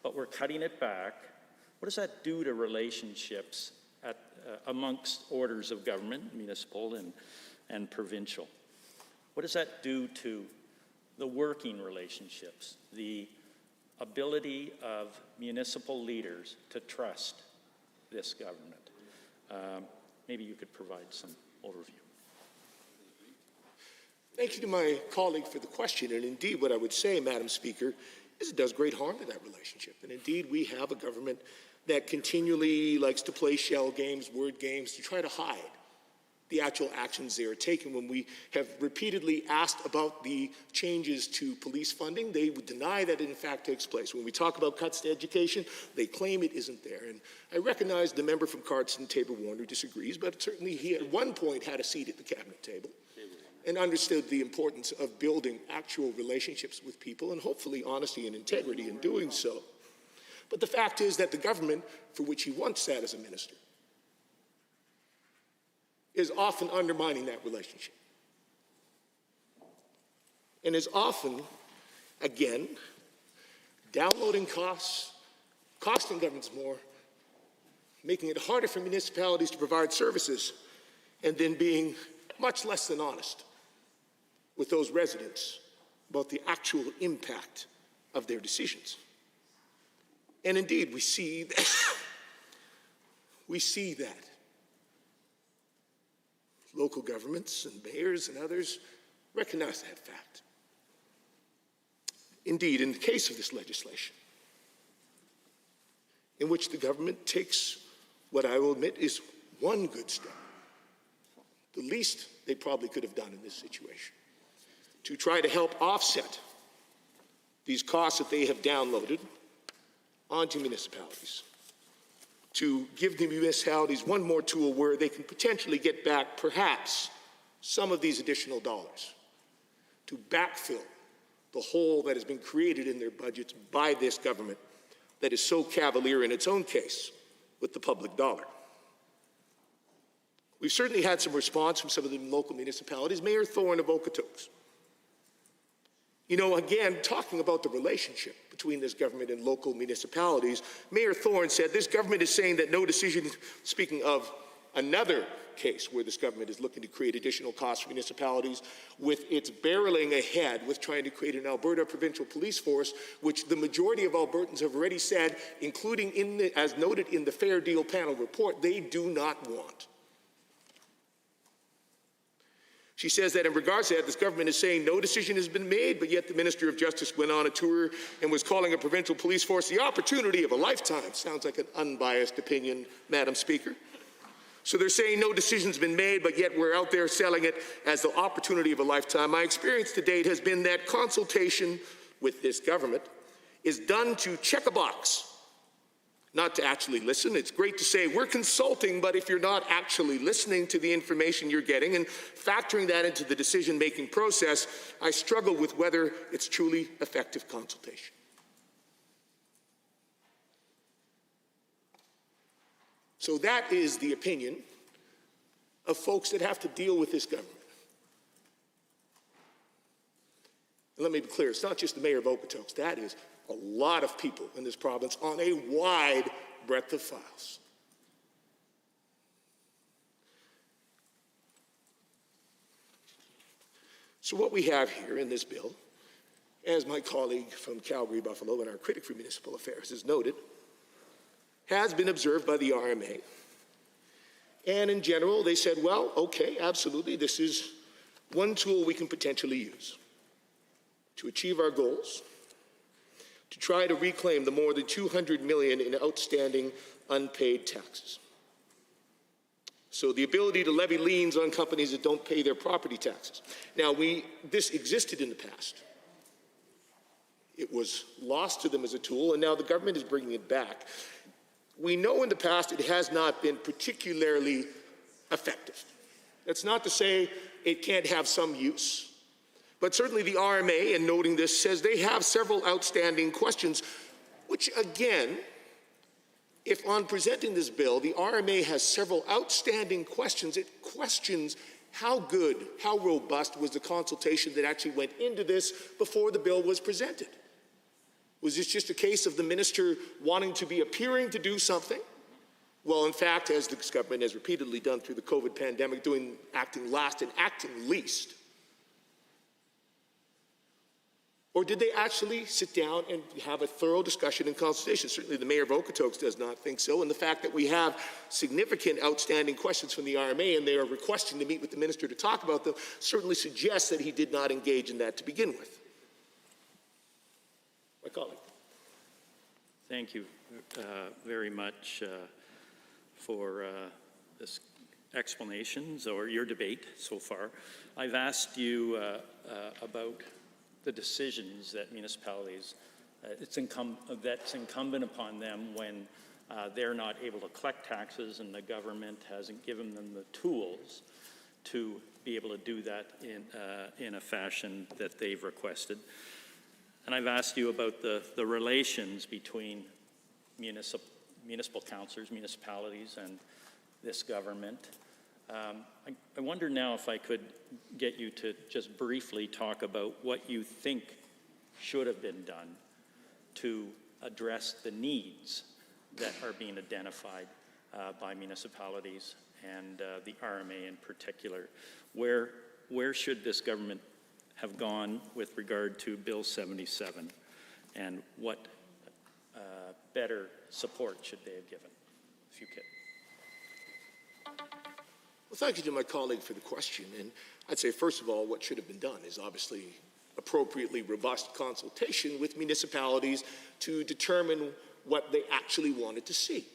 but we're cutting it back. What does that do to relationships amongst orders of government, municipal and provincial? What does that do to the working relationships, the ability of municipal leaders to trust this government? Maybe you could provide some overview. Thank you to my colleague for the question. And indeed, what I would say, Madam Speaker, is it does great harm to that relationship. And indeed, we have a government that continually likes to play shell games, word games, to try to hide the actual actions they are taking. When we have repeatedly asked about the changes to police funding, they would deny that it in fact takes place. When we talk about cuts to education, they claim it isn't there. And I recognize the member from Cardston, Tabor Warner, disagrees, but certainly he at one point had a seat at the cabinet table and understood the importance of building actual relationships with people and hopefully honesty and integrity in doing so. But the fact is that the government for which he once sat as a minister is often undermining that relationship. And is often, again, downloading costs, costing governments more, making it harder for municipalities to provide services, and then being much less than honest with those residents about the actual impact of their decisions. And indeed, we see that. Local governments and mayors and others recognize that fact. Indeed, in the case of this legislation, in which the government takes what I will admit is one good step, the least they probably could have done in this situation, to try to help offset these costs that they have downloaded onto municipalities, to give the municipalities one more tool where they can potentially get back perhaps some of these additional dollars to backfill the hole that has been created in their budgets by this government that is so cavalier in its own case with the public dollar. We've certainly had some response from some of the local municipalities. Mayor Thorne of Okotoks, you know, again, talking about the relationship between this government and local municipalities, Mayor Thorne said this government is saying that no decision, speaking of another case where this government is looking to create additional costs for municipalities with its barreling ahead with trying to create an Alberta provincial police force, which the majority of Albertans have already said, including as noted in the Fair Deal panel report, they do not want. She says that in regards to that, this government is saying no decision has been made, but yet the Minister of Justice went on a tour and was calling a provincial police force the opportunity of a lifetime. Sounds like an unbiased opinion, Madam Speaker. So they're saying no decision's been made, but yet we're out there selling it as the opportunity of a lifetime. My experience to date has been that consultation with this government is done to check a box, not to actually listen. It's great to say we're consulting, but if you're not actually listening to the information you're getting and factoring that into the decision-making process, I struggle with whether it's truly effective consultation. So that is the opinion of folks that have to deal with this government. And let me be clear, it's not just the mayor of Okotoks. That is a lot of people in this province on a wide breadth of files. So what we have here in this bill, as my colleague from Calgary, Buffalo, and our critic for municipal affairs has noted, has been observed by the RMA. And in general, they said, well, okay, absolutely, this is one tool we can potentially use to achieve our goals, to try to reclaim the more than $200 million in outstanding unpaid taxes. So the ability to levy liens on companies that don't pay their property taxes. Now, this existed in the past. It was lost to them as a tool, and now the government is bringing it back. We know in the past it has not been particularly effective. That's not to say it can't have some use. But certainly the RMA, in noting this, says they have several outstanding questions, which again, if on presenting this bill, the RMA has several outstanding questions, it questions How good, how robust was the consultation that actually went into this before the bill was presented? Was this just a case of the minister wanting to be appearing to do something? Well, in fact, as this government has repeatedly done through the COVID pandemic, acting last and acting least. Or did they actually sit down and have a thorough discussion and consultation? Certainly the mayor of Okotoks does not think so, and the fact that we have significant outstanding questions from the RMA and they are requesting to meet with the minister to talk about them certainly suggests that he did not engage in that to begin with. My colleague. Thank you very much for this explanations or your debate so far. I've asked you about the decisions that municipalities, that's incumbent upon them when they're not able to collect taxes and the government hasn't given them the tools to be able to do that in a fashion that they've requested. And I've asked you about the relations between municipal councillors, municipalities, and this government. I wonder now if I could get you to just briefly talk about what you think should have been done to address the needs that are being identified by municipalities and the RMA in particular. Where should this government have gone with regard to Bill 77, and what better support should they have given, if you could? Well, thank you to my colleague for the question. And I'd say, first of all, what should have been done is obviously appropriately robust consultation with municipalities to determine what they actually wanted to see,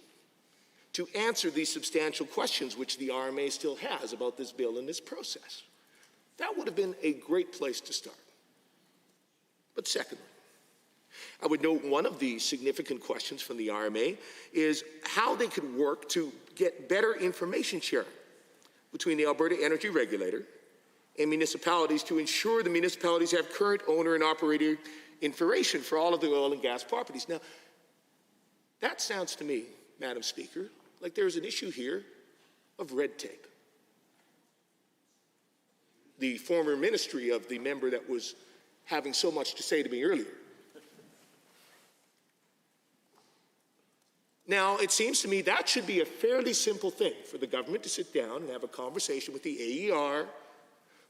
to answer these substantial questions which the RMA still has about this bill and this process. That would have been a great place to start. But secondly, I would note one of the significant questions from the RMA is how they could work to get better information sharing between the Alberta Energy Regulator and municipalities to ensure the municipalities have current owner and operator information for all of the oil and gas properties. Now, that sounds to me, Madam Speaker, like there's an issue here of red tape. The former ministry of the member that was having so much to say to me earlier. Now, it seems to me that should be a fairly simple thing for the government to sit down and have a conversation with the AER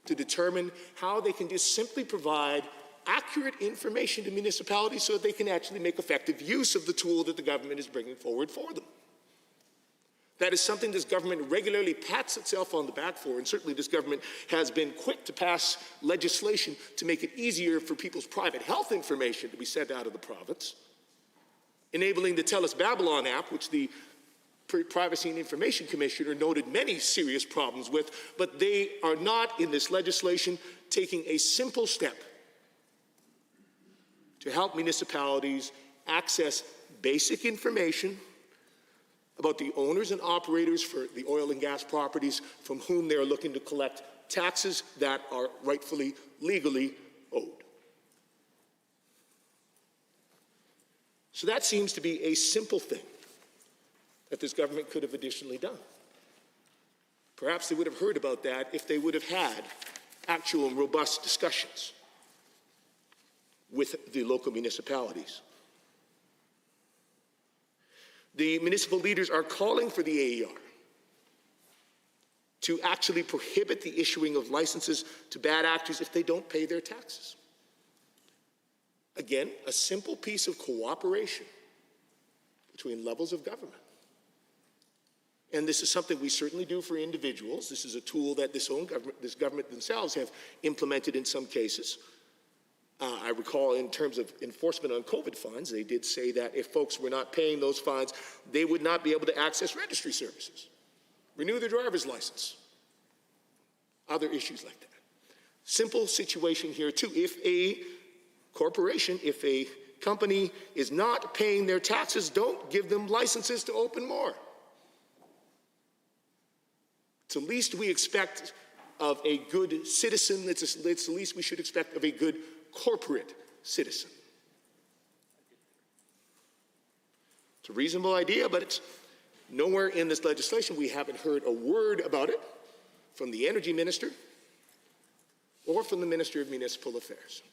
to determine how they can just simply provide accurate information to municipalities so that they can actually make effective use of the tool that the government is bringing forward for them. That is something this government regularly pats itself on the back for, and certainly this government has been quick to pass legislation to make it easier for people's private health information to be sent out of the province, enabling the Tell Us Babylon app, which the Privacy and Information Commissioner noted many serious problems with, but they are not in this legislation taking a simple step to help municipalities access basic information about the owners and operators for the oil and gas properties from whom they are looking to collect taxes that are rightfully, legally owed. So that seems to be a simple thing that this government could have additionally done. Perhaps they would have heard about that if they would have had actual and robust discussions with the local municipalities. The municipal leaders are calling for the AER to actually prohibit the issuing of licenses to bad actors if they don't pay their taxes. Again, a simple piece of cooperation between levels of government. And this is something we certainly do for individuals. This is a tool that this government themselves have implemented in some cases. I recall in terms of enforcement on COVID fines, they did say that if folks were not paying those fines, they would not be able to access registry services, renew their driver's license, other issues like that. Simple situation here too. If a corporation, if a company is not paying their taxes, don't give them licenses to open more. It's the least we expect of a good citizen. It's the least we should expect of a good corporate citizen. It's a reasonable idea, but it's nowhere in this legislation. We haven't heard a word about it. from the Energy Minister or from the Minister of Municipal Affairs.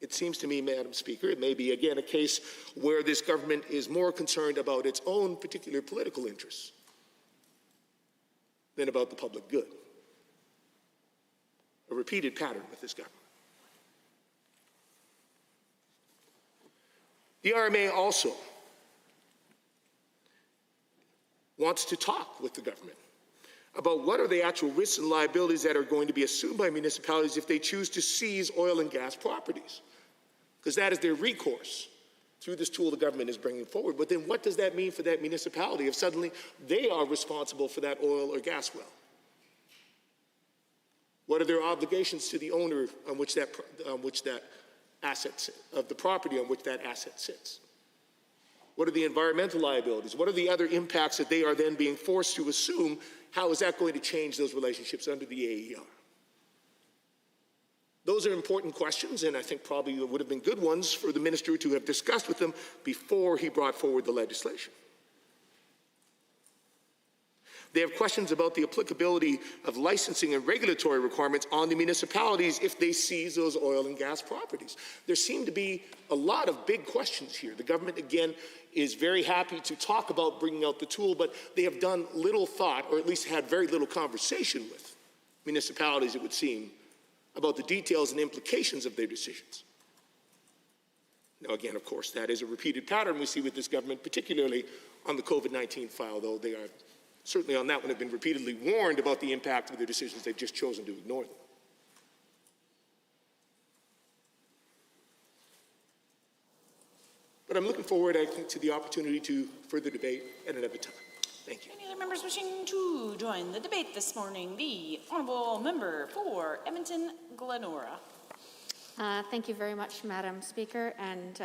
It seems to me, Madam Speaker, it may be again a case where this government is more concerned about its own particular political interests than about the public good. A repeated pattern with this government. The RMA also wants to talk with the government about what are the actual risks and liabilities that are going to be assumed by municipalities if they choose to seize oil and gas properties, because that is their recourse through this tool the government is bringing forward. But then what does that mean for that municipality if suddenly they are responsible for that oil or gas well? What are their obligations to the owner on which that asset, of the property on which that asset sits? What are the environmental liabilities? What are the other impacts that they are then being forced to assume? How is that going to change those relationships under the AER? Those are important questions, and I think probably would have been good ones for the minister to have discussed with them before he brought forward the legislation. They have questions about the applicability of licensing and regulatory requirements on the municipalities if they seize those oil and gas properties. There seem to be a lot of big questions here. The government, again, is very happy to talk about bringing out the tool, but they have done little thought, or at least had very little conversation with municipalities, it would seem, about the details and implications of their decisions. Now, again, of course, that is a repeated pattern we see with this government, particularly on the COVID-19 file, though they are certainly on that one have been repeatedly warned about the impact of their decisions. They've just chosen to ignore them. But I'm looking forward, I think, to the opportunity to further debate at another time. Thank you. Any other members wishing to join the debate this morning? The Honourable Member for Edmonton-Glenora. Thank you very much, Madam Speaker, and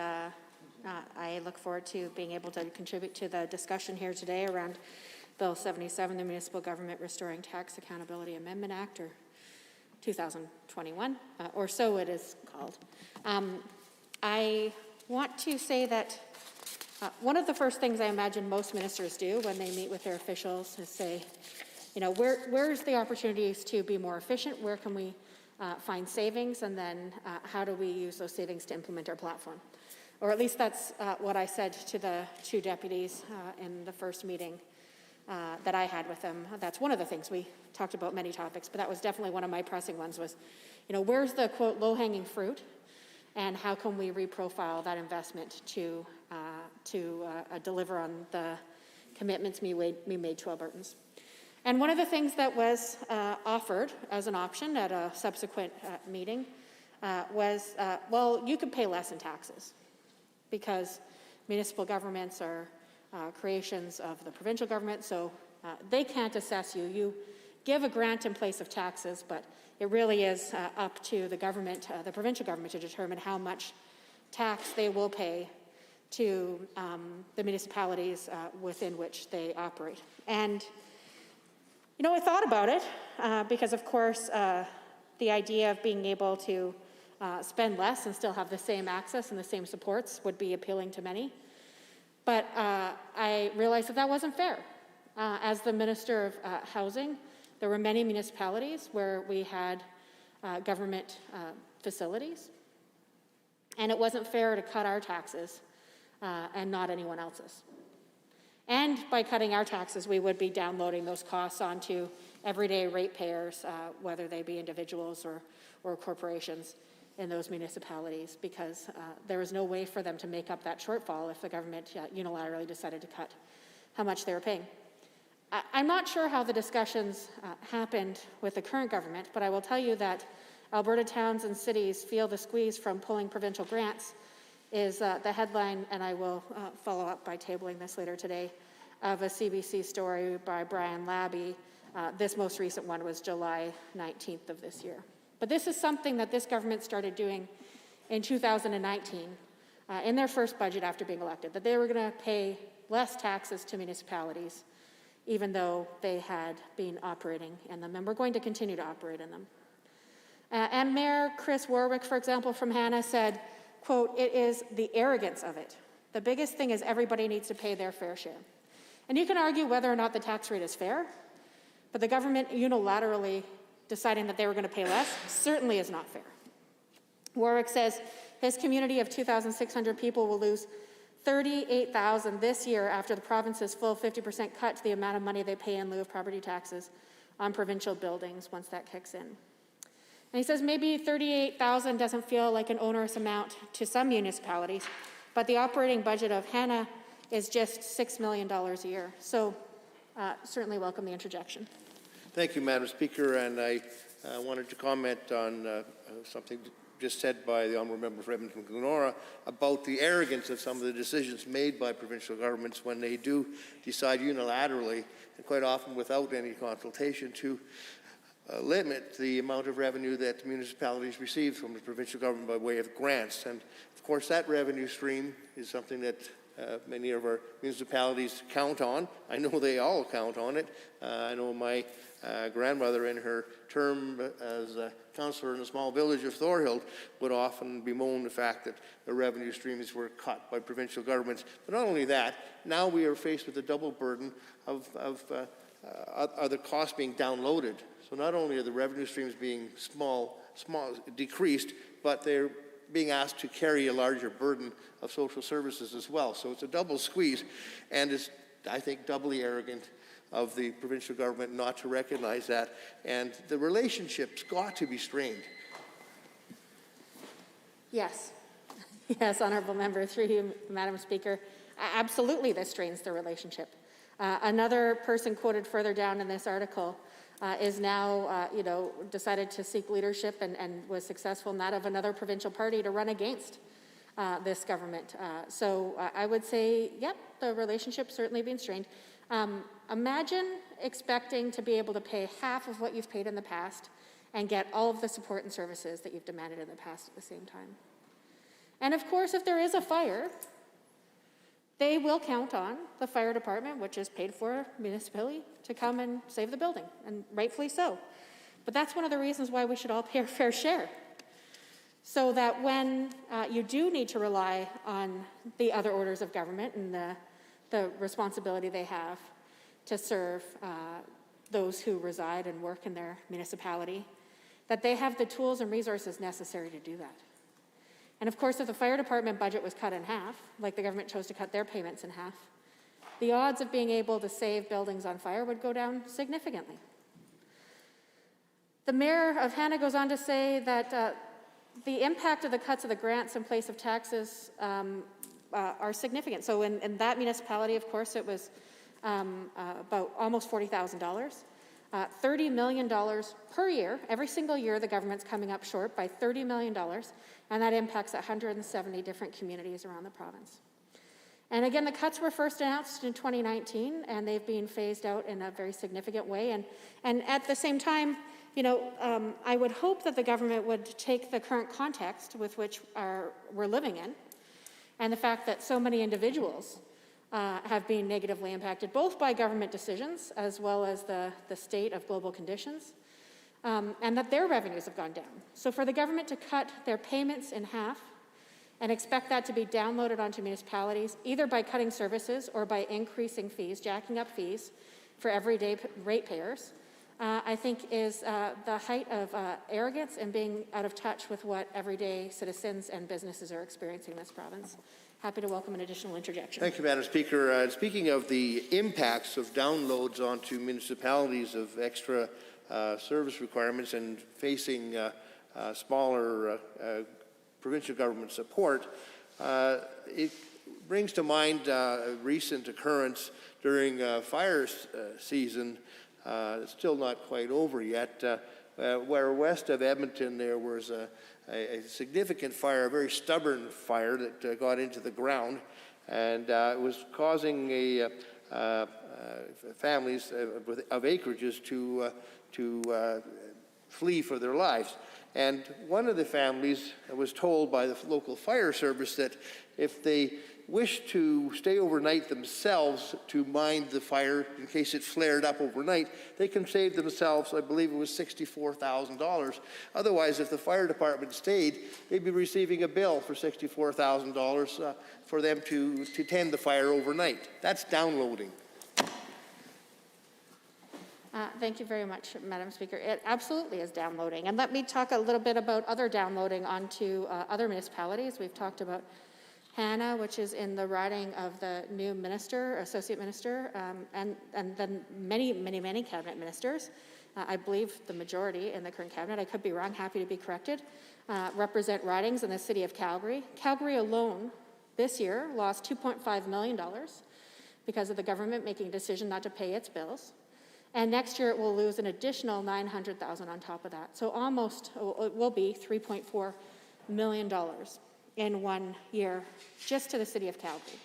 I look forward to being able to contribute to the discussion here today around Bill 77, the Municipal Government Restoring Tax Accountability Amendment Act, or 2021, or so it is called. I want to say that one of the first things I imagine most ministers do when they meet with their officials is say, you know, where's the opportunities to be more efficient? Where can we find savings? And then how do we use those savings to implement our platform? Or at least that's what I said to the two deputies in the first meeting that I had with them. That's one of the things. We talked about many topics, but that was definitely one of my pressing ones was, you know, where's the, quote, low-hanging fruit, and how can we reprofile that investment to deliver on the commitments we made to Albertans. And one of the things that was offered as an option at a subsequent meeting was, well, you could pay less in taxes because municipal governments are creations of the provincial government, so they can't assess you. You give a grant in place of taxes, but it really is up to the government, the provincial government, to determine how much tax they will pay to the municipalities within which they operate. And, you know, I thought about it because, of course, the idea of being able to spend less and still have the same access and the same supports would be appealing to many. But I realized that that wasn't fair. As the Minister of Housing, there were many municipalities where we had government facilities, and it wasn't fair to cut our taxes and not anyone else's. And by cutting our taxes, we would be downloading those costs onto everyday ratepayers, whether they be individuals or corporations in those municipalities, because there was no way for them to make up that shortfall if the government unilaterally decided to cut how much they were paying. I'm not sure how the discussions happened with the current government, but I will tell you that Alberta towns and cities feel the squeeze from pulling provincial grants is the headline, and I will follow up by tabling this later today, of a CBC story by Brian Labby. This most recent one was July 19th of this year. But this is something that this government started doing in 2019 in their first budget after being elected, that they were going to pay less taxes to municipalities even though they had been operating in them and were going to continue to operate in them. And Mayor Chris Warwick, for example, from Hannah said, quote, "It is the arrogance of it. The biggest thing is everybody needs to pay their fair share." And you can argue whether or not the tax rate is fair, But the government unilaterally deciding that they were going to pay less certainly is not fair. Warwick says his community of 2,600 people will lose $38,000 this year after the province's full 50% cut to the amount of money they pay in lieu of property taxes on provincial buildings once that kicks in. And he says maybe $38,000 doesn't feel like an onerous amount to some municipalities, but the operating budget of Hannah is just $6 million a year. So certainly welcome the interjection. Thank you, Madam Speaker, and I wanted to comment on something just said by the Honourable Member for Edmonton-Glenora about the arrogance of some of the decisions made by provincial governments when they do decide unilaterally, and quite often without any consultation, to limit the amount of revenue that municipalities receive from the provincial government by way of grants. And of course, that revenue stream is something that many of our municipalities count on. I know they all count on it. I know my grandmother in her term as a councillor in a small village of Thorhild would often bemoan the fact that the revenue streams were cut by provincial governments. But not only that, now we are faced with the double burden of other costs being downloaded. So not only are the revenue streams being decreased, but they're being asked to carry a larger burden of social services as well. So it's a double squeeze, and it's, I think, doubly arrogant of the provincial government not to recognize that. And the relationship's got to be strained. Yes. Yes, Honourable Member, through you, Madam Speaker. Absolutely, this strains the relationship. Another person quoted further down in this article is now, decided to seek leadership and was successful in that of another provincial party to run against this government. So I would say, yep, the relationship certainly being strained. Imagine expecting to be able to pay half of what you've paid in the past and get all of the support and services that you've demanded in the past at the same time. And of course, if there is a fire, they will count on the fire department, which is paid for municipally, to come and save the building, and rightfully so. But that's one of the reasons why we should all pay our fair share, so that when you do need to rely on the other orders of government and the responsibility they have to serve those who reside and work in their municipality, that they have the tools and resources necessary to do that. And of course, if the fire department budget was cut in half, like the government chose to cut their payments in half, the odds of being able to save buildings on fire would go down significantly. The mayor of Hannah goes on to say that the impact of the cuts of the grants in place of taxes are significant. So in that municipality, of course, it was about almost $40,000. $30 million per year. Every single year, the government's coming up short by $30 million, and that impacts 170 different communities around the province. And again, the cuts were first announced in 2019, and they've been phased out in a very significant way. And at the same time, I would hope that the government would take the current context with which we're living in, and the fact that so many individuals have been negatively impacted, both by government decisions as well as the state of global conditions, and that their revenues have gone down. So for the government to cut their payments in half and expect that to be downloaded onto municipalities, either by cutting services or by increasing fees, jacking up fees for everyday ratepayers, I think is the height of arrogance and being out of touch with what everyday citizens and businesses are experiencing in this province. Happy to welcome an additional interjection. Thank you, Madam Speaker. Speaking of the impacts of downloads onto municipalities of extra service requirements and facing smaller provincial government support, it brings to mind a recent occurrence during fire season. It's still not quite over yet, where west of Edmonton there was a significant fire, a very stubborn fire that got into the ground, and it was causing families of acreages to flee for their lives. And one of the families was told by the local fire service that if they wish to stay overnight themselves to mind the fire in case it flared up overnight, they can save themselves, I believe it was $64,000. Otherwise, if the fire department stayed, they'd be receiving a bill for $64,000 for them to tend the fire overnight. That's downloading. Thank you very much, Madam Speaker. It absolutely is downloading. And let me talk a little bit about other downloading onto other municipalities. We've talked about Hannah, which is in the riding of the new minister, associate minister, and then many cabinet ministers. I believe the majority in the current cabinet, I could be wrong, happy to be corrected, represent ridings in the city of Calgary. Calgary alone this year lost $2.5 million because of the government making a decision not to pay its bills. And next year it will lose an additional $900,000 on top of that. So almost, it will be $3.4 million in 1 year just to the city of Calgary,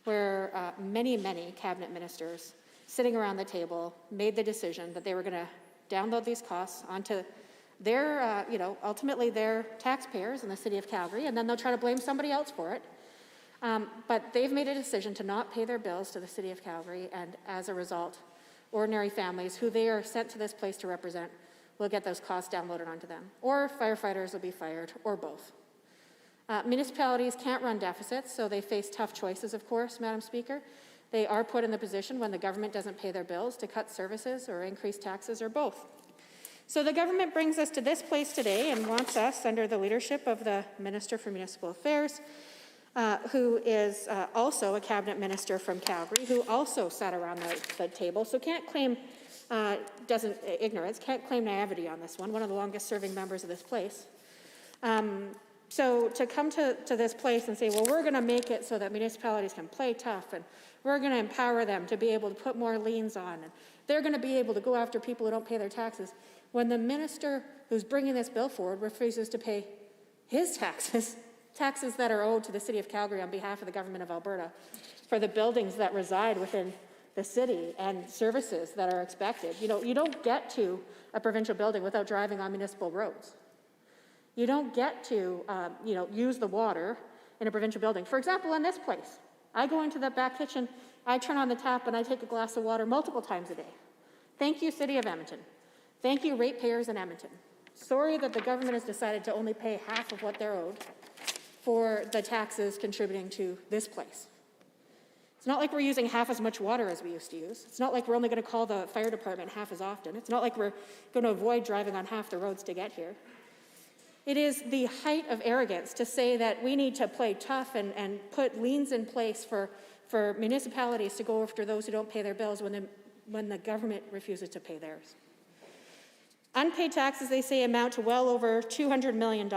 where many cabinet ministers sitting around the table made the decision that they were going to download these costs onto their, ultimately their taxpayers in the city of Calgary, and then they'll try to blame somebody else for it. But they've made a decision to not pay their bills to the city of Calgary, and as a result, ordinary families who they are sent to this place to represent will get those costs downloaded onto them. Or firefighters will be fired, or both. Municipalities can't run deficits, so they face tough choices, of course, Madam Speaker. They are put in the position when the government doesn't pay their bills to cut services or increase taxes or both. So the government brings us to this place today and wants us, under the leadership of the Minister for Municipal Affairs, who is also a cabinet minister from Calgary, who also sat around the table, so can't claim ignorance, can't claim naivety on this one of the longest serving members of this place. So to come to this place and say, well, we're going to make it so that municipalities can play tough, and we're going to empower them to be able to put more liens on, and they're going to be able to go after people who don't pay their taxes, when the minister who's bringing this bill forward refuses to pay his taxes that are owed to the city of Calgary on behalf of the government of Alberta for the buildings that reside within the city and services that are expected. You don't get to a provincial building without driving on municipal roads. You don't get to, use the water in a provincial building. For example, in this place, I go into the back kitchen, I turn on the tap, and I take a glass of water multiple times a day. Thank you, City of Edmonton. Thank you, ratepayers in Edmonton. Sorry that the government has decided to only pay half of what they're owed for the taxes contributing to this place. It's not like we're using half as much water as we used to use. It's not like we're only going to call the fire department half as often. It's not like we're going to avoid driving on half the roads to get here. It is the height of arrogance to say that we need to play tough and put liens in place for municipalities to go after those who don't pay their bills when the government refuses to pay theirs. Unpaid taxes, they say, amount to well over $200 million.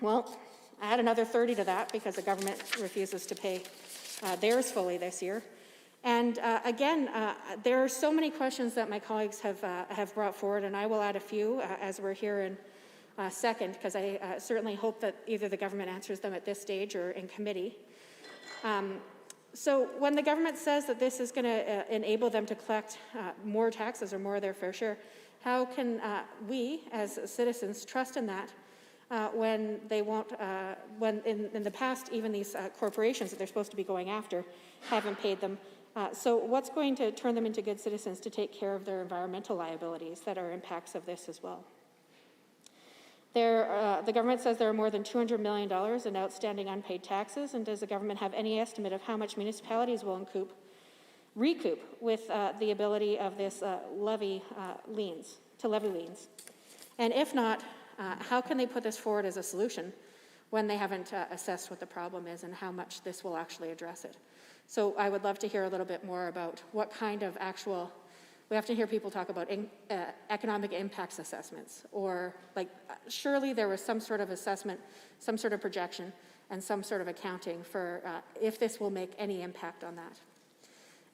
Well, add another 30 to that because the government refuses to pay theirs fully this year. And again, there are so many questions that my colleagues have brought forward, and I will add a few as we're here in second, because I certainly hope that either the government answers them at this stage or in committee. So when the government says that this is going to enable them to collect more taxes or more of their fair share, how can we as citizens trust in that when they won't, when in the past, even these corporations that they're supposed to be going after haven't paid them? So what's going to turn them into good citizens to take care of their environmental liabilities that are impacts of this as well? The government says there are more than $200 million in outstanding unpaid taxes, and does the government have any estimate of how much municipalities will recoup with the ability of this levy liens? And if not, how can they put this forward as a solution when they haven't assessed what the problem is and how much this will actually address it? So I would love to hear a little bit more about what kind of actual. We often hear people talk about economic impacts assessments, or like surely there was some sort of assessment, some sort of projection, and some sort of accounting for if this will make any impact on that.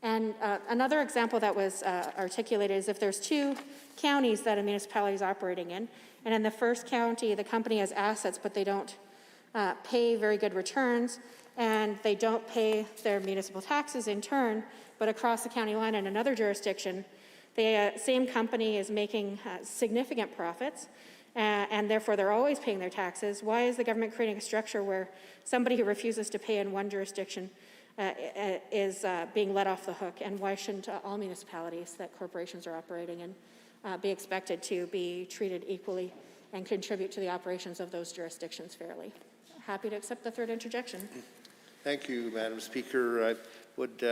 And another example that was articulated is if there's two counties that a municipality is operating in, and in the first county the company has assets but they don't pay very good returns, and they don't pay their municipal taxes in turn, but across the county line in another jurisdiction, the same company is making significant profits, and therefore they're always paying their taxes. Why is the government creating a structure where somebody who refuses to pay in one jurisdiction is being let off the hook? And why shouldn't all municipalities that corporations are operating in be expected to be treated equally and contribute to the operations of those jurisdictions fairly? Happy to accept the third interjection. Thank you, Madam Speaker. I would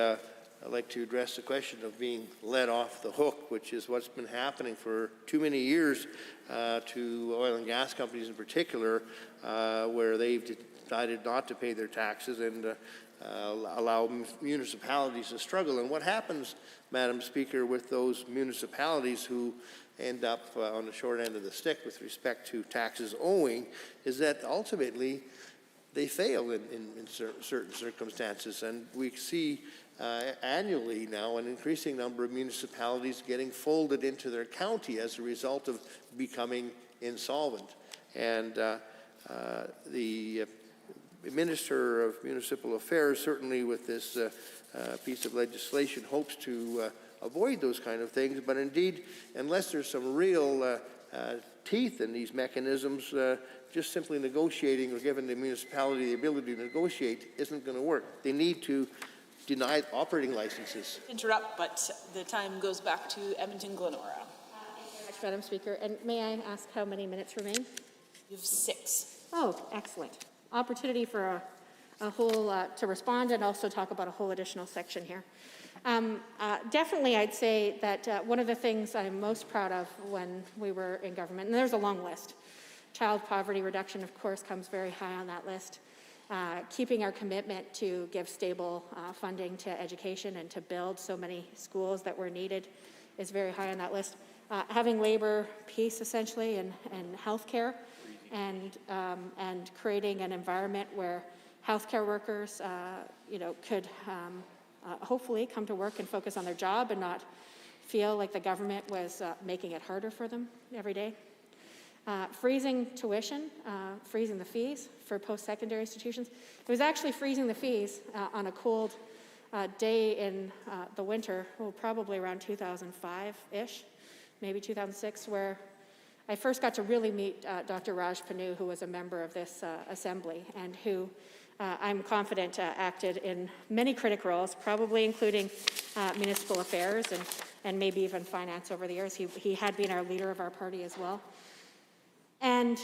I'd like to address the question of being let off the hook, which is what's been happening for too many years to oil and gas companies in particular, where they've decided not to pay their taxes and allow municipalities to struggle. And what happens, Madam Speaker, with those municipalities who end up on the short end of the stick with respect to taxes owing is that ultimately they fail in certain circumstances. And we see annually now an increasing number of municipalities getting folded into their county as a result of becoming insolvent. And the Minister of Municipal Affairs, certainly with this piece of legislation, hopes to avoid those kind of things. But indeed, unless there's some real teeth in these mechanisms, just simply negotiating or giving the municipality the ability to negotiate isn't going to work. They need to deny operating licenses. Interrupt, but the time goes back to Edmonton Glenora. Thank you very much, Madam Speaker. And may I ask how many minutes remain? You have 6. Oh, excellent. Opportunity for a whole, to respond and also talk about a whole additional section here. Definitely, I'd say that one of the things I'm most proud of when we were in government, and there's a long list, child poverty reduction, of course, comes very high on that list. Keeping our commitment to give stable funding to education and to build so many schools that were needed is very high on that list. Having labor peace, essentially, and healthcare, and creating an environment where healthcare workers, could hopefully come to work and focus on their job and not feel like the government was making it harder for them every day. Freezing tuition, freezing the fees for post-secondary institutions. It was actually freezing the fees on a cold day in the winter, probably around 2005-ish, maybe 2006, where I first got to really meet Dr. Raj Panu, who was a member of this assembly and who I'm confident acted in many critical roles, probably including municipal affairs and maybe even finance over the years. He had been our leader of our party as well. And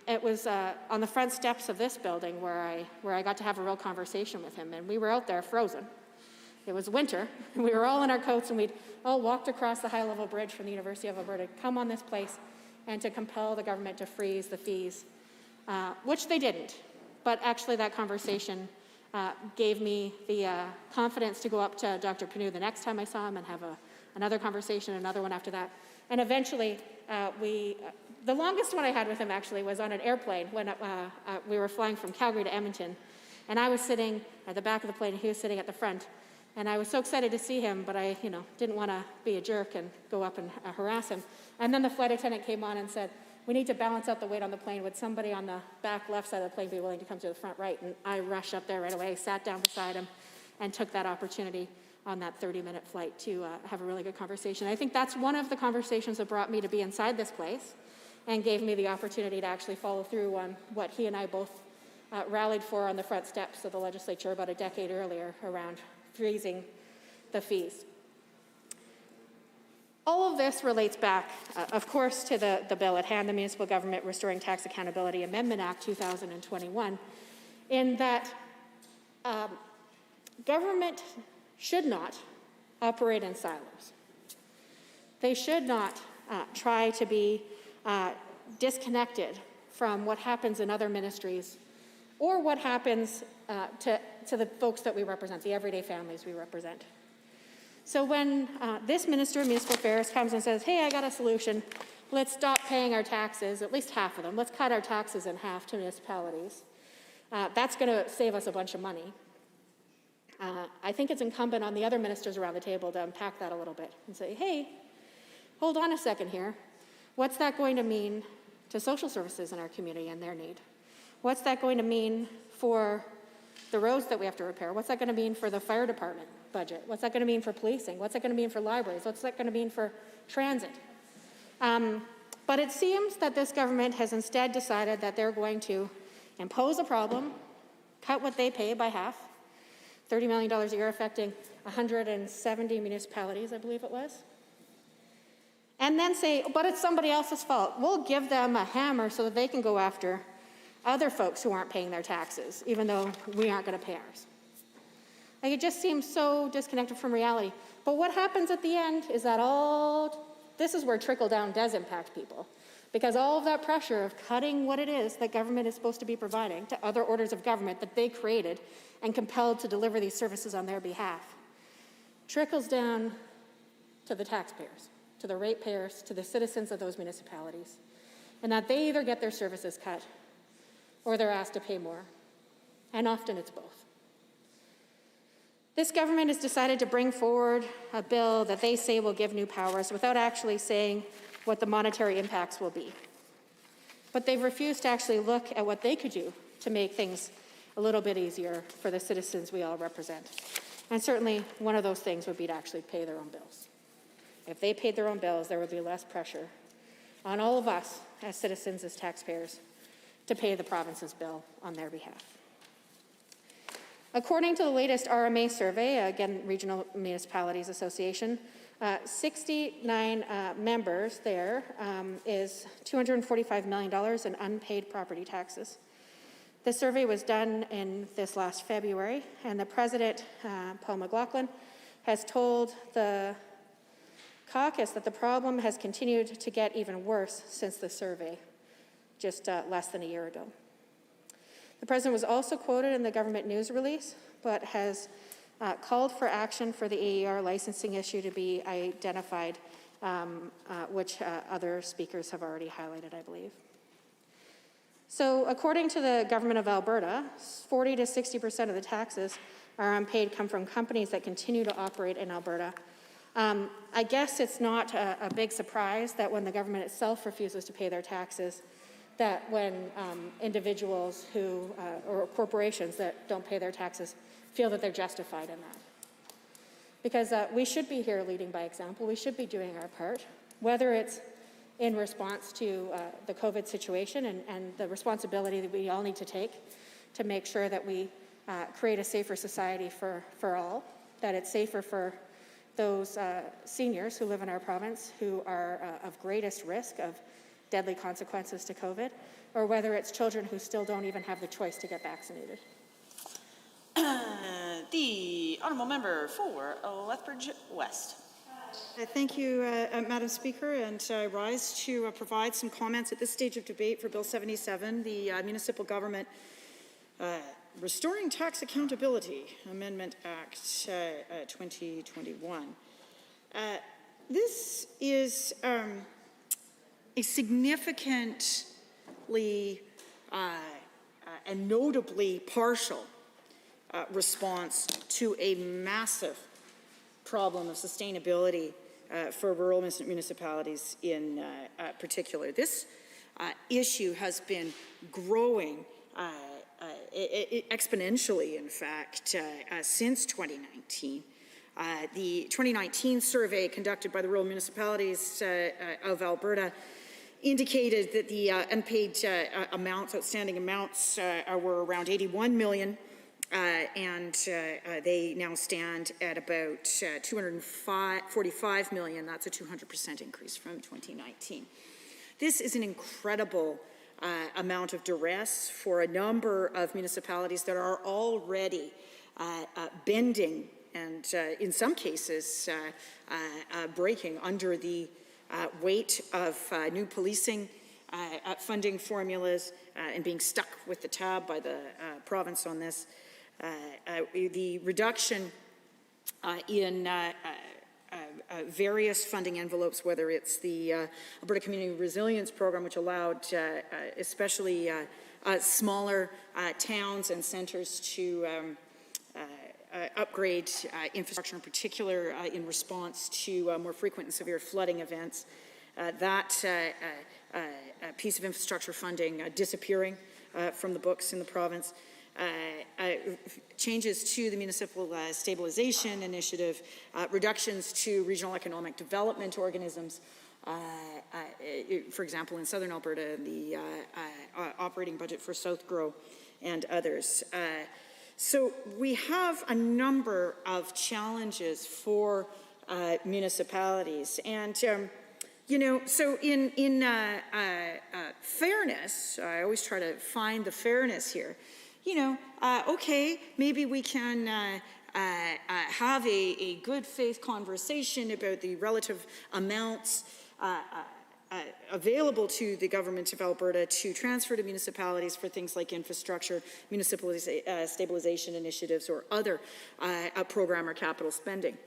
it was on the front steps of this building where I got to have a real conversation with him. And we were out there frozen. It was winter, and we were all in our coats, and we'd all walked across the high-level bridge from the University of Alberta to come on this place and to compel the government to freeze the fees, which they didn't. But actually that conversation gave me the confidence to go up to Dr. Panu the next time I saw him and have another conversation, another one after that. And eventually the longest one I had with him actually was on an airplane when we were flying from Calgary to Edmonton. And I was sitting at the back of the plane, and he was sitting at the front. And I was so excited to see him, but I, didn't want to be a jerk and go up and harass him. And then the flight attendant came on and said, "We need to balance out the weight on the plane. Would somebody on the back left side of the plane be willing to come to the front right?" And I rushed up there right away, sat down beside him, and took that opportunity on that 30-minute flight to have a really good conversation. I think that's one of the conversations that brought me to be inside this place and gave me the opportunity to actually follow through on what he and I both rallied for on the front steps of the legislature about a decade earlier around freezing the fees. All of this relates back, of course, to the bill at hand, the Municipal Government Restoring Tax Accountability Amendment Act 2021, in that government should not operate in silos. They should not try to be disconnected from what happens in other ministries or what happens to the folks that we represent, the everyday families we represent. So when this Minister of Municipal Affairs comes and says, "Hey, I got a solution, let's stop paying our taxes, at least half of them, let's cut our taxes in half to municipalities, that's going to save us a bunch of money." I think it's incumbent on the other ministers around the table to unpack that a little bit and say, "Hey, hold on a second here. What's that going to mean to social services in our community and their need? What's that going to mean for the roads that we have to repair? What's that going to mean for the fire department budget? What's that going to mean for policing? What's that going to mean for libraries? What's that going to mean for transit?" But it seems that this government has instead decided that they're going to impose a problem, cut what they pay by half, $30 million a year affecting 170 municipalities, I believe it was, and then say, "But it's somebody else's fault. We'll give them a hammer so that they can go after other folks who aren't paying their taxes, even though we aren't going to pay ours." Like, it just seems so disconnected from reality. But what happens at the end is that this is where trickle-down does impact people. Because all of that pressure of cutting what it is that government is supposed to be providing to other orders of government that they created and compelled to deliver these services on their behalf trickles down to the taxpayers, to the ratepayers, to the citizens of those municipalities. And that they either get their services cut or they're asked to pay more. And often it's both. This government has decided to bring forward a bill that they say will give new powers without actually saying what the monetary impacts will be. But they've refused to actually look at what they could do to make things a little bit easier for the citizens we all represent. And certainly one of those things would be to actually pay their own bills. If they paid their own bills, there would be less pressure on all of us as citizens, as taxpayers, to pay the province's bill on their behalf. According to the latest RMA survey, again, Regional Municipalities Association, 69 members there is $245 million in unpaid property taxes. The survey was done in this last February, and the president, Paul McLaughlin, has told the caucus that the problem has continued to get even worse since the survey, just less than a year ago. The president was also quoted in the government news release, but has called for action for the AER licensing issue to be identified, which other speakers have already highlighted, I believe. So according to the government of Alberta, 40 to 60% of the taxes are unpaid come from companies that continue to operate in Alberta. I guess it's not a big surprise that when the government itself refuses to pay their taxes, that when individuals who, or corporations that don't pay their taxes feel that they're justified in that. Because we should be here leading by example. We should be doing our part, whether it's in response to the COVID situation and the responsibility that we all need to take to make sure that we create a safer society for all, that it's safer for those seniors who live in our province who are of greatest risk of deadly consequences to COVID, or whether it's children who still don't even have the choice to get vaccinated. The honourable member for Lethbridge West. Thank you, Madam Speaker, and I rise to provide some comments at this stage of debate for Bill 77, the Municipal Government Restoring Tax Accountability Amendment Act 2021. This is a significantly and notably partial response to a massive problem of sustainability for rural municipalities in particular. This issue has been growing exponentially, in fact, since 2019. The 2019 survey conducted by the rural municipalities of Alberta indicated that the unpaid outstanding amounts were around 81 million, and they now stand at about 245 million. That's a 200% increase from 2019. This is an incredible amount of duress for a number of municipalities that are already bending and in some cases breaking under the weight of new policing funding formulas and being stuck with the tab by the province on this. The reduction in various funding envelopes, whether it's the Alberta Community Resilience Program, which allowed especially smaller towns and centres to upgrade infrastructure, in particular in response to more frequent and severe flooding events. That piece of infrastructure funding disappearing from the books in the province. Changes to the Municipal Stabilization Initiative, reductions to regional economic development organisms, for example, in Southern Alberta, the operating budget for South Grow and others. So we have a number of challenges for municipalities. And, you know, so in fairness, I always try to find the fairness here. You know, okay, maybe we can have a good faith conversation about the relative amounts available to the government of Alberta to transfer to municipalities for things like infrastructure, municipal stabilization initiatives, or other program or capital spending.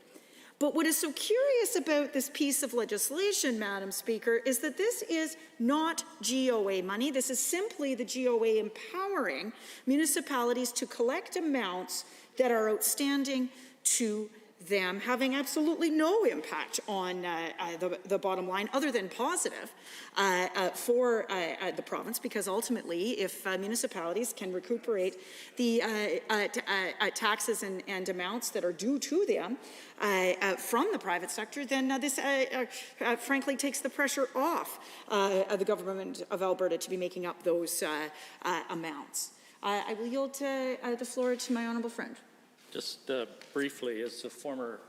But what is so curious about this piece of legislation, Madam Speaker, is that this is not GOA money. This is simply the GOA empowering municipalities to collect amounts that are outstanding to them, having absolutely no impact on the bottom line other than positive for the province, because ultimately if municipalities can recuperate the taxes and amounts that are due to them from the private sector, then this frankly takes the pressure off the government of Alberta to be making up those amounts. I will yield the floor to my honourable friend. Just briefly, as a former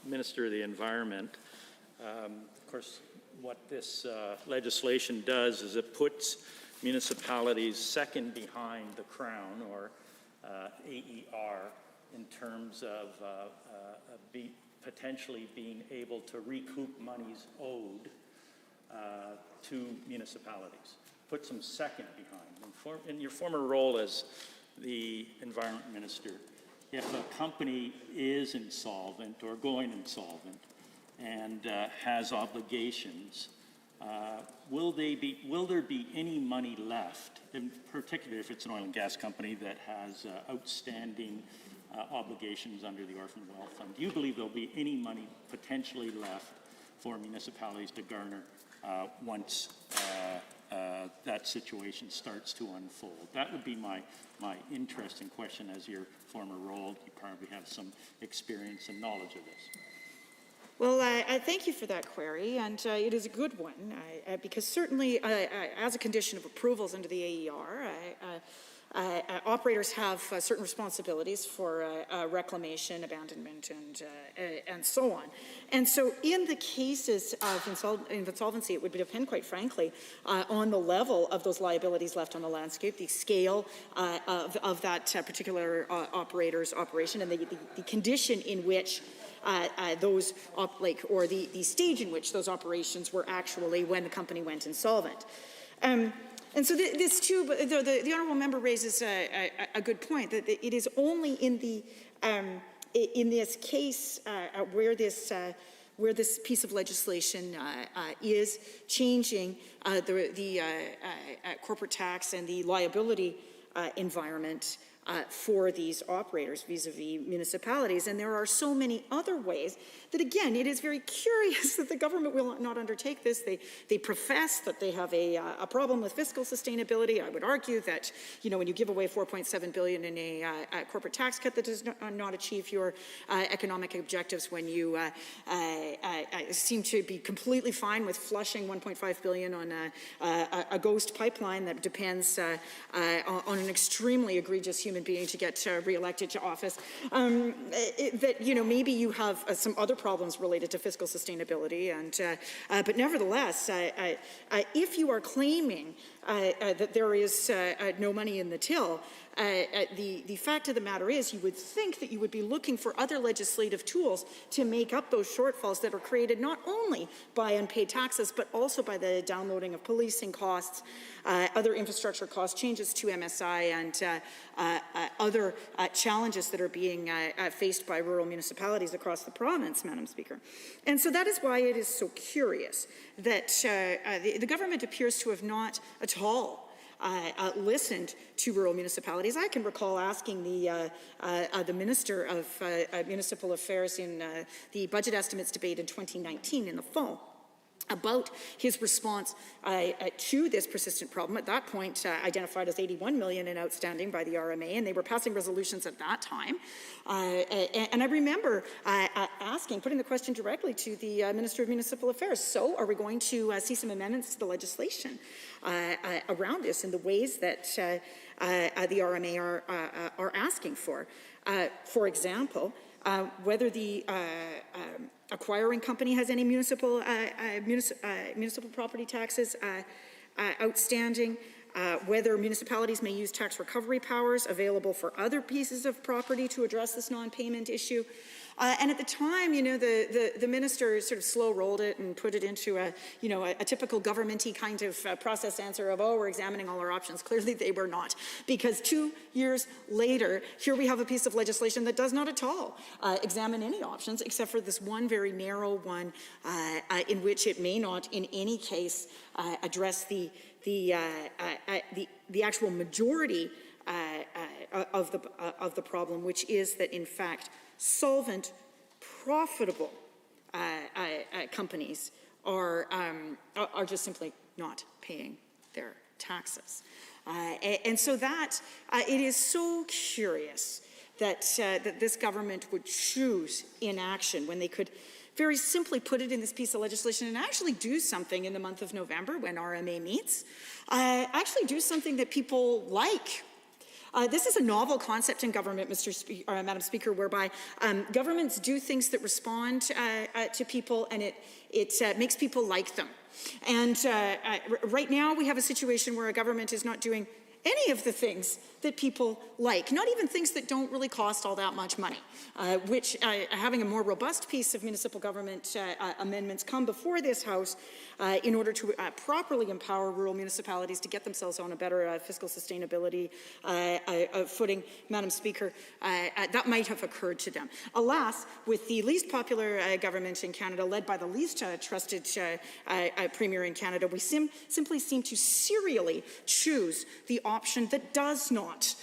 Minister of the Environment, of course, what this legislation does is it puts municipalities second behind the Crown, or AER, in terms of potentially being able to recoup monies owed to municipalities. Puts them second behind. In your former role as the Environment Minister, if a company is insolvent or going insolvent and has obligations, will there be any money left, in particular if it's an oil and gas company that has outstanding obligations under the Orphan Wealth Fund? Do you believe there'll be any money potentially left for municipalities to garner once that situation starts to unfold? That would be my interesting question. As your former role, you probably have some experience and knowledge of this. Well, I thank you for that query, and it is a good one, because certainly as a condition of approvals under the AER, operators have certain responsibilities for reclamation, abandonment, and so on. And so in the cases of insolvency, it would depend, quite frankly, on the level of those liabilities left on the landscape, the scale of that particular operator's operation, and the condition in which those, or the stage in which those operations were actually when the company went insolvent. And so this too, the honourable member raises a good point, that it is only in this case where this piece of legislation is changing the corporate tax and the liability environment for these operators vis-a-vis municipalities. And there are so many other ways that, again, it is very curious that the government will not undertake this. They profess that they have a problem with fiscal sustainability. I would argue that, when you give away $4.7 billion in a corporate tax cut, that does not achieve your economic objectives, when you seem to be completely fine with flushing $1.5 billion on a ghost pipeline that depends on an extremely egregious human being to get re-elected to office. That maybe you have some other problems related to fiscal sustainability, but nevertheless, if you are claiming that there is no money in the till, the fact of the matter is, you would think that you would be looking for other legislative tools to make up those shortfalls that are created not only by unpaid taxes, but also by the downloading of policing costs, other infrastructure cost changes to MSI, and other challenges that are being faced by rural municipalities across the province, Madam Speaker. And so that is why it is so curious that the government appears to have not at all listened to rural municipalities. I can recall asking the Minister of Municipal Affairs in the budget estimates debate in 2019 in the fall about his response to this persistent problem. At that point, identified as $81 million in outstanding by the RMA, and they were passing resolutions at that time. And I remember putting the question directly to the Minister of Municipal Affairs. So, are we going to see some amendments to the legislation around this in the ways that the RMA are asking for? For example, whether the acquiring company has any municipal property taxes outstanding, whether municipalities may use tax recovery powers available for other pieces of property to address this non-payment issue. And at the time, you know, the minister sort of slow rolled it and put it into a typical government-y kind of process answer of, oh, we're examining all our options. Clearly they were not, because 2 years later, here we have a piece of legislation that does not at all examine any options except for this one very narrow one in which it may not in any case address the actual majority of the problem, which is that in fact solvent, profitable companies are just simply not paying their taxes. And so that it is so curious that this government would choose inaction when they could very simply put it in this piece of legislation and actually do something in the month of November when RMA meets, actually do something that people like. This is a novel concept in government, Madam Speaker, whereby governments do things that respond to people, and it makes people like them. And right now we have a situation where a government is not doing any of the things that people like, not even things that don't really cost all that much money, which having a more robust piece of municipal government amendments come before this House in order to properly empower rural municipalities to get themselves on a better fiscal sustainability footing, Madam Speaker, that might have occurred to them. Alas, with the least popular government in Canada, led by the least trusted Premier in Canada, we simply seem to serially choose the option that does not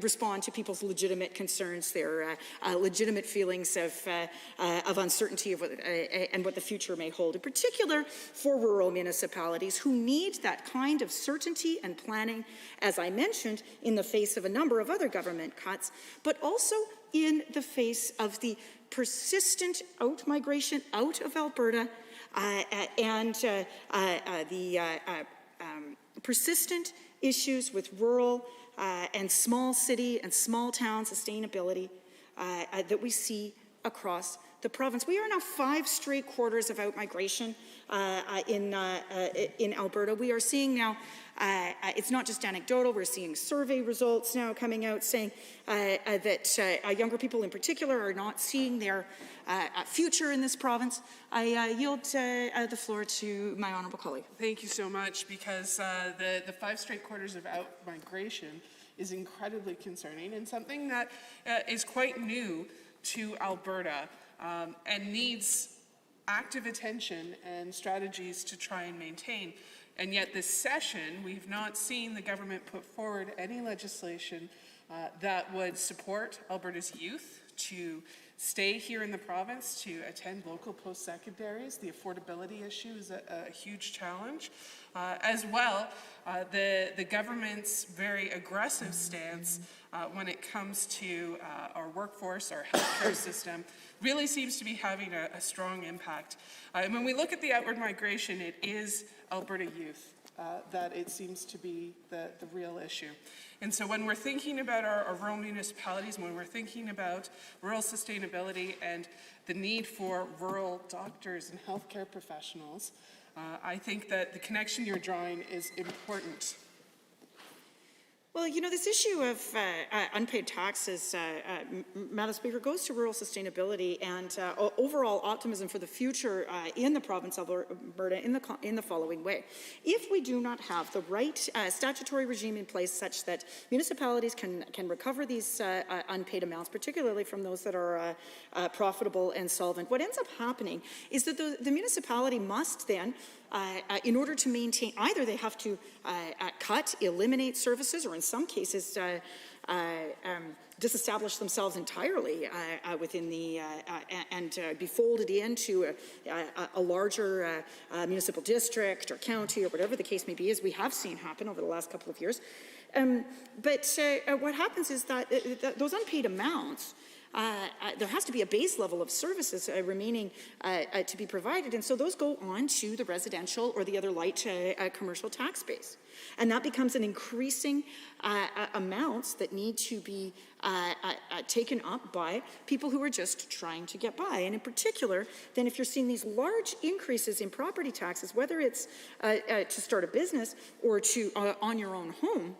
respond to people's legitimate concerns, their legitimate feelings of uncertainty of and what the future may hold, in particular for rural municipalities who need that kind of certainty and planning, as I mentioned, in the face of a number of other government cuts, but also in the face of the persistent out-migration out of Alberta and the persistent issues with rural and small city and small town sustainability that we see across the province. We are now 5 straight quarters of out-migration in Alberta. We are seeing now, it's not just anecdotal, we're seeing survey results now coming out saying that younger people in particular are not seeing their future in this province. I yield the floor to my honourable colleague. Thank you so much, because the 5 straight quarters of out-migration is incredibly concerning and something that is quite new to Alberta and needs active attention and strategies to try and maintain. And yet this session, we've not seen the government put forward any legislation that would support Alberta's youth to stay here in the province, to attend local post-secondaries. The affordability issue is a huge challenge. As well, the government's very aggressive stance when it comes to our workforce, our healthcare system, really seems to be having a strong impact. And when we look at the outward migration, it is Alberta youth that it seems to be the real issue. And so when we're thinking about our rural municipalities, when we're thinking about rural sustainability and the need for rural doctors and healthcare professionals, I think that the connection you're drawing is important. Well, you know, this issue of unpaid taxes, Madam Speaker, goes to rural sustainability and overall optimism for the future in the province of Alberta in the following way. If we do not have the right statutory regime in place such that municipalities can recover these unpaid amounts, particularly from those that are profitable and solvent, what ends up happening is that the municipality must then in order to maintain, either they have to cut, eliminate services, or in some cases disestablish themselves entirely within the and be folded into a larger municipal district or county or whatever the case may be, as we have seen happen over the last couple of years. But what happens is that those unpaid amounts there has to be a base level of services remaining to be provided, and so those go on to the residential or the other light commercial tax base. And that becomes an increasing amounts that need to be taken up by people who are just trying to get by. And in particular, then if you're seeing these large increases in property taxes, whether it's to start a business or to on your own home,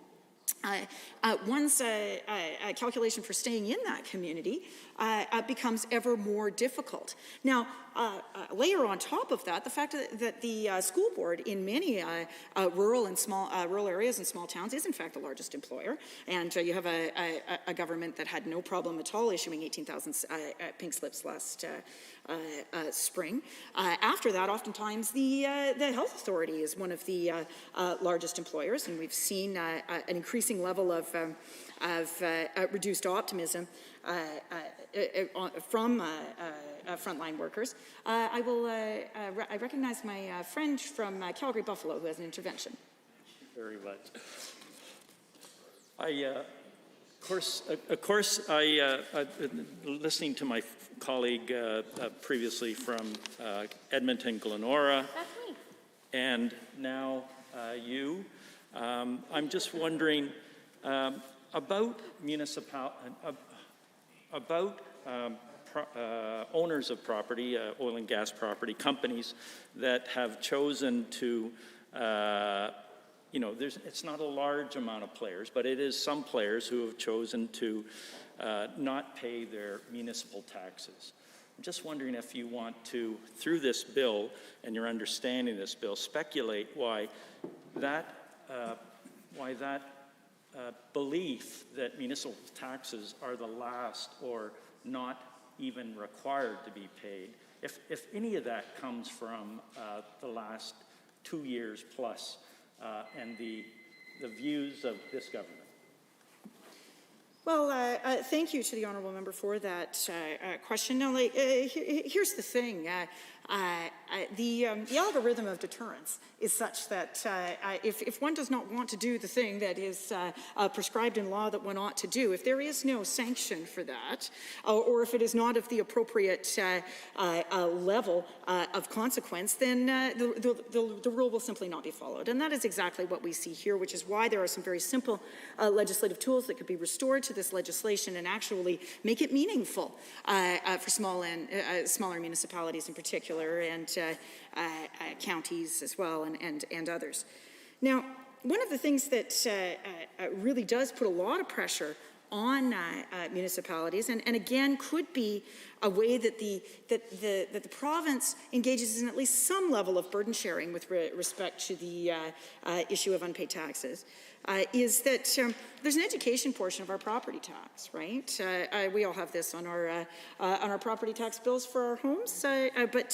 one's calculation for staying in that community becomes ever more difficult. Now, layer on top of that, the fact that the school board in many rural areas and small towns is in fact the largest employer, and you have a government that had no problem at all issuing 18,000 pink slips last spring. After that, oftentimes the health authority is one of the largest employers, and we've seen an increasing level of reduced optimism from frontline workers. I recognize my friend from Calgary Buffalo who has an intervention. Very much. Listening to my colleague previously from Edmonton, Glenora, and now you, I'm just wondering about owners of property, oil and gas property companies that have chosen to, it's not a large amount of players, but it is some players who have chosen to not pay their municipal taxes. I'm just wondering if you want to, through this bill and your understanding of this bill, speculate why that belief that municipal taxes are the last or not even required to be paid, if any of that comes from the last 2 years plus and the views of this government. Well, thank you to the honourable member for that question. Now, here's the thing. The algorithm of deterrence is such that if one does not want to do the thing that is prescribed in law that one ought to do, if there is no sanction for that, or if it is not of the appropriate level of consequence, then the rule will simply not be followed. And that is exactly what we see here, which is why there are some very simple legislative tools that could be restored to this legislation and actually make it meaningful for smaller municipalities in particular, and counties as well, and others. Now, one of the things that really does put a lot of pressure on municipalities, and again could be a way that the province engages in at least some level of burden sharing with respect to the issue of unpaid taxes, is that there's an education portion of our property tax, right? We all have this on our property tax bills for our homes, but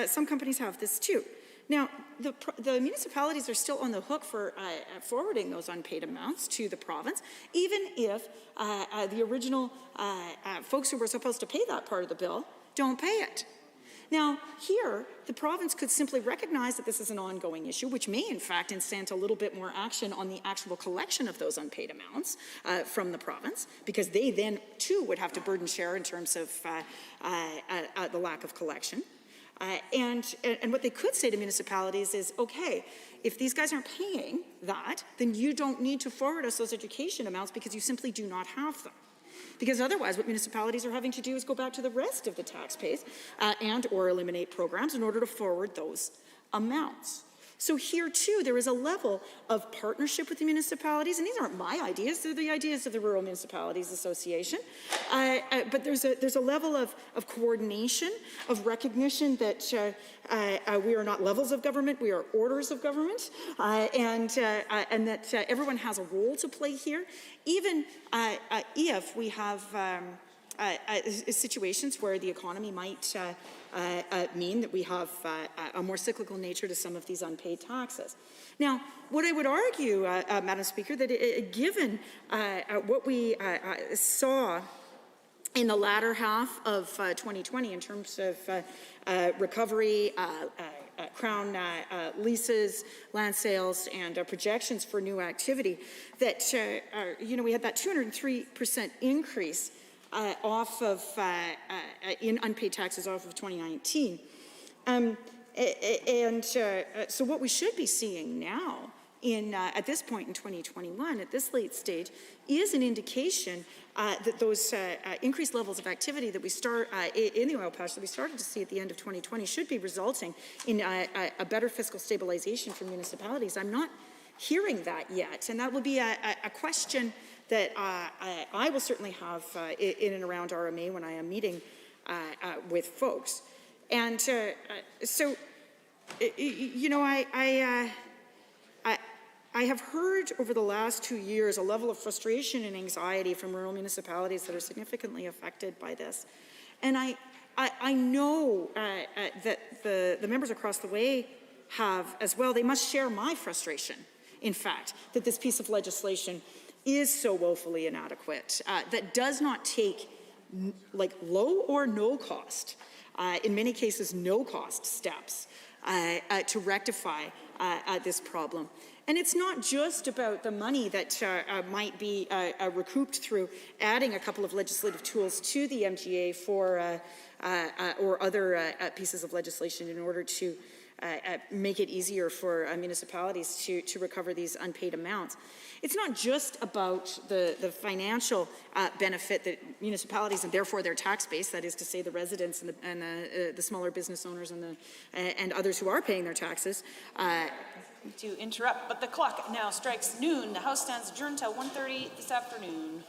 some companies have this too. Now, the municipalities are still on the hook for forwarding those unpaid amounts to the province, even if the original folks who were supposed to pay that part of the bill don't pay it. Now, here, the province could simply recognize that this is an ongoing issue, which may, in fact, incent a little bit more action on the actual collection of those unpaid amounts from the province, because they then, too, would have to burden share in terms of the lack of collection. And what they could say to municipalities is, okay, if these guys aren't paying that, then you don't need to forward us those education amounts because you simply do not have them. Because otherwise what municipalities are having to do is go back to the rest of the tax base and or eliminate programs in order to forward those amounts. So here, too, there is a level of partnership with the municipalities, and these aren't my ideas, they're the ideas of the Rural Municipalities Association. But there's a level of coordination, of recognition that we are not levels of government, we are orders of government, and that everyone has a role to play here, even if we have situations where the economy might mean that we have a more cyclical nature to some of these unpaid taxes. Now, what I would argue, Madam Speaker, that given what we saw in the latter half of 2020 in terms of recovery, Crown leases, land sales, and projections for new activity, that we had that 203% increase in unpaid taxes off of 2019. So what we should be seeing now at this point in 2021, at this late stage, is an indication that those increased levels of activity that we start in the oil patch that we started to see at the end of 2020 should be resulting in a better fiscal stabilization for municipalities. I'm not hearing that yet, and that will be a question that I will certainly have in and around RMA when I am meeting with folks. And so, you know, I have heard over the last 2 years a level of frustration and anxiety from rural municipalities that are significantly affected by this. And I know that the members across the way have as well. They must share my frustration, in fact, that this piece of legislation is so woefully inadequate, that does not take like low or no cost, in many cases no cost steps to rectify this problem. And it's not just about the money that might be recouped through adding a couple of legislative tools to the MGA or other pieces of legislation in order to make it easier for municipalities to recover these unpaid amounts. It's not just about the financial benefit that municipalities and therefore their tax base, that is to say the residents and the smaller business owners and others who are paying their taxes. To interrupt, but the clock now strikes noon. The House stands adjourned till 1:30 this afternoon.